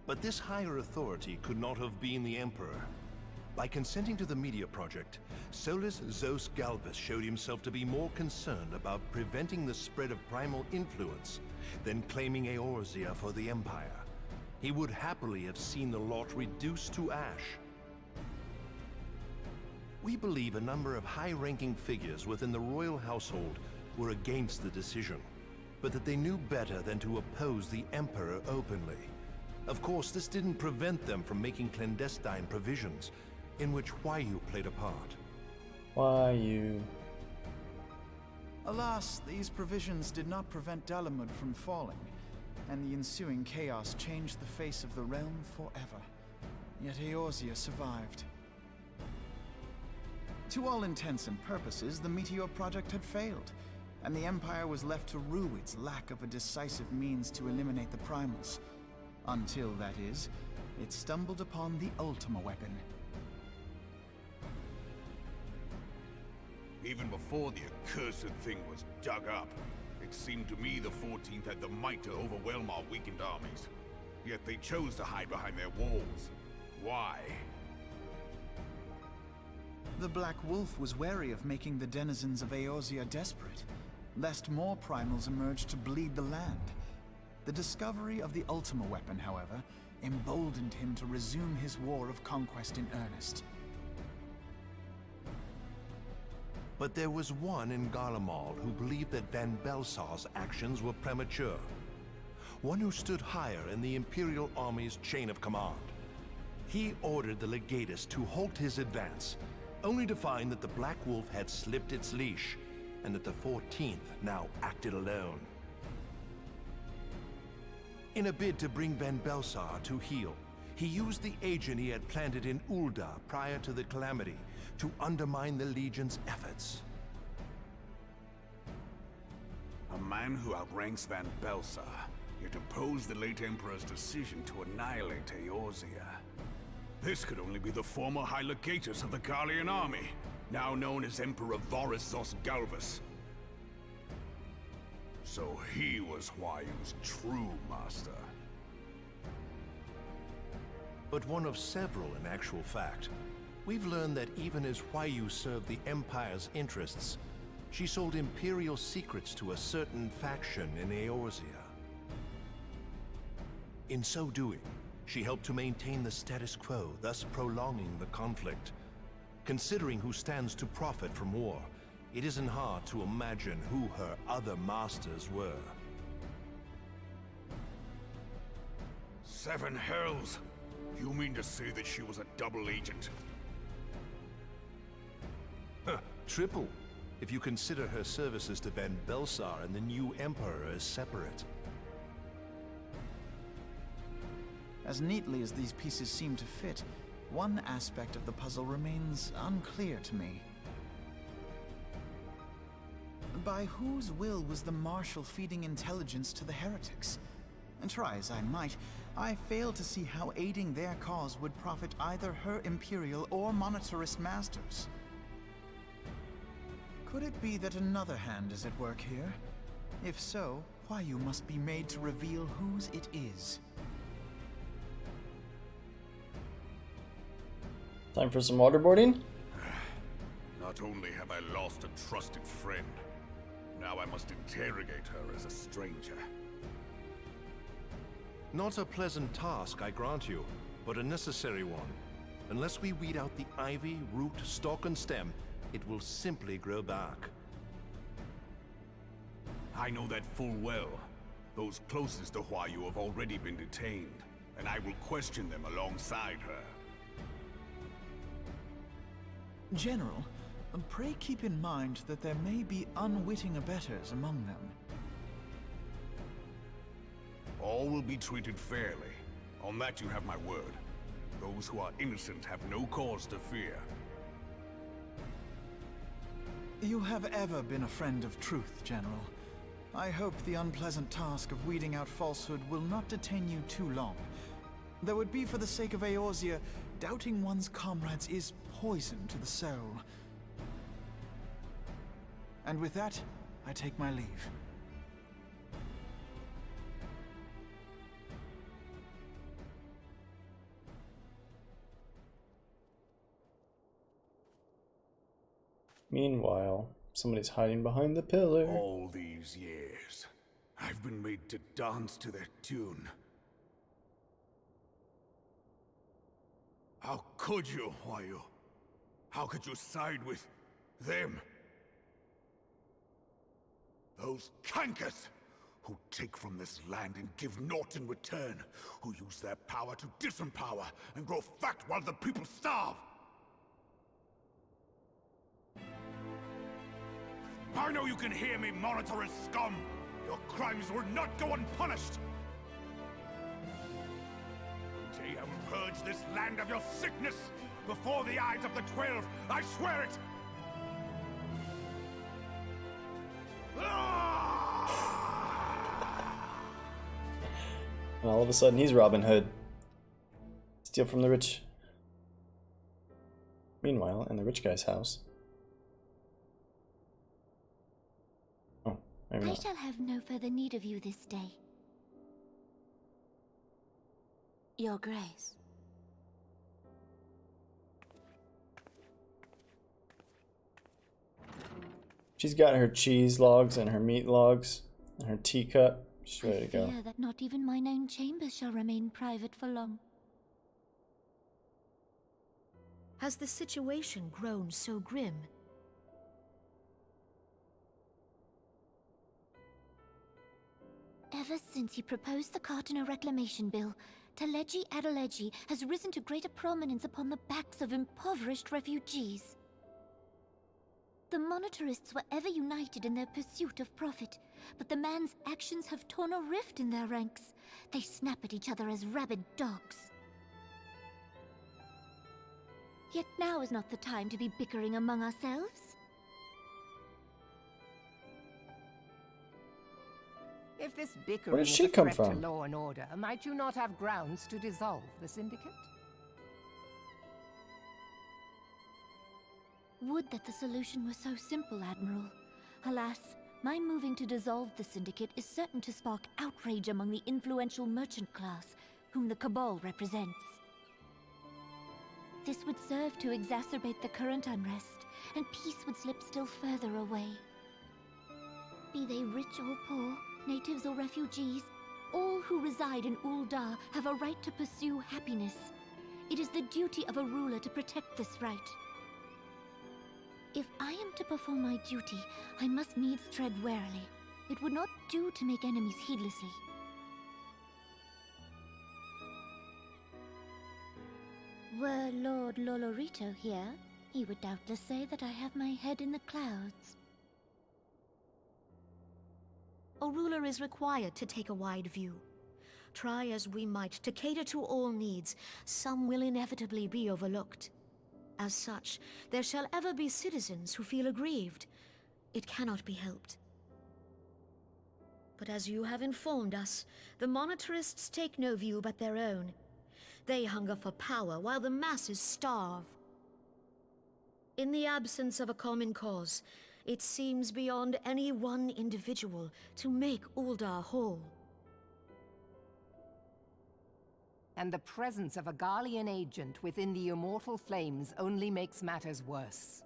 But this higher authority could not have been the Emperor. By consenting to the media project, Solus Zos Galvus showed himself to be more concerned about preventing the spread of primal influence than claiming Eorzea for the Empire. He would happily have seen the lot reduced to ash. We believe a number of high-ranking figures within the royal household were against the decision. but that they knew better than to oppose the Emperor openly. Of course, this didn't prevent them from making clandestine provisions, in which Huayu played a part. Huayu. Alas, these provisions did not prevent Dalamud from falling, and the ensuing chaos changed the face of the realm forever. Yet Eorzea survived. To all intents and purposes, the Meteor Project had failed, and the Empire was left to rue its lack of a decisive means to eliminate the primals. Until, that is, it stumbled upon the Ultima weapon. Even before the accursed thing was dug up, it seemed to me the 14th had the might to overwhelm our weakened armies. Yet they chose to hide behind their walls. Why? The Black Wolf was wary of making the denizens of Eorzea desperate, lest more primals emerge to bleed the land. The discovery of the Ultima weapon, however, emboldened him to resume his war of conquest in earnest. But there was one in Garlemald who believed that Van Belsar's actions were premature. One who stood higher in the Imperial Army's chain of command. He ordered the Legatus to halt his advance, only to find that the Black Wolf had slipped its leash, and that the 14th now acted alone. In a bid to bring Van Belsar to heel, he used the agent he had planted in Ul'dah prior to the Calamity to undermine the Legion's efforts. A man who outranks Van Belsar, yet opposed the late Emperor's decision to annihilate Eorzea. This could only be the former High Legatus of the Garlean army, now known as Emperor Varus Zosgalvus. So he was Huayu's true master. But one of several in actual fact. We've learned that even as Huayu served the Empire's interests, she sold Imperial secrets to a certain faction in Eorzea. In so doing, she helped to maintain the status quo, thus prolonging the conflict. Considering who stands to profit from war, it isn't hard to imagine who her other masters were. Seven hells! You mean to say that she was a double agent? Triple, if you consider her services to Van Belsar and the new Emperor as separate. As neatly as these pieces seem to fit, one aspect of the puzzle remains unclear to me. By whose will was the Marshal feeding intelligence to the heretics? And try as I might, I fail to see how aiding their cause would profit either her Imperial or monetarist masters. Could it be that another hand is at work here? If so, Huayu must be made to reveal whose it is. Time for some waterboarding? Not only have I lost a trusted friend, now I must interrogate her as a stranger. Not a pleasant task, I grant you, but a necessary one. Unless we weed out the ivy, root, stalk, and stem, it will simply grow back. I know that full well. Those closest to Huayu have already been detained, and I will question them alongside her. General, pray keep in mind that there may be unwitting abettors among them. All will be treated fairly. On that you have my word. Those who are innocent have no cause to fear. You have ever been a friend of truth, General. I hope the unpleasant task of weeding out falsehood will not detain you too long. Though it be for the sake of Eorzea, doubting one's comrades is poison to the soul. And with that, I take my leave. Meanwhile, somebody's hiding behind the pillar. All these years, I've been made to dance to their tune. How could you, Huayu? How could you side with them? Those cankers! who take from this land and give naught in return, who use their power to disempower and grow fat while the people starve. I know you can hear me, monitorous scum! Your crimes will not go unpunished! Until you have purged this land of your sickness, before the eyes of the 12, I swear it! And all of a sudden he's Robin Hood. Steal from the rich. Meanwhile, in the rich guy's house. Oh, maybe I not. shall have no further need of you this day. Your Grace. She's got her cheese logs and her meat logs and her teacup. She's ready to go. I fear that not even mine own chambers shall remain private for long. Has the situation grown so grim? Ever since he proposed the Cartiner Reclamation Bill, Teleji Adeleji has risen to greater prominence upon the backs of impoverished refugees. The monetarists were ever united in their pursuit of profit, but the man's actions have torn a rift in their ranks. They snap at each other as rabid dogs. Yet now is not the time to be bickering among ourselves. If this bickering Where did is she a come threat from? to law and order, might you not have grounds to dissolve the Syndicate? Would that the solution were so simple, Admiral. Alas, my moving to dissolve the Syndicate is certain to spark outrage among the influential merchant class, whom the Cabal represents. This would serve to exacerbate the current unrest, and peace would slip still further away. Be they rich or poor, natives or refugees, all who reside in Ul'dah have a right to pursue happiness. It is the duty of a ruler to protect this right. If I am to perform my duty, I must needs tread warily. It would not do to make enemies heedlessly. Were Lord Lolorito here, he would doubtless say that I have my head in the clouds. A ruler is required to take a wide view. Try as we might to cater to all needs, some will inevitably be overlooked. As such, there shall ever be citizens who feel aggrieved. It cannot be helped. But as you have informed us, the monetarists take no view but their own. They hunger for power while the masses starve. In the absence of a common cause, it seems beyond any one individual to make Ul'dah whole. And the presence of a Garlean agent within the immortal flames only makes matters worse.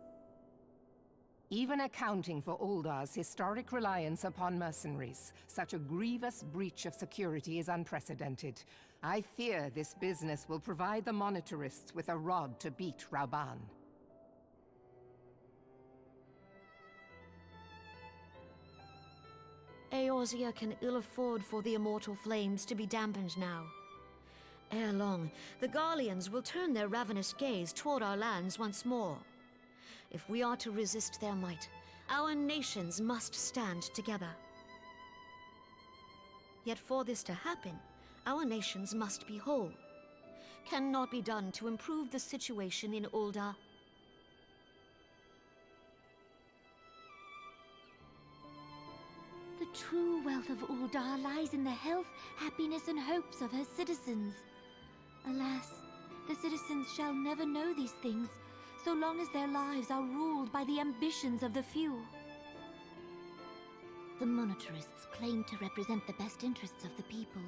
Even accounting for Ul'dah's historic reliance upon mercenaries, such a grievous breach of security is unprecedented. I fear this business will provide the monetarists with a rod to beat Rauban. Eorzea can ill afford for the immortal flames to be dampened now. Ere long, the Garleans will turn their ravenous gaze toward our lands once more. If we are to resist their might, our nations must stand together. Yet for this to happen, our nations must be whole. Cannot be done to improve the situation in Ul'dah. The true wealth of Ul'dah lies in the health, happiness, and hopes of her citizens. Alas, the citizens shall never know these things, so long as their lives are ruled by the ambitions of the few. The monetarists claim to represent the best interests of the people,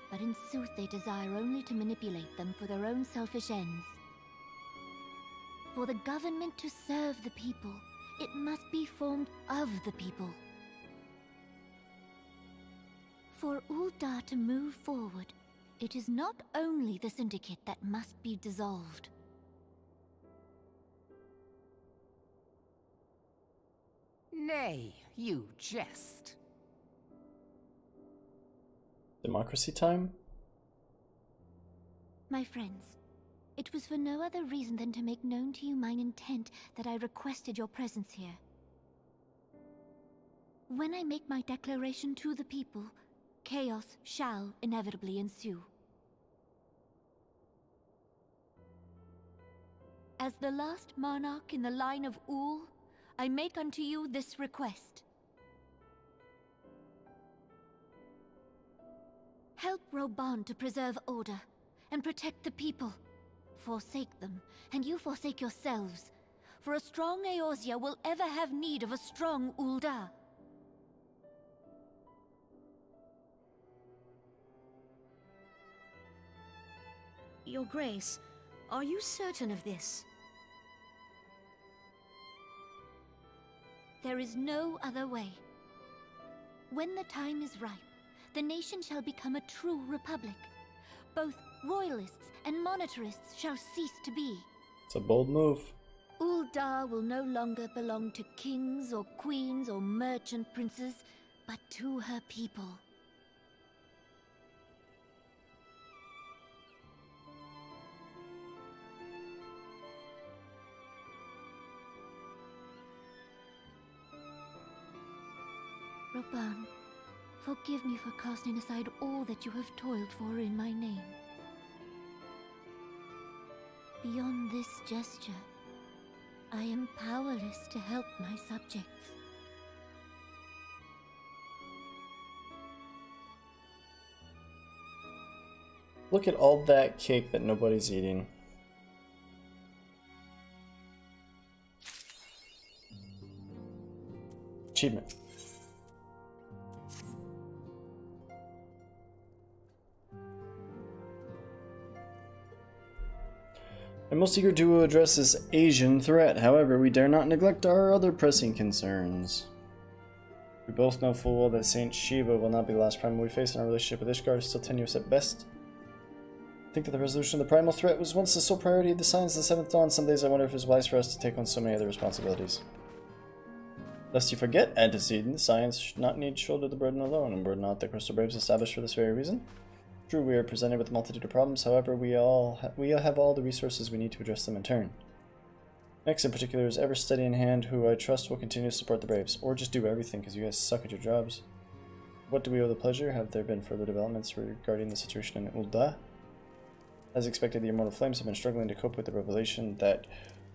but in sooth they desire only to manipulate them for their own selfish ends. For the government to serve the people, it must be formed of the people. For Ul'dah to move forward, it is not only the Syndicate that must be dissolved. Nay, you jest. Democracy time? My friends, it was for no other reason than to make known to you mine intent that I requested your presence here. When I make my declaration to the people, chaos shall inevitably ensue. As the last monarch in the line of Awfl, I make unto you this request. Help Reborn to preserve order and protect the people. Forsake them, and you forsake yourselves. For a strong Eorzea will ever have need of a strong Ul'dah. Your Grace, are you certain of this? There is no other way. When the time is ripe, the nation shall become a true republic. Both royalists and monetarists shall cease to be. It's a bold move. Ul'dah will no longer belong to kings or queens or merchant princes, but to her people. Reborn, forgive me for casting aside all that you have toiled for in my name. Beyond this gesture, I am powerless to help my subjects. Look at all that cake that nobody's eating. Achievement. I'm most eager to address this Asian threat. However, we dare not neglect our other pressing concerns. We both know full well that Saint Sheba will not be the last primal we face, and our relationship with Ishgard is still tenuous at best. I think that the resolution of the primal threat was once the sole priority of the Signs of the Seventh Dawn. Some days I wonder if it's wise for us to take on so many other responsibilities. Lest you forget, antecedent, science should not need shoulder the burden alone, and burden not the Crystal Braves established for this very reason. True, we are presented with a multitude of problems, however, we have all the resources we need to address them in turn. Next in particular is ever steady in hand, who I trust will continue to support the Braves, or just do everything because you guys suck at your jobs. What do we owe the pleasure? Have there been further developments regarding the situation in Ul'dah? As expected, the Immortal Flames have been struggling to cope with the revelation that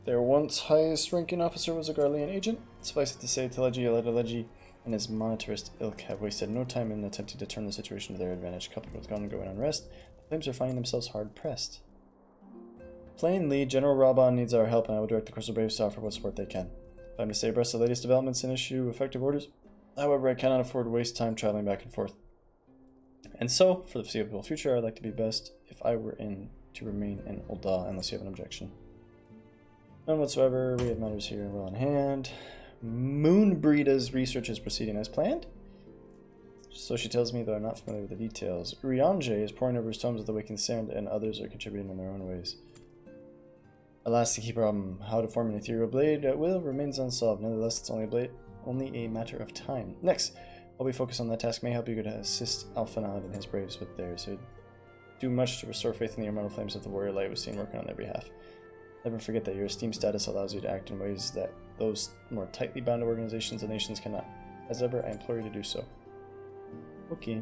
their once highest ranking officer was a Garlean agent. Suffice it to say, Teleji and his monetarist ilk have wasted no time in attempting to turn the situation to their advantage. Coupled with ongoing unrest, the Flames are finding themselves hard-pressed. Plainly, General Raban needs our help, and I will direct the Crystal Braves to offer what support they can. If I'm to stay abreast of the latest developments and issue effective orders, however, I cannot afford to waste time traveling back and forth. And so, for the foreseeable future, I'd like to be best if I were to remain in Ul'dah, unless you have an objection. None whatsoever. We have matters here well in hand. Moonbreeda's research is proceeding as planned. So she tells me, though I'm not familiar with the details. Eorzea is poring over his tomes with the waking sand, and others are contributing in their own ways. Alas, the key problem, how to form an ethereal blade at will, remains unsolved. Nevertheless, it's only a matter of time. Next, while we focus on that task, may help you to assist Awfl and his braves with theirs. It would do much to restore faith in the immortal flames of the warrior light was seen working on their behalf. Never forget that your esteemed status allows you to act in ways that those more tightly bound organizations and nations cannot. As ever, I implore you to do so. Okay.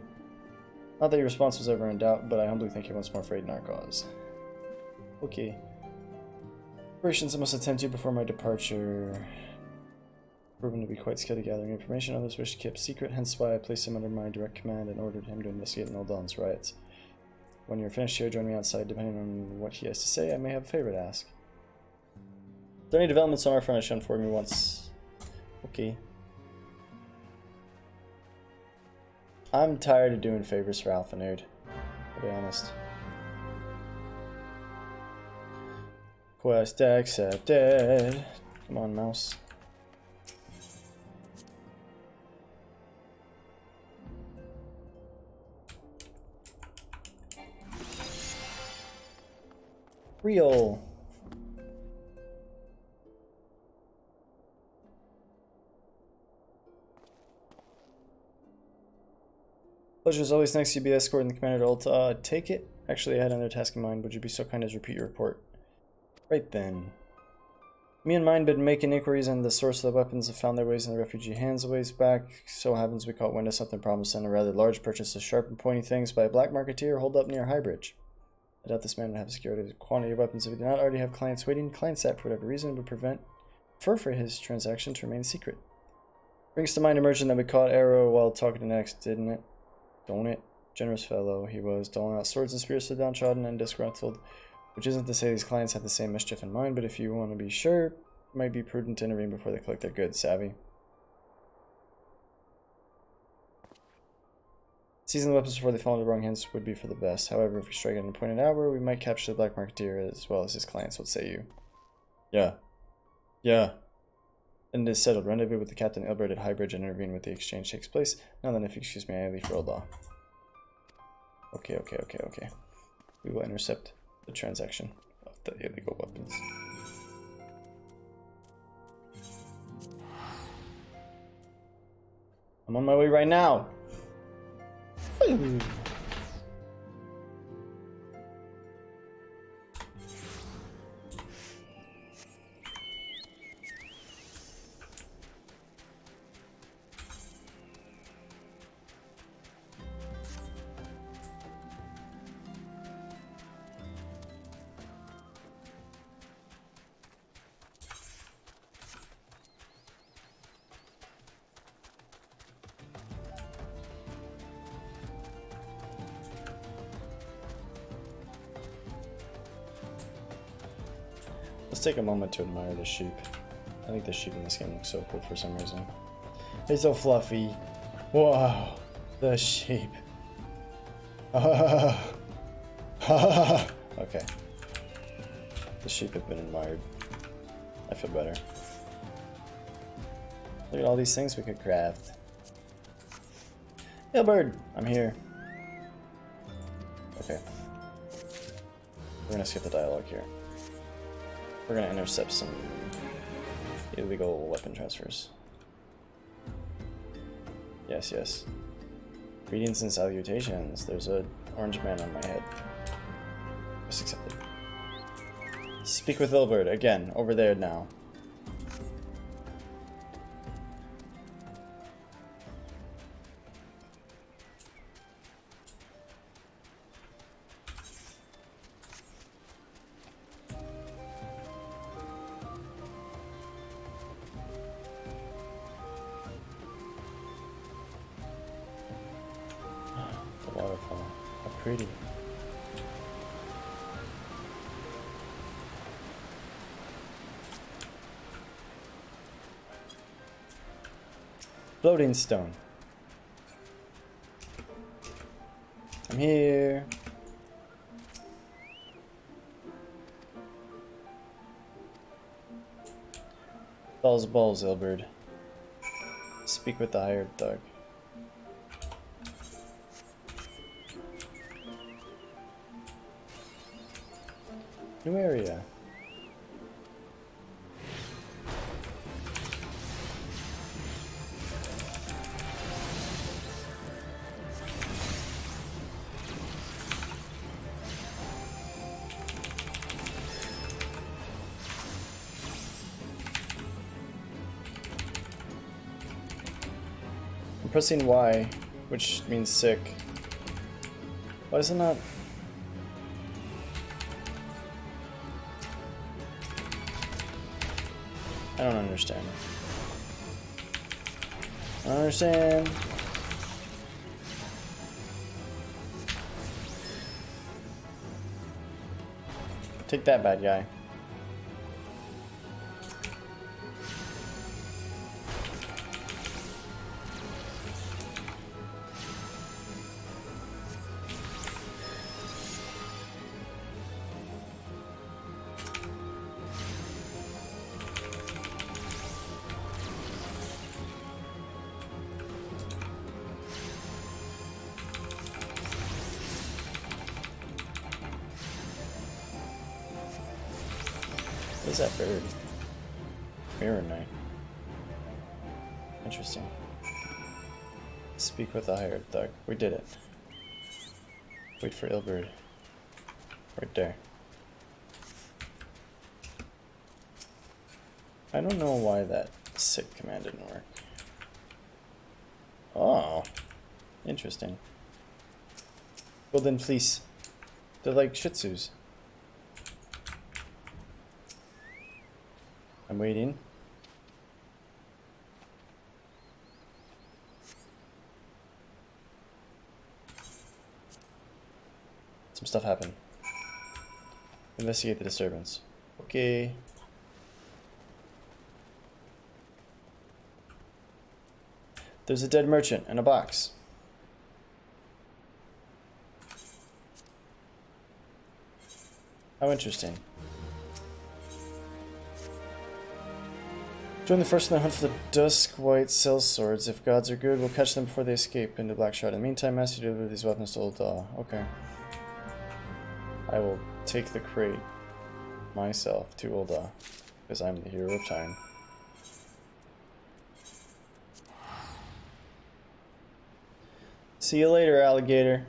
Not that your response was ever in doubt, but I humbly thank you once more for aiding our cause. Okay. Operations I must attend to before my departure. Proven to be quite skilled at gathering information others wish to keep secret, hence why I placed him under my direct command and ordered him to investigate Noldan's riots. When you're finished here, join me outside. Depending on what he has to say, I may have a favor to ask. If there are any developments on our front, I should inform me once. Okay. I'm tired of doing favors for Awfl, I'll be honest. Quest accepted. Come on, mouse. Real. Pleasure is always nice to be escorting the commander to Ulta. Take it. Actually, I had another task in mind. Would you be so kind as repeat your report? Right then. Me and mine been making inquiries on the source of the weapons that found their ways in the refugee hands a ways back. So happens we caught wind of something promising, a rather large purchase of sharp and pointy things by a black marketeer holed up near Highbridge. I doubt this man would have secured a quantity of weapons if he did not already have clients waiting. Clients that, for whatever reason, would prefer for his transaction to remain secret. Brings to mind a merchant that we caught Arrow while talking to Next, didn't it? Don't it? Generous fellow he was, doling out swords and spears to the downtrodden and disgruntled. Which isn't to say these clients have the same mischief in mind, but if you want to be sure, it might be prudent to intervene before they collect their goods, savvy? Seizing the weapons before they fall into the wrong hands would be for the best. However, if we strike at an appointed hour, we might capture the black marketeer as well as his clients. What say you? Yeah. Yeah. And it is settled. Rendezvous with the Captain Ilbert at Highbridge and intervene when the exchange takes place. Now then, if you excuse me, I leave for Ulda. Okay. We will intercept the transaction of the illegal weapons. I'm on my way right now. Let's take a moment to admire the sheep. I think the sheep in this game looks so cool for some reason. They're so fluffy. Wow, the sheep. Okay. The sheep have been admired. I feel better. Look at all these things we could craft. Hilbert, I'm here. Okay. We're gonna skip the dialogue here. We're gonna intercept some illegal weapon transfers. Yes. Greetings and salutations. There's an orange man on my head. Just accept it. Speak with Ilbert again, over there now. Waterfall. How pretty. Floating stone. I'm here. Balls, Ilbert. Speak with the hired thug. New area. I'm pressing Y, which means sick. Why is it not? I don't understand. I don't understand. Take that, bad guy. What is that bird? Mirror Knight. Interesting. Speak with the hired thug. We did it. Wait for Ilberd. Right there. I don't know why that sit command didn't work. Oh. Interesting. Golden fleece. They're like Shih Tzus. I'm waiting. Some stuff happened. Investigate the disturbance. Okay. There's a dead merchant and a box. How interesting. Join the first in the hunt for the dusk white cell swords. If gods are good, we'll catch them before they escape into Blackshot. In the meantime, master deliver these weapons to Old Daw. Okay. I will take the crate myself to Old Daw, because I'm the hero of time. See you later, alligator.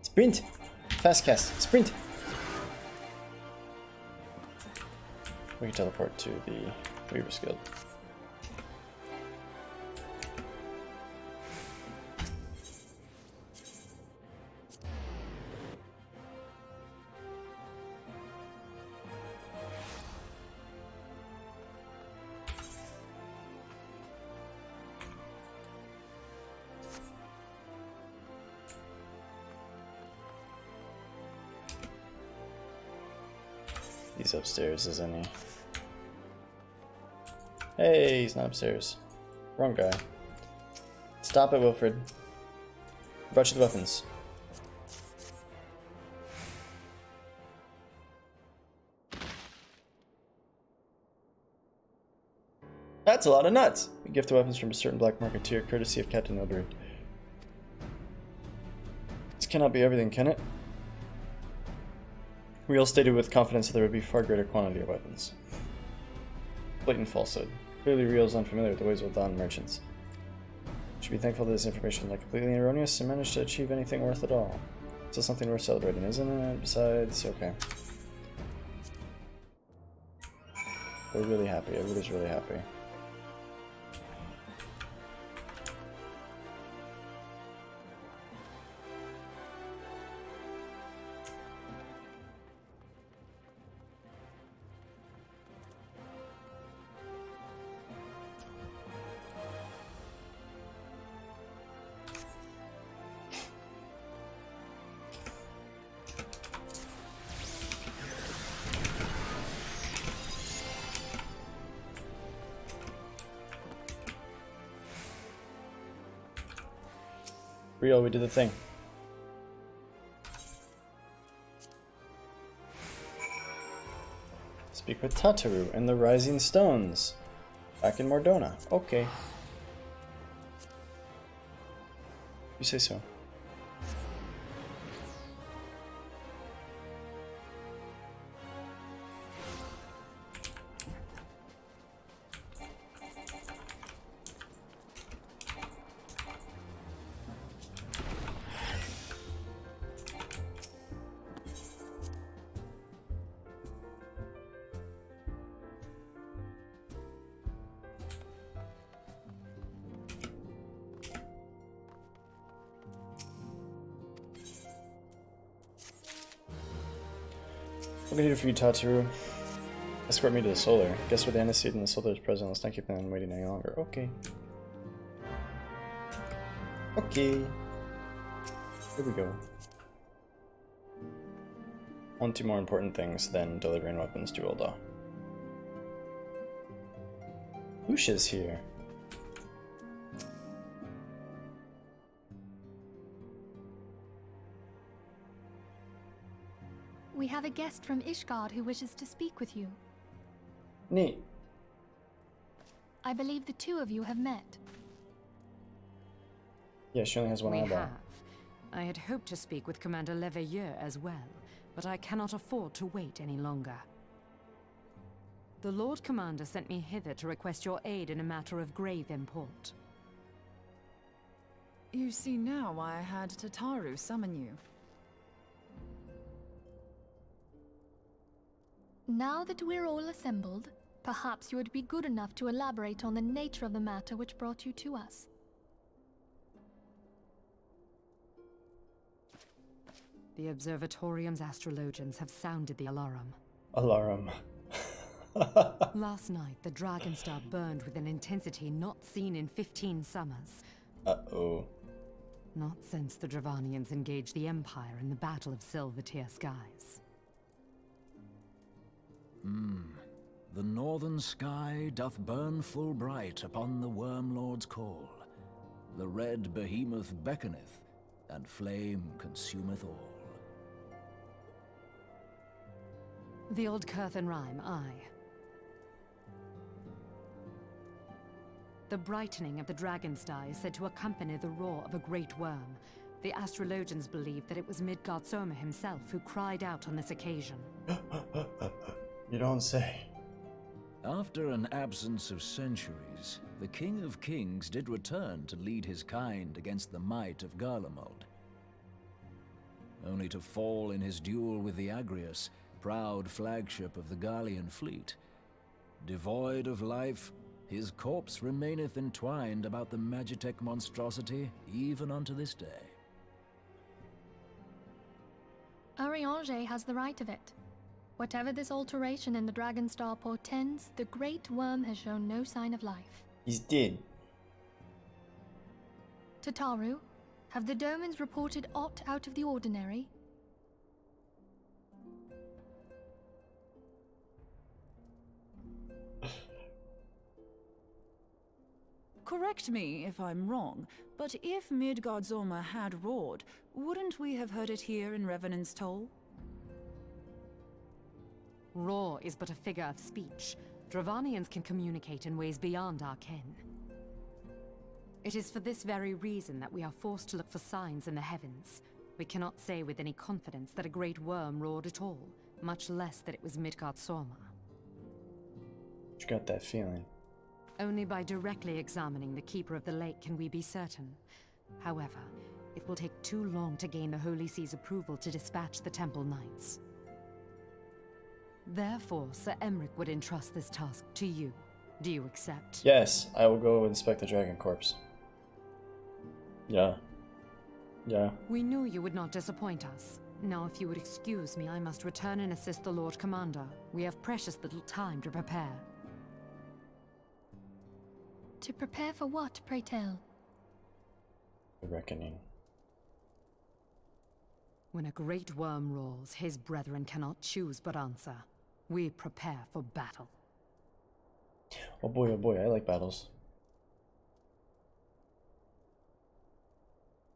Sprint! Fast cast. Sprint! We can teleport to the Weaver's Guild. He's upstairs, isn't he? Hey, he's not upstairs. Wrong guy. Stop it, Wilfred. Brought you the weapons. That's a lot of nuts! We gift the weapons from a certain black marketeer, courtesy of Captain Ilberd. This cannot be everything, can it? Real stated with confidence that there would be far greater quantity of weapons. Blatant falsehood. Clearly Real is unfamiliar with the ways of Dawn merchants. Should be thankful that this information is not completely erroneous and managed to achieve anything worth it all. Still something worth celebrating, isn't it? Besides, okay. We're really happy. Everybody's really happy. Real, we did the thing. Speak with Tataru and the Rising Stones. Back in Mordona. Okay. You say so. What can I do for you, Tataru? Escort me to the solar. Guess where the aniseed and the solar is present. Let's not keep them waiting any longer. Okay. Okay. Here we go. Two more important things than delivering weapons to Old Daw. Lucia's here. We have a guest from Ishgard who wishes to speak with you. Neat. I believe the two of you have met. Yeah, she only has one eyeball. We have. I had hoped to speak with Commander Leveilleur as well, but I cannot afford to wait any longer. The Lord Commander sent me hither to request your aid in a matter of grave import. You see now why I had Tataru summon you. Now that we're all assembled, perhaps you would be good enough to elaborate on the nature of the matter which brought you to us. The Observatorium's astrologians have sounded the alarm. Alarm. Last night, the Dragon Star burned with an intensity not seen in 15 summers. Uh-oh. Not since the Dravanians engaged the Empire in the Battle of Silvertear Skies. The northern sky doth burn full bright upon the Wormlord's call. The red behemoth beckoneth, and flame consumeth all. The old Curthan rhyme, aye. The brightening of the Dragon Star is said to accompany the roar of a great worm. The astrologians believe that it was Midgard Soma himself who cried out on this occasion. You don't say. After an absence of centuries, the King of Kings did return to lead his kind against the might of Garlemald. Only to fall in his duel with the Agrius, proud flagship of the Garlean fleet. Devoid of life, his corpse remaineth entwined about the Magitech monstrosity even unto this day. Eorzea has the right of it. Whatever this alteration in the Dragon Star portends, the Great Worm has shown no sign of life. He's dead. Tataru, have the Domans reported aught out of the ordinary? Correct me if I'm wrong, but if Midgard Zorma had roared, wouldn't we have heard it here in Revenant's Toll? Roar is but a figure of speech. Dravanians can communicate in ways beyond our ken. It is for this very reason that we are forced to look for signs in the heavens. We cannot say with any confidence that a great worm roared at all, much less that it was Midgard Zorma. You got that feeling. Only by directly examining the Keeper of the Lake can we be certain. However, it will take too long to gain the Holy See's approval to dispatch the Temple Knights. Therefore, Sir Emric would entrust this task to you. Do you accept? Yes, I will go inspect the dragon corpse. Yeah. Yeah. We knew you would not disappoint us. Now, if you would excuse me, I must return and assist the Lord Commander. We have precious little time to prepare. To prepare for what, pray tell? The reckoning. When a great worm roars, his brethren cannot choose but answer. We prepare for battle. Oh boy, I like battles.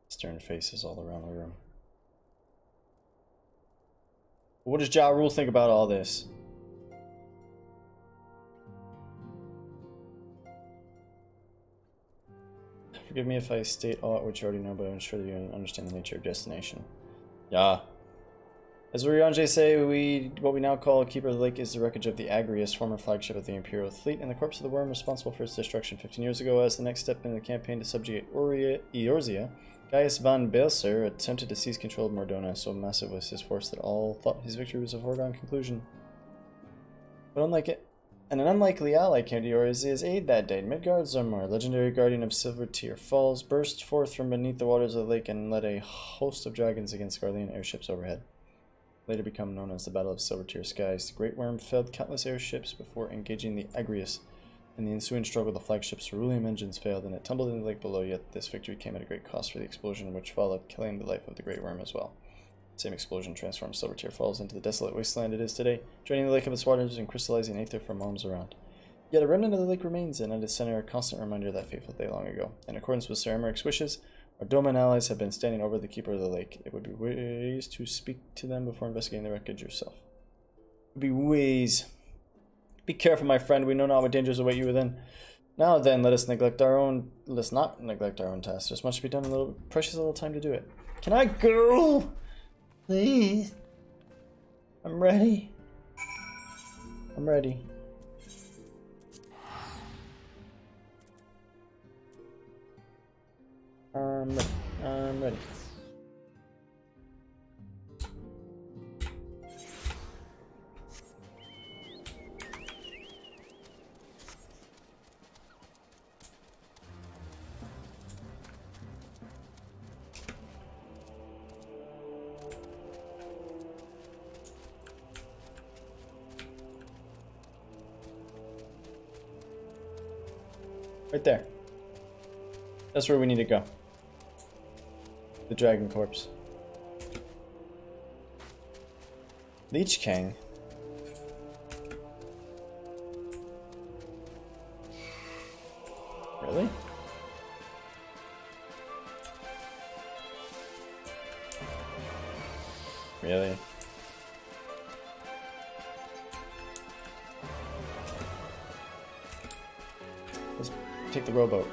Stern faces all around the room. What does Ja Rule think about all this? Forgive me if I state aught which you already know, but I'm sure that you understand the nature of destination. Yeah. As Urianger say, what we now call Keeper of the Lake is the wreckage of the Agrius, former flagship of the Imperial fleet, and the corpse of the worm responsible for its destruction 15 years ago. As the next step in the campaign to subjugate Eorzea, Gaius von Belser attempted to seize control of Mordona, so massive was his force that all thought his victory was a foregone conclusion. But an unlikely ally came to Eorzea's aid that day. Midgard Zormar, legendary guardian of Silvertear Falls, burst forth from beneath the waters of the lake and led a host of dragons against Garlean airships overhead. Later become known as the Battle of Silvertear Skies, the Great Worm felled countless airships before engaging the Agrius. In the ensuing struggle, the flagship's cerulean engines failed and it tumbled into the lake below, yet this victory came at a great cost for the explosion which followed, killing the life of the Great Worm as well. The same explosion transformed Silvertear Falls into the desolate wasteland it is today, draining the lake of its waters and crystallizing aether from realms around. Yet a remnant of the lake remains, and at its center a constant reminder of that fateful day long ago. In accordance with Sir Emeric's wishes, our Doman allies have been standing over the Keeper of the Lake. It would be wise to speak to them before investigating the wreckage yourself. It would be wise. Be careful, my friend. We know not what dangers await you within. Now then, let us not neglect our own tasks. There's much to be done in precious little time to do it. Can I go? Please. I'm ready. I'm ready. I'm ready. Right there. That's where we need to go. The Dragon Corpse. Leech King. Really? Really? Let's take the rowboat.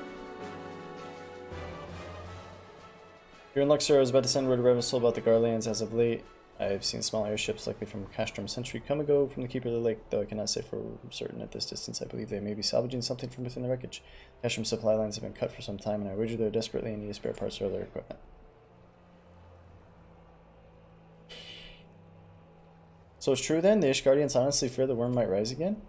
You're in Luxor. I was about to send word to Revisol about the Garleans. As of late, I've seen small airships, likely from Castrum Century, come and go from the Keeper of the Lake, though I cannot say for certain at this distance. I believe they may be salvaging something from within the wreckage. Castrum supply lines have been cut for some time, and I wager they're desperately in need of spare parts or other equipment. So it's true then? The Ishgardians honestly fear the worm might rise again?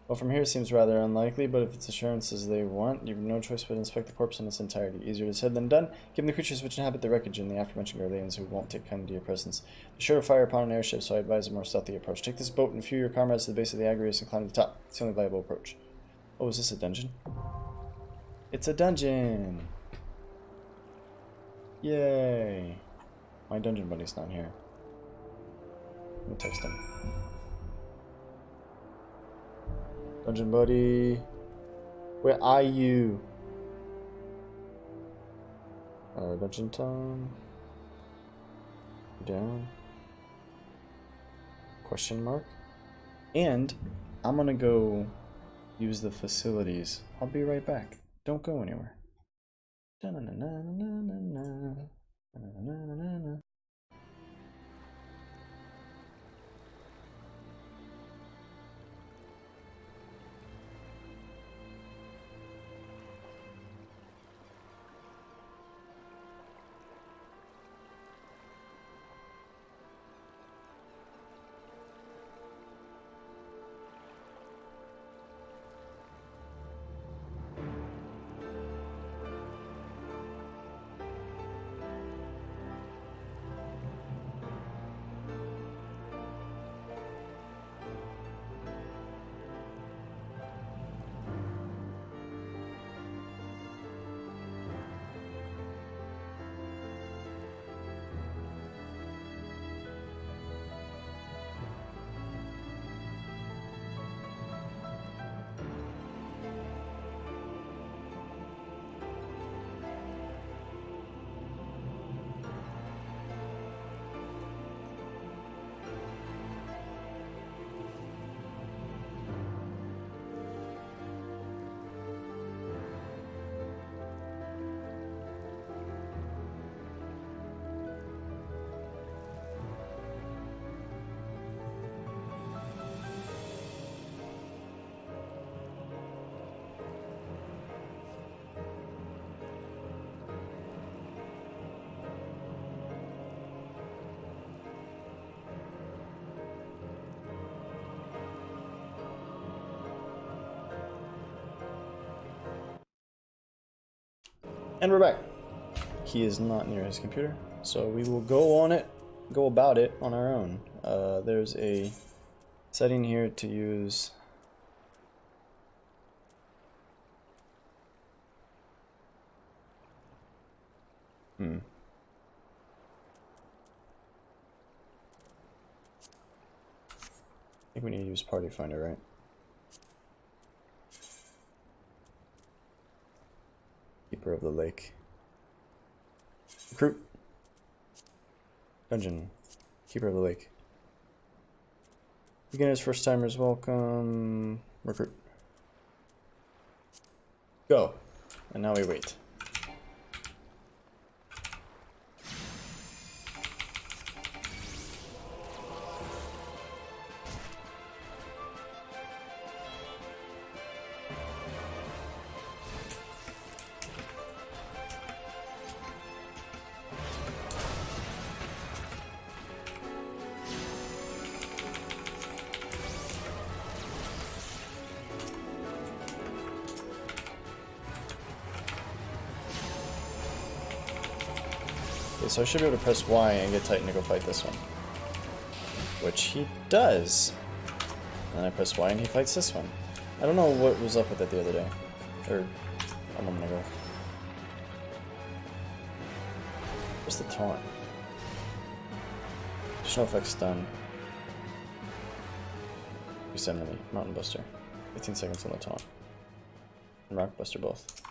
Well, from here it seems rather unlikely, but if it's assurances they want, you have no choice but to inspect the corpse in its entirety. Easier said than done, given the creatures which inhabit the wreckage and the aforementioned Garleans who won't take kindly to your presence. Be sure to fire upon an airship, so I advise a more stealthy approach. Take this boat and few your comrades to the base of the Agrius and climb to the top. It's the only viable approach. Oh, is this a dungeon? It's a dungeon! Yay! My dungeon buddy's not here. Let me text him. Dungeon buddy, where are you? Dungeon time. Down. Question mark. And I'm gonna go use the facilities. I'll be right back. Don't go anywhere. And we're back. He is not near his computer, so we will go about it on our own. There's a setting here to use I think we need to use Party Finder, right? Keeper of the Lake. Recruit. Dungeon. Keeper of the Lake. Beginners, first timers, welcome. Recruit. Go. And now we wait. Okay, so I should be able to press Y and get Titan to go fight this one. Which he does. And then I press Y and he fights this one. I don't know what was up with it the other day. Or a moment ago. What's the taunt? Additional effects done. Enemy, Mountain Buster. 15 seconds on the taunt. And Rock Buster both.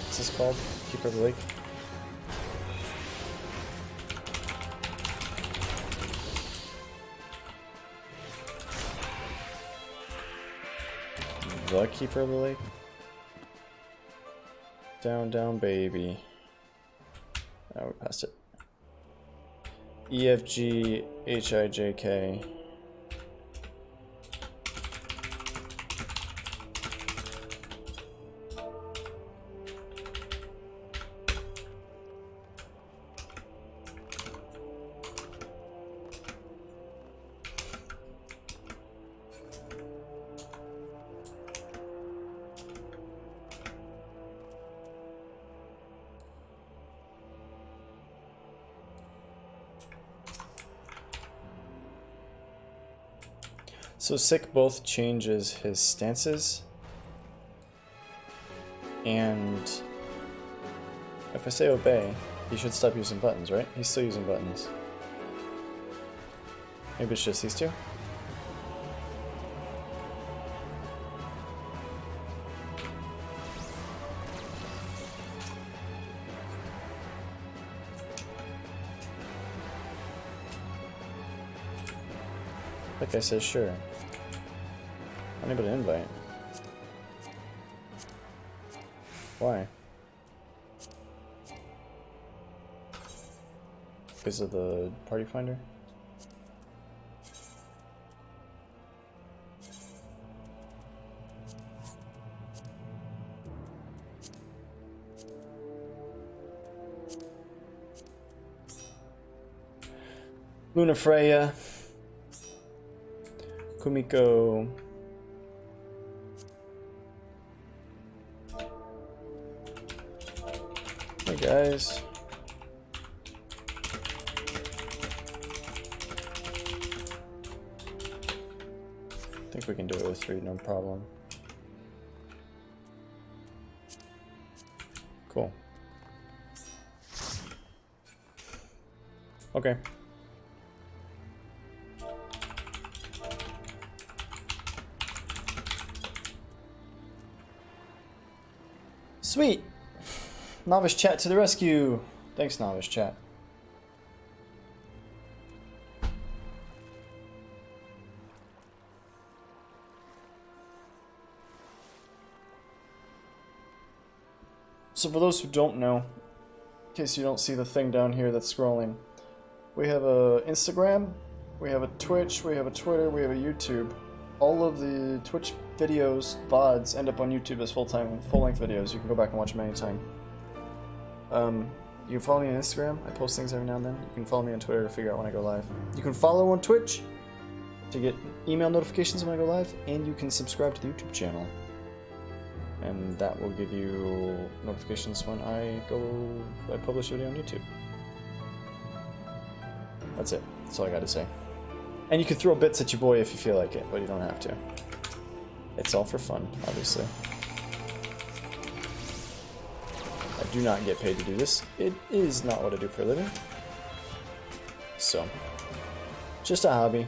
What's this called? Keeper of the Lake? The Keeper of the Lake? Down, down, baby. Oh, we passed it. E, F, G, H, I, J, K. So Sick both changes his stances, and if I say obey, he should stop using buttons, right? He's still using buttons. Maybe it's just these two? Like I said, sure. Unable to invite. Why? Because of the party finder? Luna Freya. Kumiko. Hey guys. I think we can do it with 3, no problem. Cool. Okay. Sweet! Novice chat to the rescue! Thanks, Novice chat. So for those who don't know, in case you don't see the thing down here that's scrolling, we have a Instagram, we have a Twitch, we have a Twitter, we have a YouTube. All of the Twitch videos, VODs, end up on YouTube as full-length videos. You can go back and watch them anytime. You can follow me on Instagram. I post things every now and then. You can follow me on Twitter to figure out when I go live. You can follow on Twitch to get email notifications when I go live, and you can subscribe to the YouTube channel. And that will give you notifications when I publish a video on YouTube. That's it. That's all I got to say. And you can throw bits at your boy if you feel like it, but you don't have to. It's all for fun, obviously. I do not get paid to do this. It is not what I do for a living. So, just a hobby.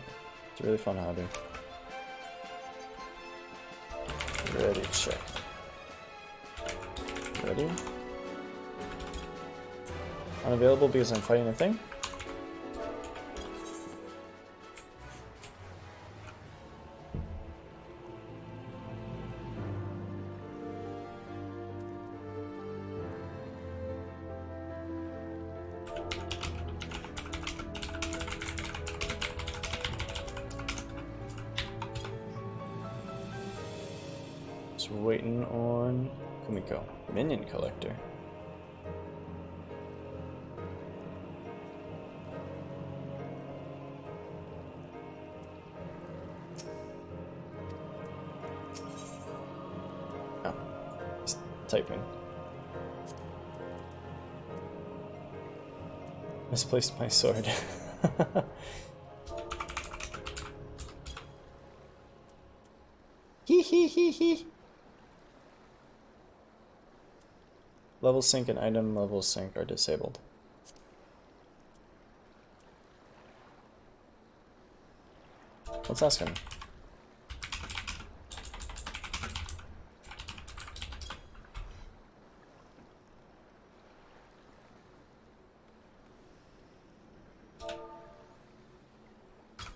It's a really fun hobby. Ready, check. Ready? Unavailable because I'm fighting a thing. So we're waiting on Kumiko, Minion Collector. typing. Misplaced my sword. Hee hee hee hee. Level sync and item level sync are disabled. Let's ask him.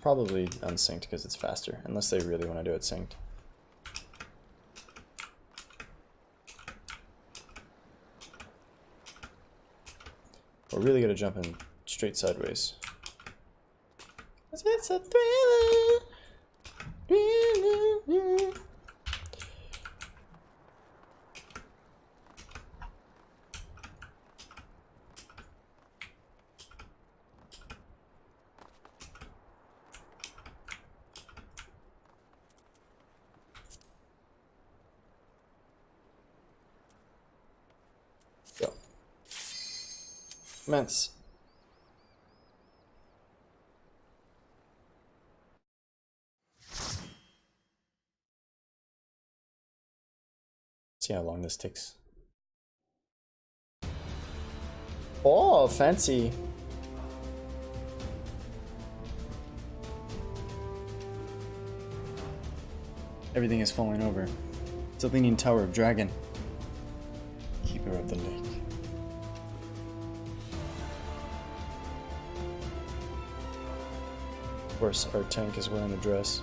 Probably unsynced because it's faster, unless they really want to do it synced. We're really gonna jump in straight sideways. It's a thriller. Go. Commence. See how long this takes. Oh, fancy. Everything is falling over. It's a leaning tower of dragon. Keeper of the lake. Of course, our tank is wearing a dress.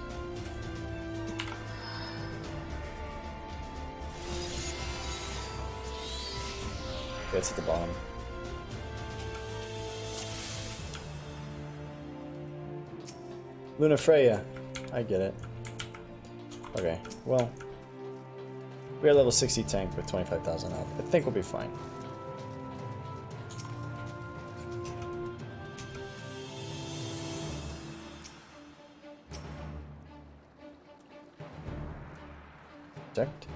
Okay, it's at the bottom. Luna Freya. I get it. Okay, well, we're a level 60 tank with 25,000 health. I think we'll be fine. Protect.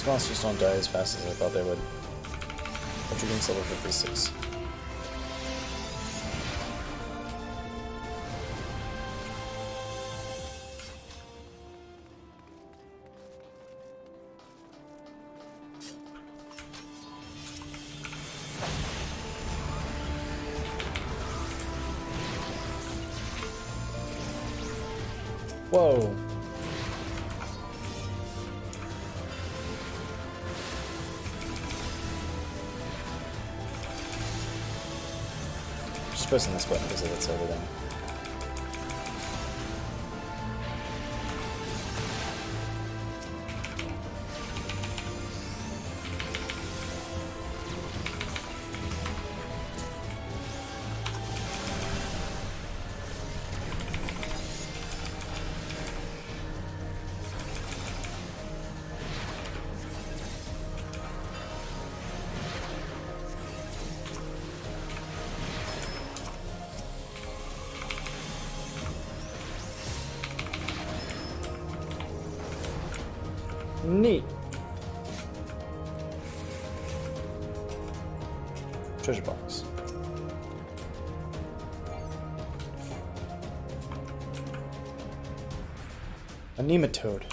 Monsters don't die as fast as I thought they would. Dragon's level 56. Whoa. Just pressing this button because it hits everything. Neat. Treasure box. A nematode.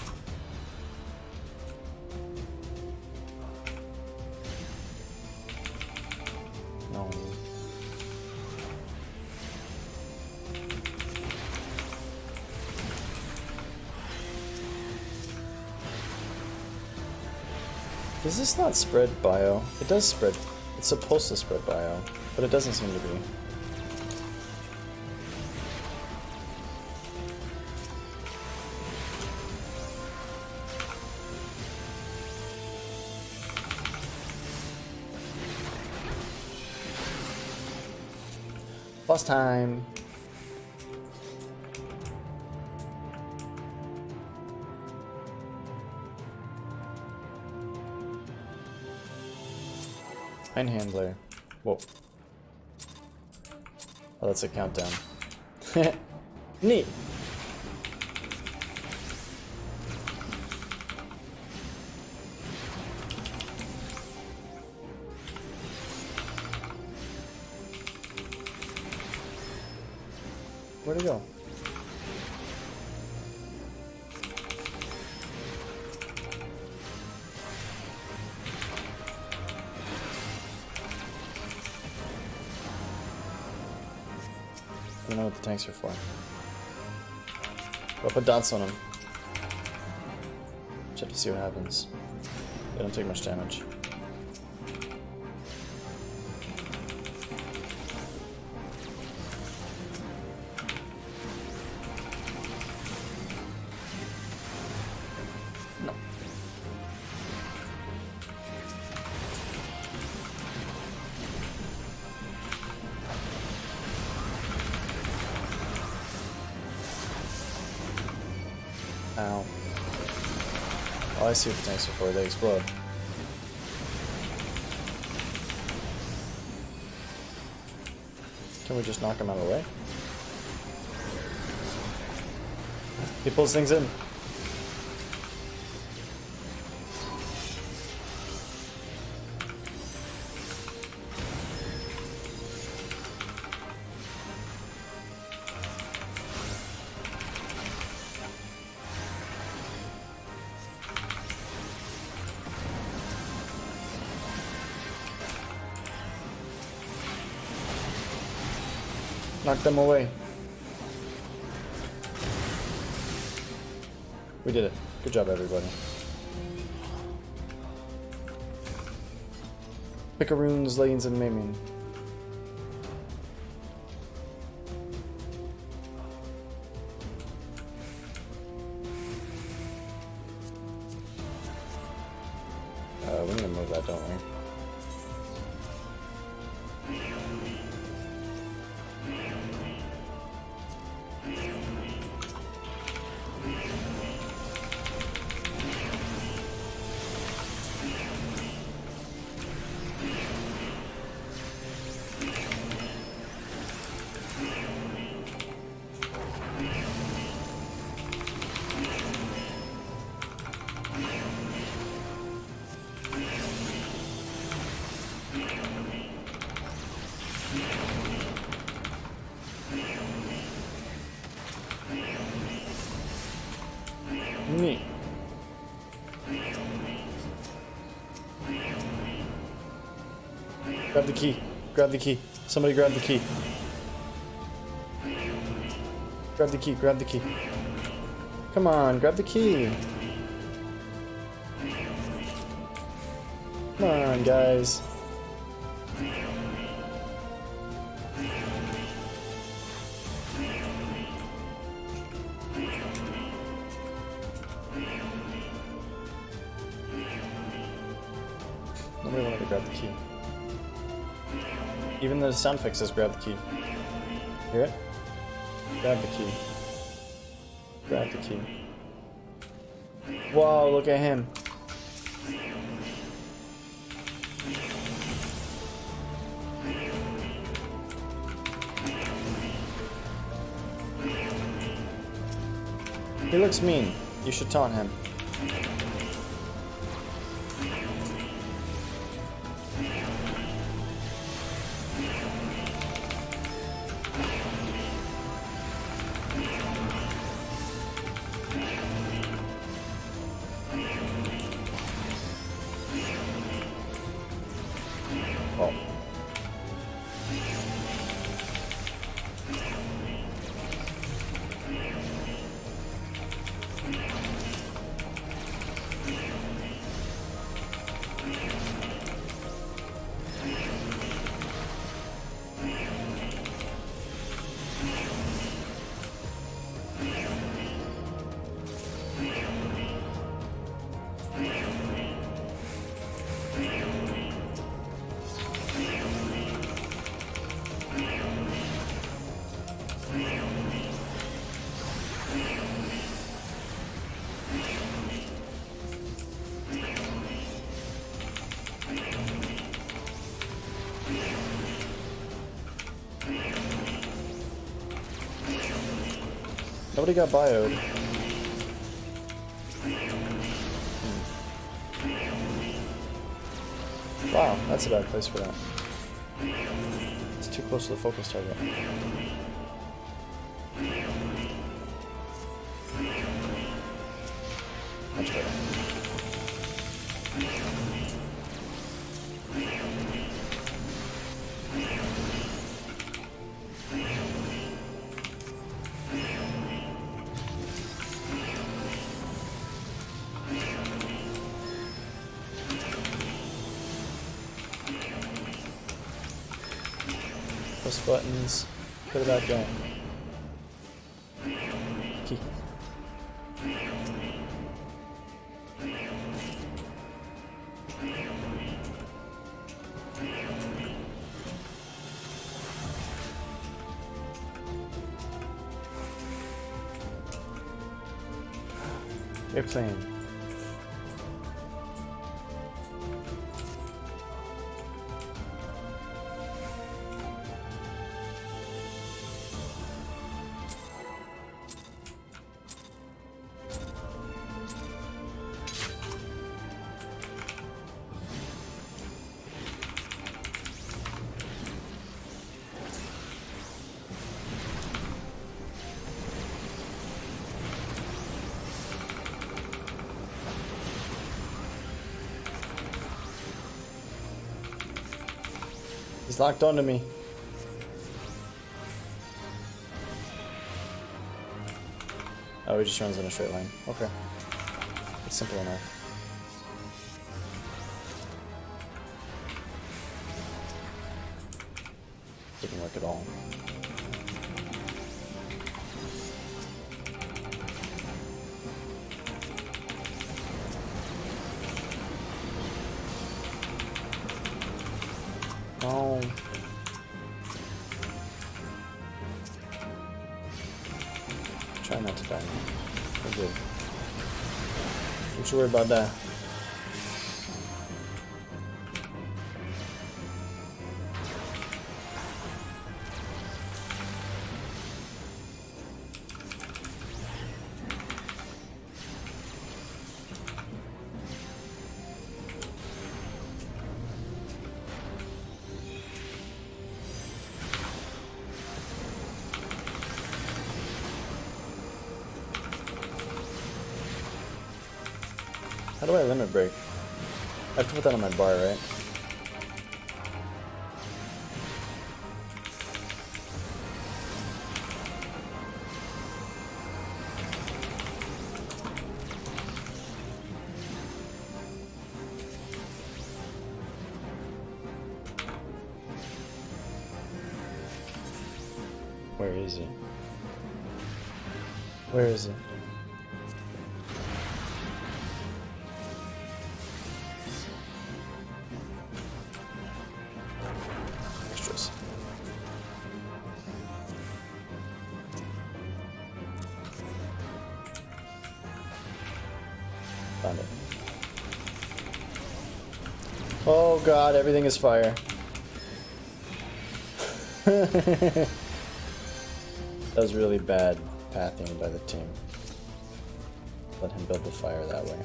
No. Does this not spread bio? It does spread. It's supposed to spread bio, but it doesn't seem to be. Boss time. Pine handler. Whoa. Oh, that's a countdown. Neat. Where'd he go? I don't know what the tanks are for. I'll put dots on them. Just have to see what happens. They don't take much damage. No. Ow. Oh, I see what the tanks are for. They explode. Can we just knock them out of the way? He pulls things in. Knock them away. We did it. Good job, everybody. Picaroons, leggings, and maiming. We need to move that, don't we? Neat. Grab the key. Grab the key. Somebody grab the key. Grab the key. Grab the key. Come on, grab the key. Come on, guys. Nobody wanted to grab the key. Even the sound effect says grab the key. Hear it? Grab the key. Grab the key. Whoa, look at him. He looks mean. You should taunt him. Oh. Nobody got bioed. Wow, that's a bad place for that. It's too close to the focus target. Much better. Push buttons, put it back down. Key. Airplane. He's locked onto me. Oh, he just runs in a straight line. Okay. It's simple enough. Didn't work at all. No. Try not to die. We're good. Don't you worry about that. How do I limit break? I have to put that on my bar, right? Where is he? Where is he? Found it. Oh god, everything is fire. That was really bad pathing by the team. Let him build the fire that way.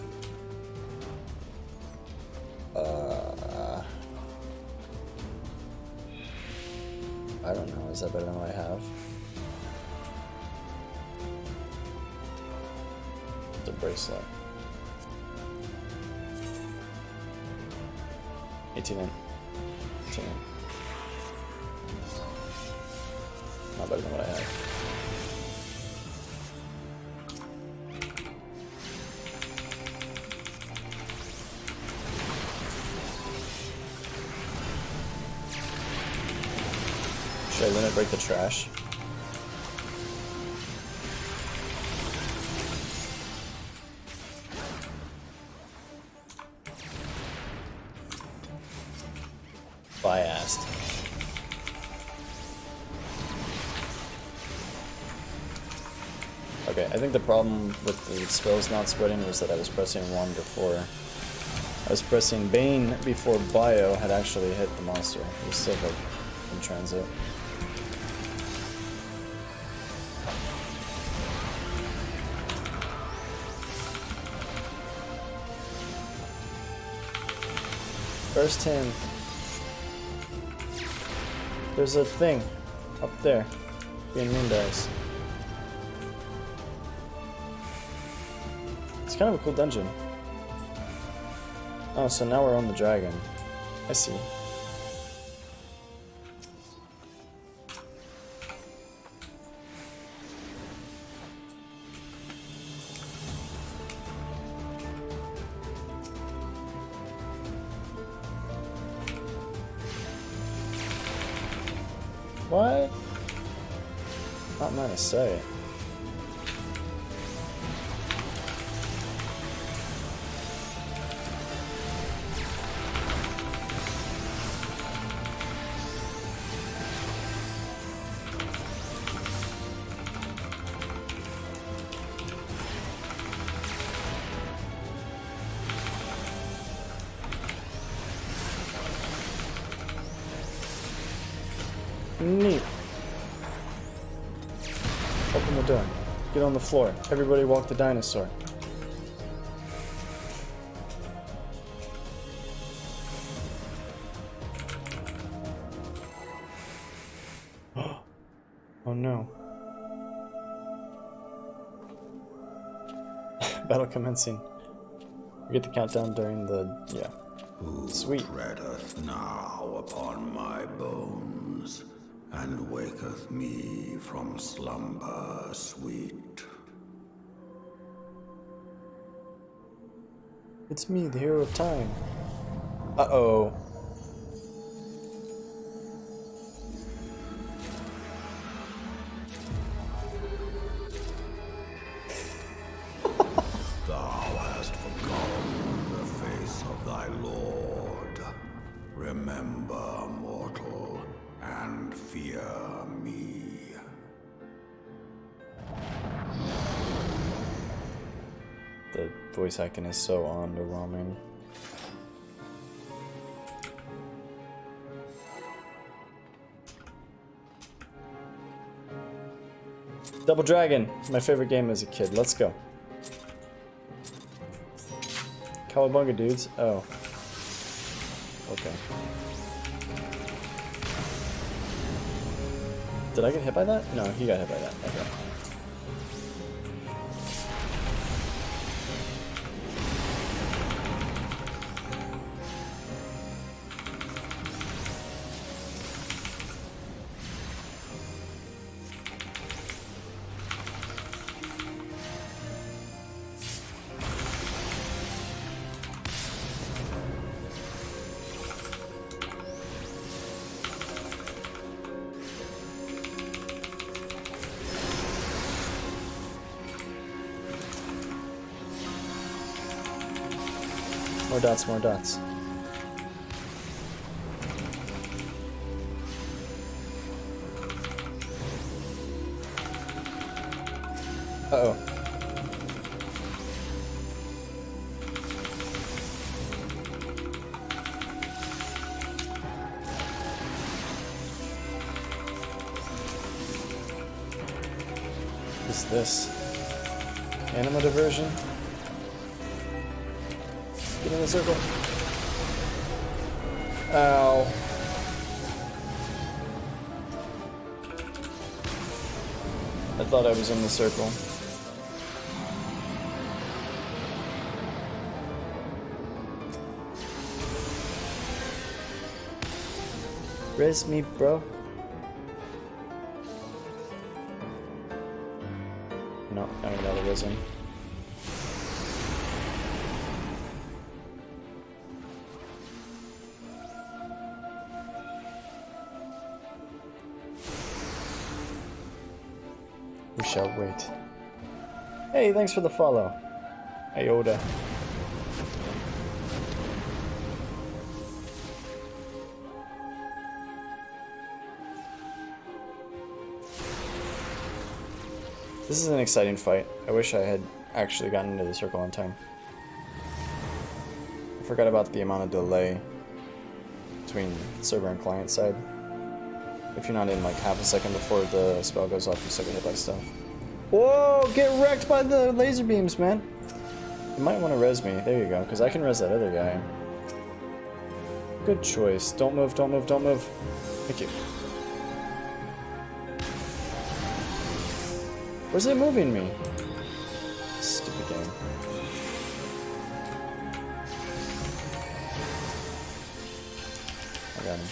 I don't know, is that better than what I have? The bracelet. 18 in. 18 in. Not better than what I have. Should I limit break the trash? Biased. Okay, I think the problem with the spells not spreading was that I was pressing 1 before. I was pressing Bane before Bio had actually hit the monster. It was still like in transit. First hand. There's a thing up there. Being moon dice. It's kind of a cool dungeon. Oh, so now we're on the dragon. I see. What? Not mine to say. Neat. Open the door. Get on the floor. Everybody walk the dinosaur. Oh no. Battle commencing. We get the countdown during the... yeah. Sweet. Who treadeth now upon my bones, and waketh me from slumber sweet? It's me, the hero of time. Uh-oh. Thou hast forgotten the face of thy Lord. Remember, mortal, and fear me. The voice acting is so underwhelming. Double Dragon, my favorite game as a kid. Let's go. Cowabunga dudes. Oh. Okay. Did I get hit by that? No, he got hit by that. Okay. More dots, more dots. Uh-oh. What is this? Anima diversion? Get in the circle. Ow. I thought I was in the circle. Res me, bro. No, I don't got a res him. We shall wait. Hey, thanks for the follow. Iota. This is an exciting fight. I wish I had actually gotten into the circle on time. I forgot about the amount of delay between server and client side. If you're not in like half a second before the spell goes off, you still get hit by stuff. Whoa! Get wrecked by the laser beams, man! You might want to res me. There you go, because I can res that other guy. Good choice. Don't move, don't move, don't move. Thank you. Where's it moving me? Stupid game. I got him.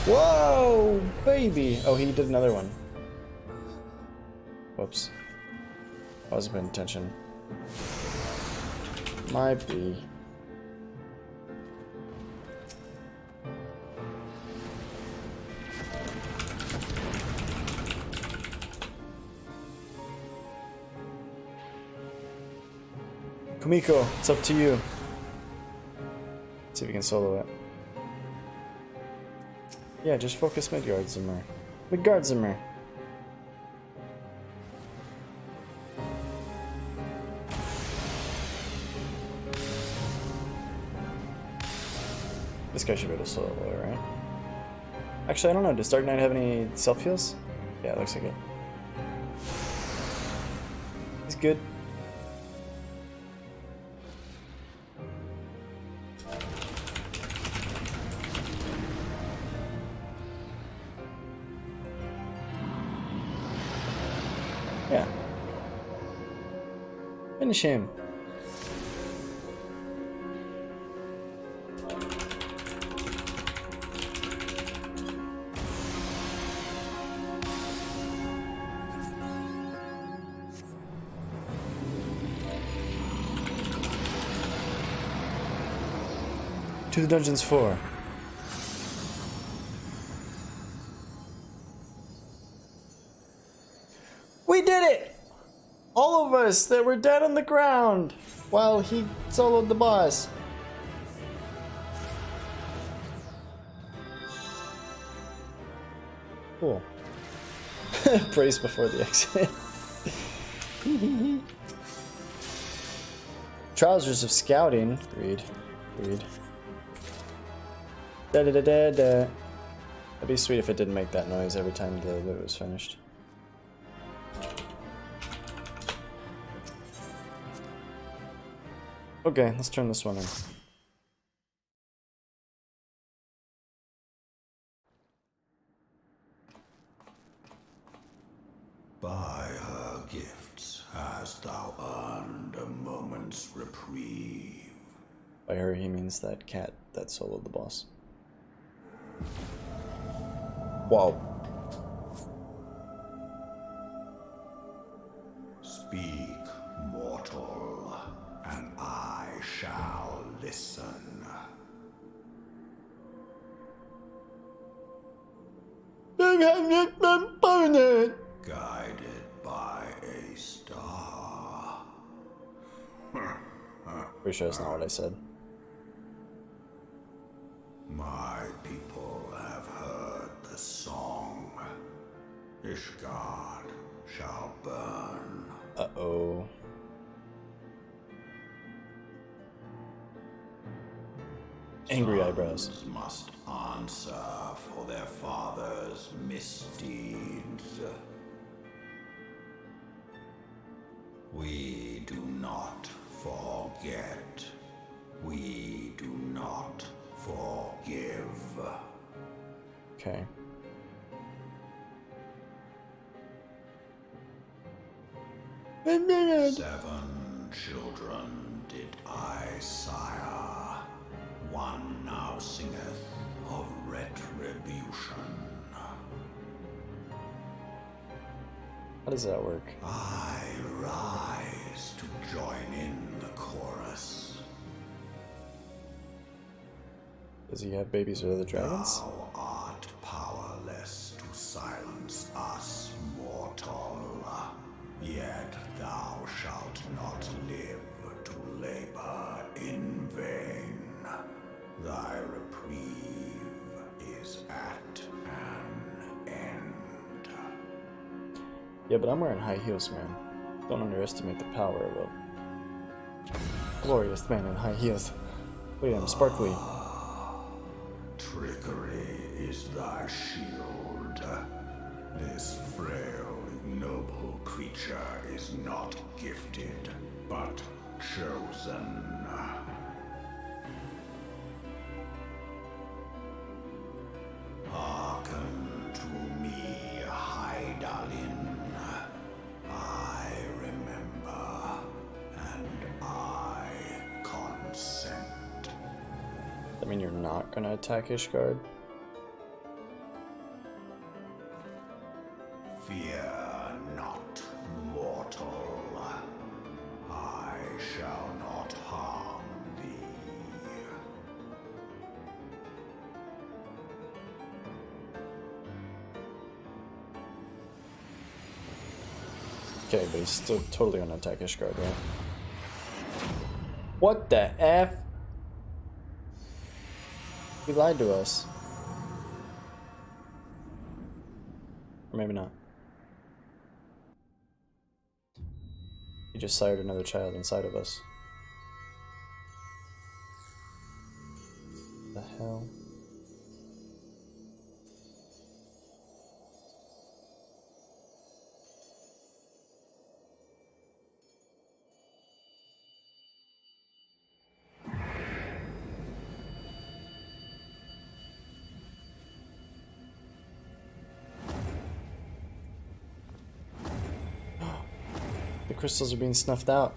Whoa, baby! Oh, he did another one. Whoops. I wasn't paying attention. Might be. Kumiko, it's up to you. Let's see if we can solo it. Yeah, just focus Midgard Zimmer. Midgard Zimmer. This guy should be able to solo it, right? Actually, I don't know. Does Dark Knight have any self-heals? Yeah, it looks like it. He's good. Yeah. Finish him. To the dungeons 4. We did it! All of us that were dead on the ground while he soloed the boss. Cool. Praise before the exit. Trousers of scouting. Read. Read. Da da da da da. That'd be sweet if it didn't make that noise every time the loot was finished. Okay, let's turn this one in. By her gifts hast thou earned a moment's reprieve. By her, he means that cat that soloed the boss. Wow. Speak, mortal, and I shall listen. Guided by a star. Pretty sure that's not what I said. My people have heard the song. Ishgard shall burn. Uh-oh. Angry eyebrows. Sons must answer for their father's misdeeds. We do not forget. We do not forgive. Okay. Seven children did I sire. One now singeth of retribution. How does that work? I rise to join in the chorus. Does he have babies with other dragons? Thou art powerless to silence us, mortal. Yet thou shalt not live to labor in vain. Thy reprieve is at an end. Yeah, but I'm wearing high heels, man. Don't underestimate the power of a glorious man in high heels. Look at him, sparkly. Trickery is thy shield. This frail, ignoble creature is not gifted, but chosen. That mean you're not gonna attack Ishgard? Fear not, mortal. I shall not harm thee. Okay, but he's still totally gonna attack Ishgard, right? What the F? He lied to us. Or maybe not. He just sired another child inside of us. The hell? The crystals are being snuffed out.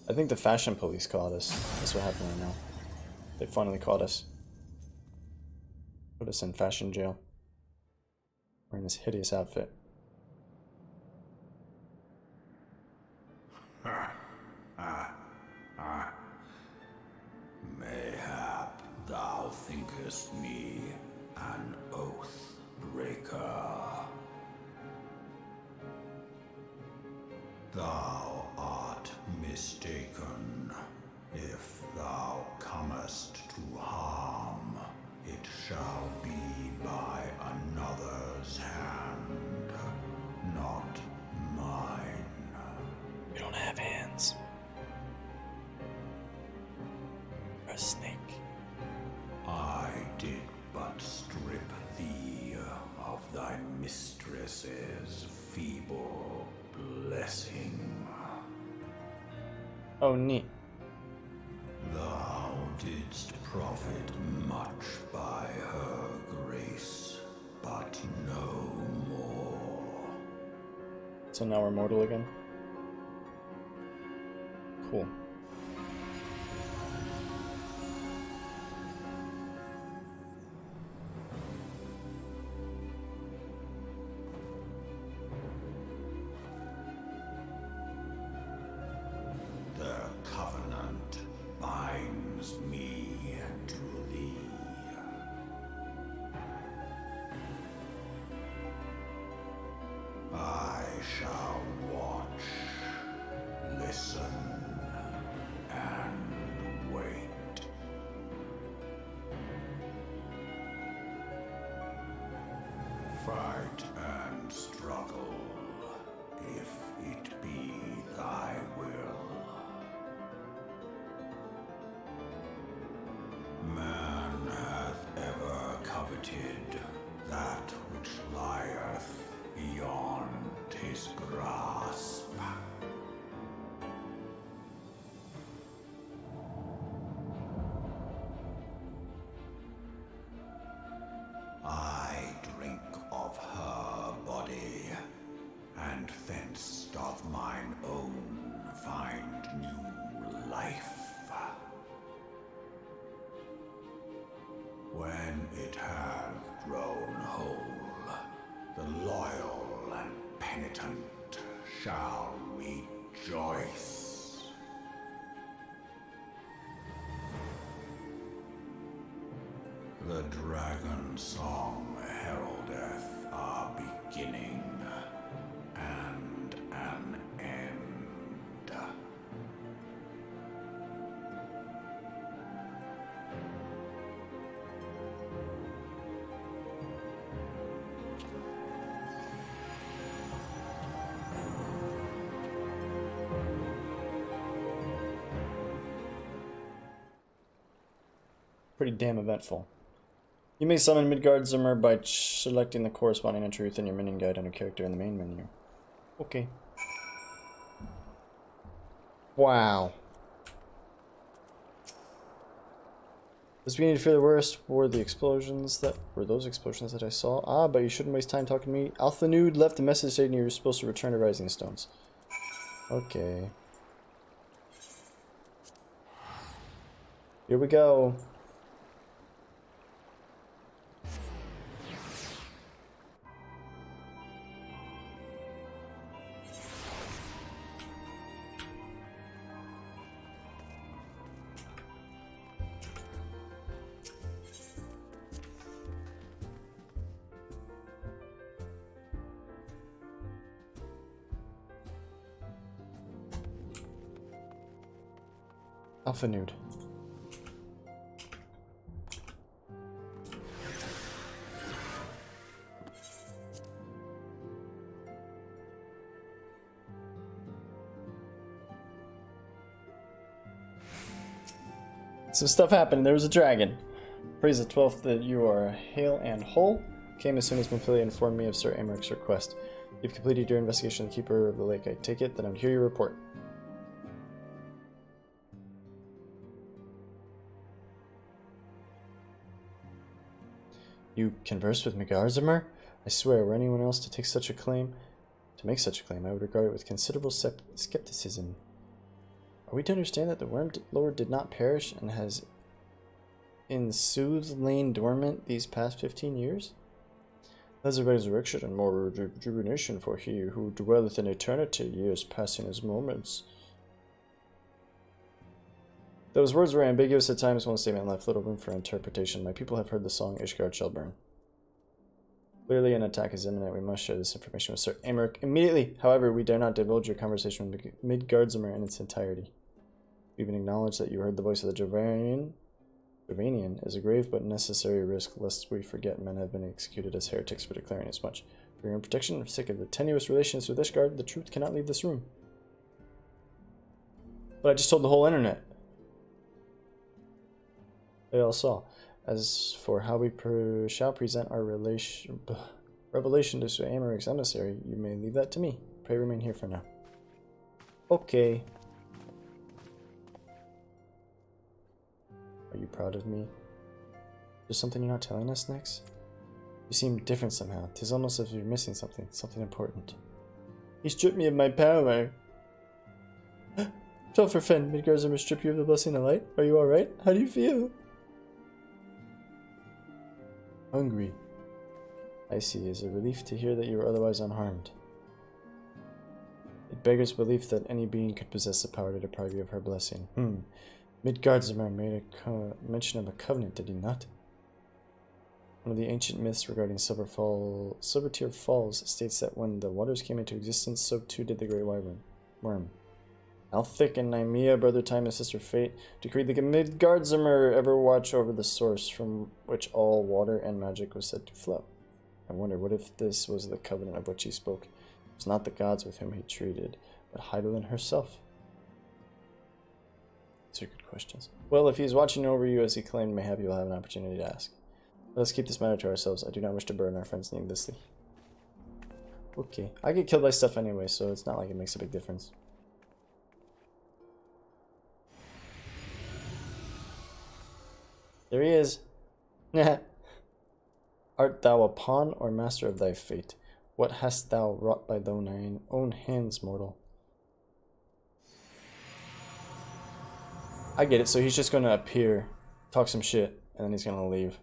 I think the fashion police caught us. That's what happened right now. They finally caught us. Put us in fashion jail. Wearing this hideous outfit. Mayhap thou thinkest me an oath breaker. Thou art mistaken. If thou comest to harm, it shall be by another's hand, not mine. We don't have hands. We're a snake. I did but strip thee of thy mistress's feeble blessing. Oh, neat. Thou didst profit much by her grace, but no more. So now we're mortal again? Cool. The covenant binds me to thee. I shall watch, listen, and wait. Fight and struggle, if it be thy will. Man hath ever coveted that which lieth beyond his grasp. I drink of her body, and thence doth mine own find new life. When it hath grown whole, the loyal and penitent shall rejoice. The dragon song heraldeth a beginning and an end. Pretty damn eventful. You may summon Midgard Zimmer by selecting the corresponding entry within your minion guide under character in the main menu. Okay. Wow. Does we need to fear the worst? Were those explosions that I saw? Ah, but you shouldn't waste time talking to me. Alphanude left a message saying you were supposed to return to Rising Stones. Okay. Here we go. Alphanude. Some stuff happened. There was a dragon. Praise the 12th that you are hale and whole. Came as soon as Monfilia informed me of Sir Amaric's request. You've completed your investigation of the Keeper of the Lake. I take it that I would hear your report. You conversed with Garlean? I swear, were anyone else to make such a claim, I would regard it with considerable skepticism. Are we to understand that the Worm Lord did not perish and has in sooth lain dormant these past 15 years? There's a resurrection and more rejuvenation for he who dwelleth in eternity, years passing as moments. Those words were ambiguous at times. One statement left little room for interpretation. My people have heard the song Ishgard shall burn. Clearly an attack is imminent. We must share this information with Sir Amaric immediately. However, we dare not divulge your conversation with Midgardsormr in its entirety. We even acknowledge that you heard the voice of the Dravanian is a grave but necessary risk, lest we forget men have been executed as heretics for declaring as much. For your own protection, for the sake of the tenuous relations with Ishgard, the truth cannot leave this room. But I just told the whole internet. They all saw. As for how we shall present our revelation to Sir Amaric's emissary, you may leave that to me. Pray remain here for now. Okay. Are you proud of me? There's something you're not telling us next? You seem different somehow. 'Tis almost as if you're missing something important. He stripped me of my power. Felferfen, Midgardsormr strip you of the blessing of light? Are you alright? How do you feel? Hungry. I see. Is a relief to hear that you were otherwise unharmed. It beggars belief that any being could possess the power to deprive you of her blessing. Midgardsormr made a mention of a covenant, did he not? One of the ancient myths regarding Silvertear Falls states that when the waters came into existence, so too did the Great Worm. Althik and Nymea, brother Time and sister Fate, decreed that Midgardsormr ever watch over the source from which all water and magic was said to flow. I wonder, what if this was the covenant of which he spoke? It was not the gods with whom he treated, but Hydaelyn herself. These are good questions. Well, if he is watching over you as he claimed, mayhap you will have an opportunity to ask. Let us keep this matter to ourselves. I do not wish to burden our friends needlessly. Okay. I get killed by stuff anyway, so it's not like it makes a big difference. There he is. Art thou a pawn or master of thy fate? What hast thou wrought by thine own hands, mortal? I get it, so he's just gonna appear, talk some shit, and then he's gonna leave.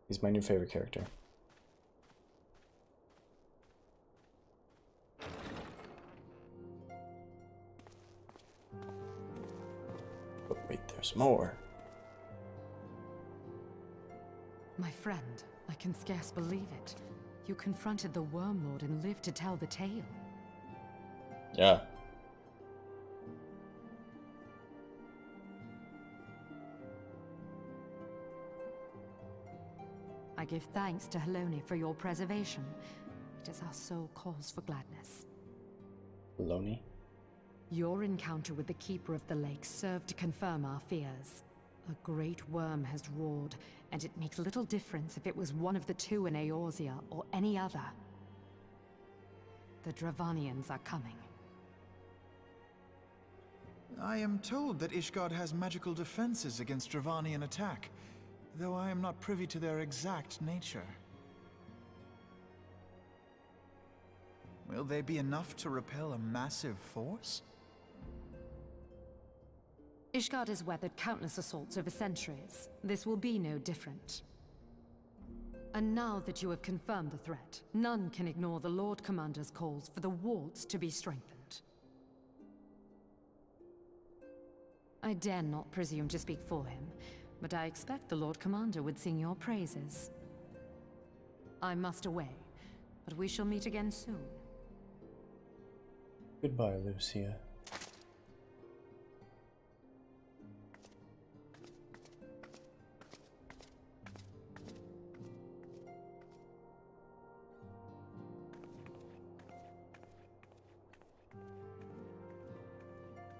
He's my new favorite character. But wait, there's more. My friend, I can scarce believe it. You confronted the Worm Lord and lived to tell the tale. Yeah. I give thanks to Halone for your preservation. It is our sole cause for gladness. Halone? Your encounter with the Keeper of the Lake served to confirm our fears. A great worm has roared, and it makes little difference if it was one of the two in Eorzea or any other. The Dravanians are coming. I am told that Ishgard has magical defenses against Dravanian attack, though I am not privy to their exact nature. Will they be enough to repel a massive force? Ishgard has weathered countless assaults over centuries. This will be no different. And now that you have confirmed the threat, none can ignore the Lord Commander's calls for the wards to be strengthened. I dare not presume to speak for him, but I expect the Lord Commander would sing your praises. I must away, but we shall meet again soon. Goodbye, Lucia.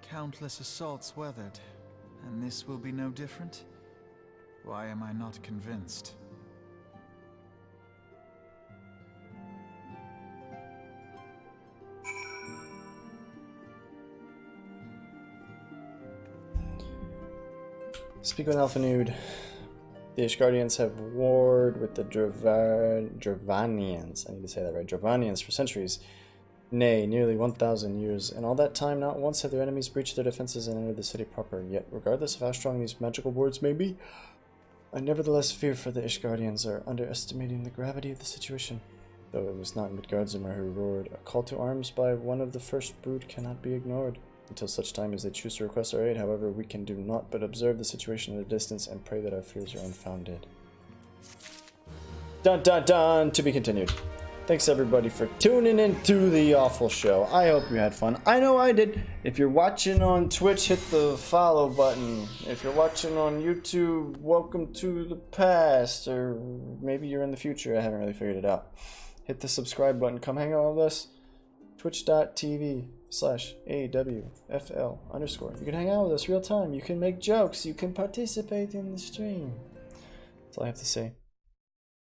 Countless assaults weathered, and this will be no different? Why am I not convinced? Speak with Alphanud. The Ishgardians have warred with the Dravanians. I need to say that right. Dravanians for centuries. Nay, nearly 1,000 years. In all that time, not once have their enemies breached their defenses and entered the city proper. Yet, regardless of how strong these magical wards may be, I nevertheless fear for the Ishgardians are underestimating the gravity of the situation. Though it was not Midgardsormr who roared, a call to arms by one of the first brood cannot be ignored. Until such time as they choose to request our aid, however, we can do naught but observe the situation at a distance and pray that our fears are unfounded. Dun dun dun! To be continued. Thanks everybody for tuning in to the Awfl show. I hope you had fun. I know I did. If you're watching on Twitch, hit the follow button. If you're watching on YouTube, welcome to the past. Or maybe you're in the future. I haven't really figured it out. Hit the subscribe button. Come hang out with us. Twitch.tv/AWFL_. You can hang out with us real time. You can make jokes. You can participate in the stream. That's all I have to say.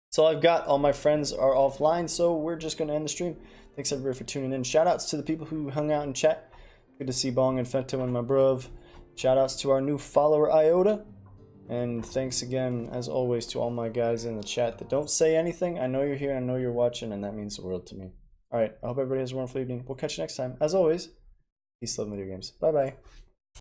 That's all I've got. All my friends are offline, so we're just going to end the stream. Thanks everybody for tuning in. Shoutouts to the people who hung out in chat. Good to see Bong and Fento and my bruv. Shoutouts to our new follower, Iota. And thanks again, as always, to all my guys in the chat that don't say anything. I know you're here, I know you're watching, and that means the world to me. Alright, I hope everybody has a wonderful evening. We'll catch you next time. As always, peace, love, and video games. Bye-bye.